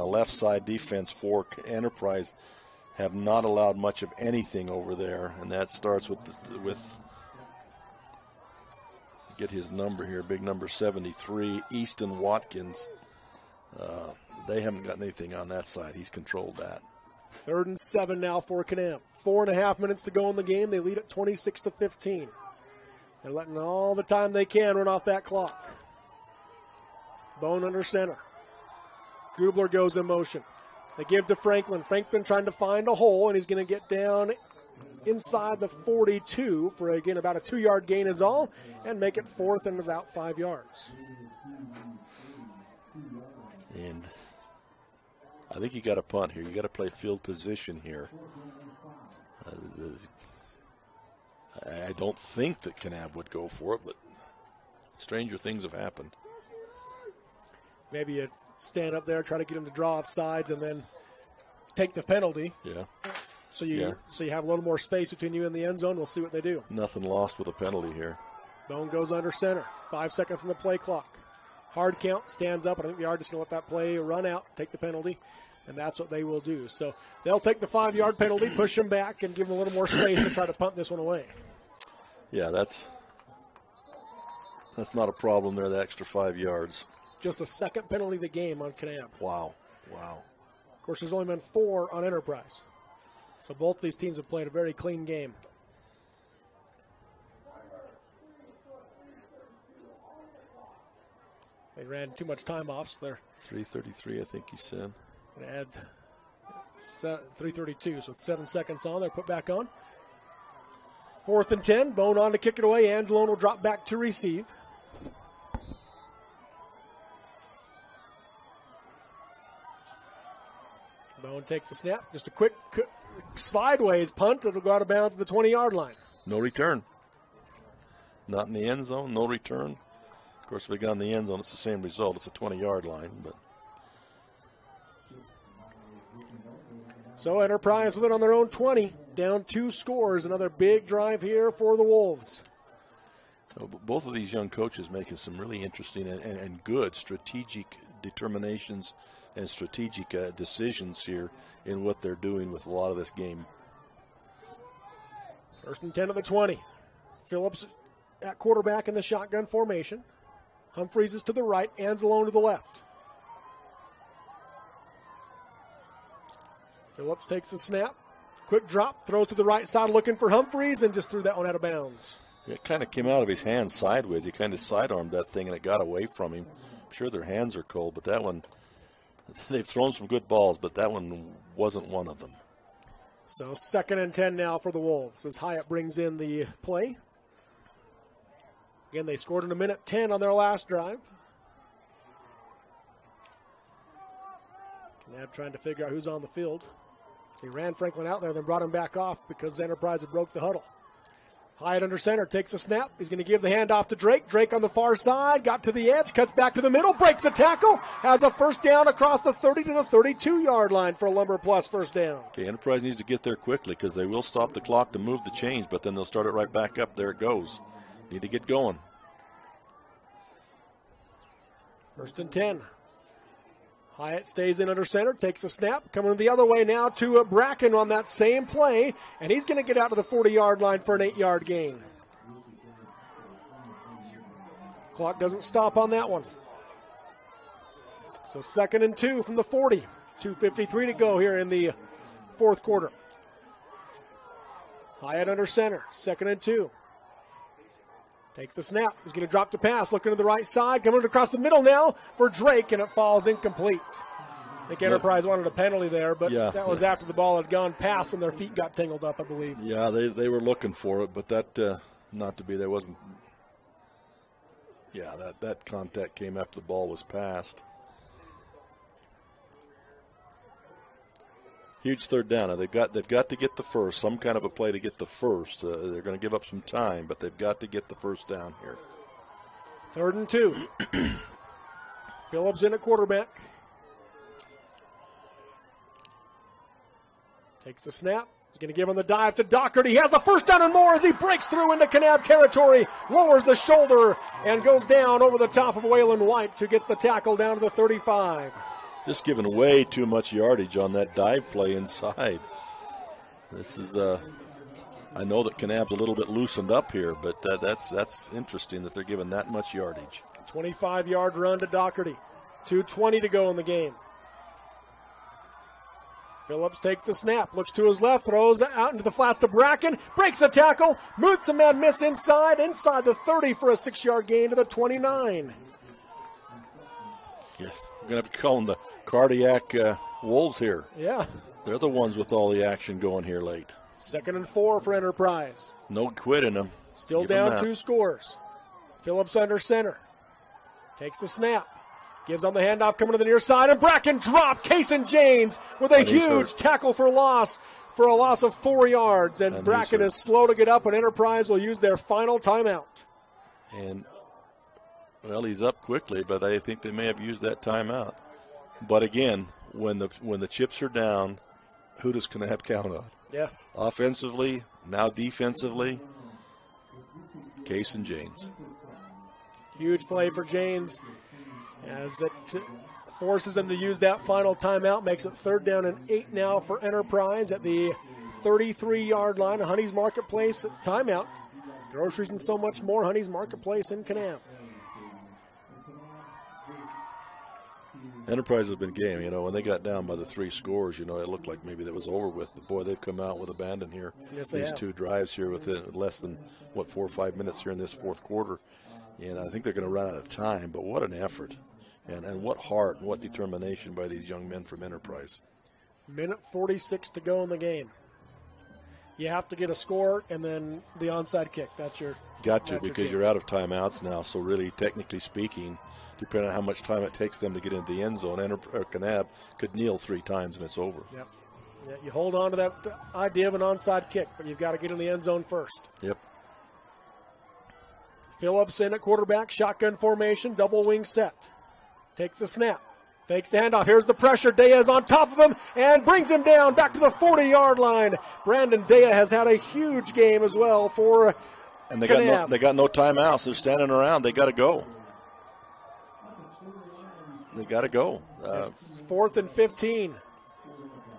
left side defense for Enterprise have not allowed much of anything over there, and that starts with get his number here, big number 73, Easton Watkins. They haven't got anything on that side. He's controlled that. 3rd and 7 now for Kanab. 4.5 minutes to go in the game. They lead at 26-15. They're letting all the time they can run off that clock. Bone under center. Gubler goes in motion. They give to Franklin. Franklin trying to find a hole, and he's going to get down inside the 42 for, again, about a 2-yard gain is all, and make it 4th and about 5 yards. And I think you got to punt here. You got to play field position here. I don't think that Kanab would go for it, but stranger things have happened. Maybe you stand up there, try to get him to draw off sides, and then take the penalty. Yeah. So you have a little more space between you and the end zone. We'll see what they do. Nothing lost with a penalty here. Bone goes under center. 5 seconds on the play clock. Hard count, stands up. I think they are just going to let that play run out, take the penalty, and that's what they will do. So they'll take the 5-yard penalty, push them back, and give them a little more space to try to punt this one away. Yeah, that's not a problem there, the extra 5 yards. Just the second penalty of the game on Kanab. Wow. Of course, there's only been 4 on Enterprise. So both these teams have played a very clean game. They ran too much time off, so they're 3:33, I think he said. Going to add 3:32, so 7 seconds on. They're put back on. 4th and 10. Bone on to kick it away. Anzalone will drop back to receive. Bone takes a snap. Just a quick sideways punt. It'll go out of bounds at the 20-yard line. No return. Not in the end zone. No return. Of course, if we got in the end zone, it's the same result. It's a 20-yard line. But so Enterprise with it on their own 20. Down 2 scores. Another big drive here for the Wolves. Both of these young coaches making some really interesting and good strategic determinations and strategic decisions here in what they're doing with a lot of this game. 1st and 10 at the 20. Phillips at quarterback in the shotgun formation. Humphreys is to the right, Anzalone to the left. Phillips takes the snap. Quick drop, throws to the right side looking for Humphreys, and just threw that one out of bounds. It kind of came out of his hands sideways. He kind of sidearmed that thing, and it got away from him. I'm sure their hands are cold, but that one, they've thrown some good balls, but that one wasn't one of them. So 2nd and 10 now for the Wolves as Hyatt brings in the play. Again, they scored in 1:10 on their last drive. Kanab trying to figure out who's on the field. So he ran Franklin out there, then brought him back off because Enterprise had broke the huddle. Hyatt under center, takes a snap. He's going to give the handoff to Drake. Drake on the far side, got to the edge, cuts back to the middle, breaks a tackle, has a first down across the 30 to the 32-yard line for a Lumber Plus first down. Okay, Enterprise needs to get there quickly because they will stop the clock to move the chains, but then they'll start it right back up. There it goes. Need to get going. First and 10. Hyatt stays in under center, takes a snap, coming the other way now to Bracken on that same play, and he's going to get out to the 40-yard line for an 8-yard gain. Clock doesn't stop on that one. So 2nd and 2 from the 40. 2:53 to go here in the fourth quarter. Hyatt under center, 2nd and 2. Takes a snap. He's going to drop the pass, looking to the right side, coming across the middle now for Drake, and it falls incomplete. I think Enterprise wanted a penalty there, but that was after the ball had gone past when their feet got tangled up, I believe. Yeah, they were looking for it, but that not to be. There wasn't. Yeah, that contact came after the ball was passed. Huge third down. Now they've got to get the first, some kind of a play to get the first. They're going to give up some time, but they've got to get the first down here. 3rd and 2. Phillips in at quarterback. Takes the snap. He's going to give him the dive to Dockert. He has the first down and more as he breaks through into Kanab territory, lowers the shoulder, and goes down over the top of Waylon White, who gets the tackle down to the 35. Just giving way too much yardage on that dive play inside. This is, I know that Kanab's a little bit loosened up here, but that's interesting that they're giving that much yardage. 25-yard run to Doherty. 2:20 to go in the game. Phillips takes the snap, looks to his left, throws out into the flats to Bracken, breaks the tackle, moots a man miss inside the 30 for a 6-yard gain to the 29. Yes, we're going to have to call them the cardiac wolves here. Yeah. They're the ones with all the action going here late. 2nd and 4 for Enterprise. It's no quitting them. Still down 2 scores. Phillips under center. Takes the snap. Gives on the handoff coming to the near side, and Bracken dropped Kason James with a huge tackle for a loss of 4 yards. And Bracken is slow to get up, and Enterprise will use their final timeout. And, well, he's up quickly, but I think they may have used that timeout. But again, when the chips are down, who does Kanab count on? Yeah. Offensively, now defensively, Kason James. Huge play for James as it forces them to use that final timeout. Makes it 3rd down and 8 now for Enterprise at the 33-yard line. Honey's Marketplace timeout. Groceries and so much more. Honey's Marketplace in Kanab. Enterprise has been game. You know, when they got down by the 3 scores, you know, it looked like maybe that was over with. But, boy, they've come out with abandon here. Yes, they These have. 2 drives here within less than, 4 or 5 minutes here in this fourth quarter. And I think they're going to run out of time. But what an effort. And what heart and what determination by these young men from Enterprise. Minute 46 to go in the game. You have to get a score and then the onside kick. That's your Got to, because you're out of timeouts now. So really, technically speaking, depending on how much time it takes them to get into the end zone, Kanab could kneel 3 times and it's over. Yep. Yeah, you hold on to that idea of an onside kick, but you've got to get in the end zone first. Yep. Phillips in at quarterback, shotgun formation, double wing set. Takes the snap, fakes the handoff. Here's the pressure. Dea's on top of him and brings him down back to the 40-yard line. Brandon Dea has had a huge game as well for And they got no timeouts. They're standing around. They got to go. They got to go. 4th and 15.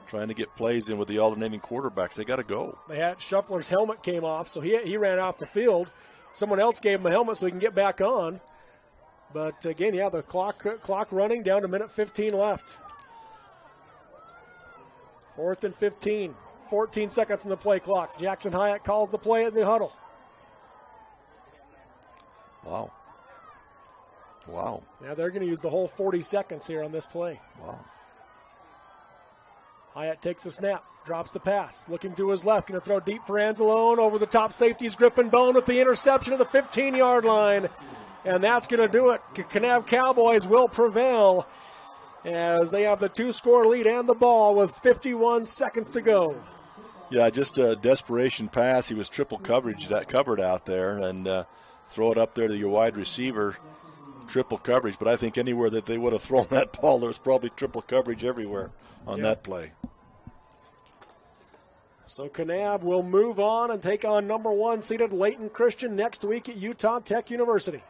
Trying to get plays in with the alternating quarterbacks. They got to go. They had Shuffler's helmet came off, so he ran off the field. Someone else gave him a helmet so he can get back on. But again, yeah, the clock running down to minute 15 left. 4th and 15. 14 seconds on the play clock. Jackson Hyatt calls the play at the huddle. Wow. Wow. Now they're going to use the whole 40 seconds here on this play. Wow. Hyatt takes a snap, drops the pass, looking to his left, going to throw deep for Anzalone. Over the top safeties Griffin Bone with the interception of the 15-yard line. And that's going to do it. Kanab Cowboys will prevail as they have the 2-score lead and the ball with 51 seconds to go. Yeah, just a desperation pass. He was triple covered out there, and throw it up there to your wide receiver. Triple coverage, but I think anywhere that they would have thrown that ball, there's probably triple coverage everywhere on that play. So Kanab will move on and take on number 1 seeded Layton Christian next week at Utah Tech University.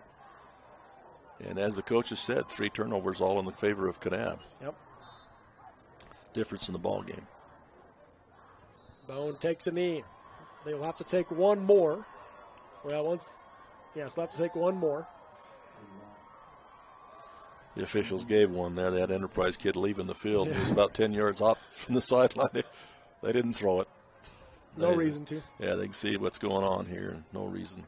And as the coaches said, 3 turnovers all in the favor of Kanab. Yep. Difference in the ball game. Bone takes a knee. They will have to take one more. Well, so they'll have to take one more. The officials gave one there. They had Enterprise kid leaving the field. He was about 10 yards off from the sideline. They didn't throw it. No reason to. Yeah, they can see what's going on here. No reason.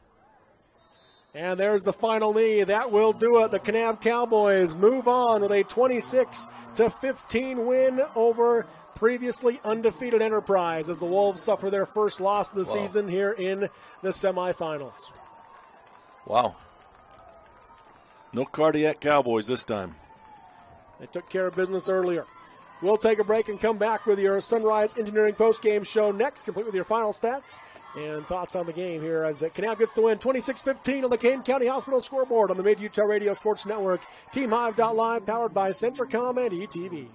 And there's the final knee. That will do it. The Kanab Cowboys move on with a 26-15 win over previously undefeated Enterprise as the Wolves suffer their first loss of the season here in the semifinals. Wow. No cardiac Cowboys this time. They took care of business earlier. We'll take a break and come back with your Sunrise Engineering postgame show next, complete with your final stats and thoughts on the game here as Kanab gets the win 26-15 on the Kane County Hospital scoreboard on the Mid-Utah Radio Sports Network. TeamHive.live, powered by Centricom and ETV.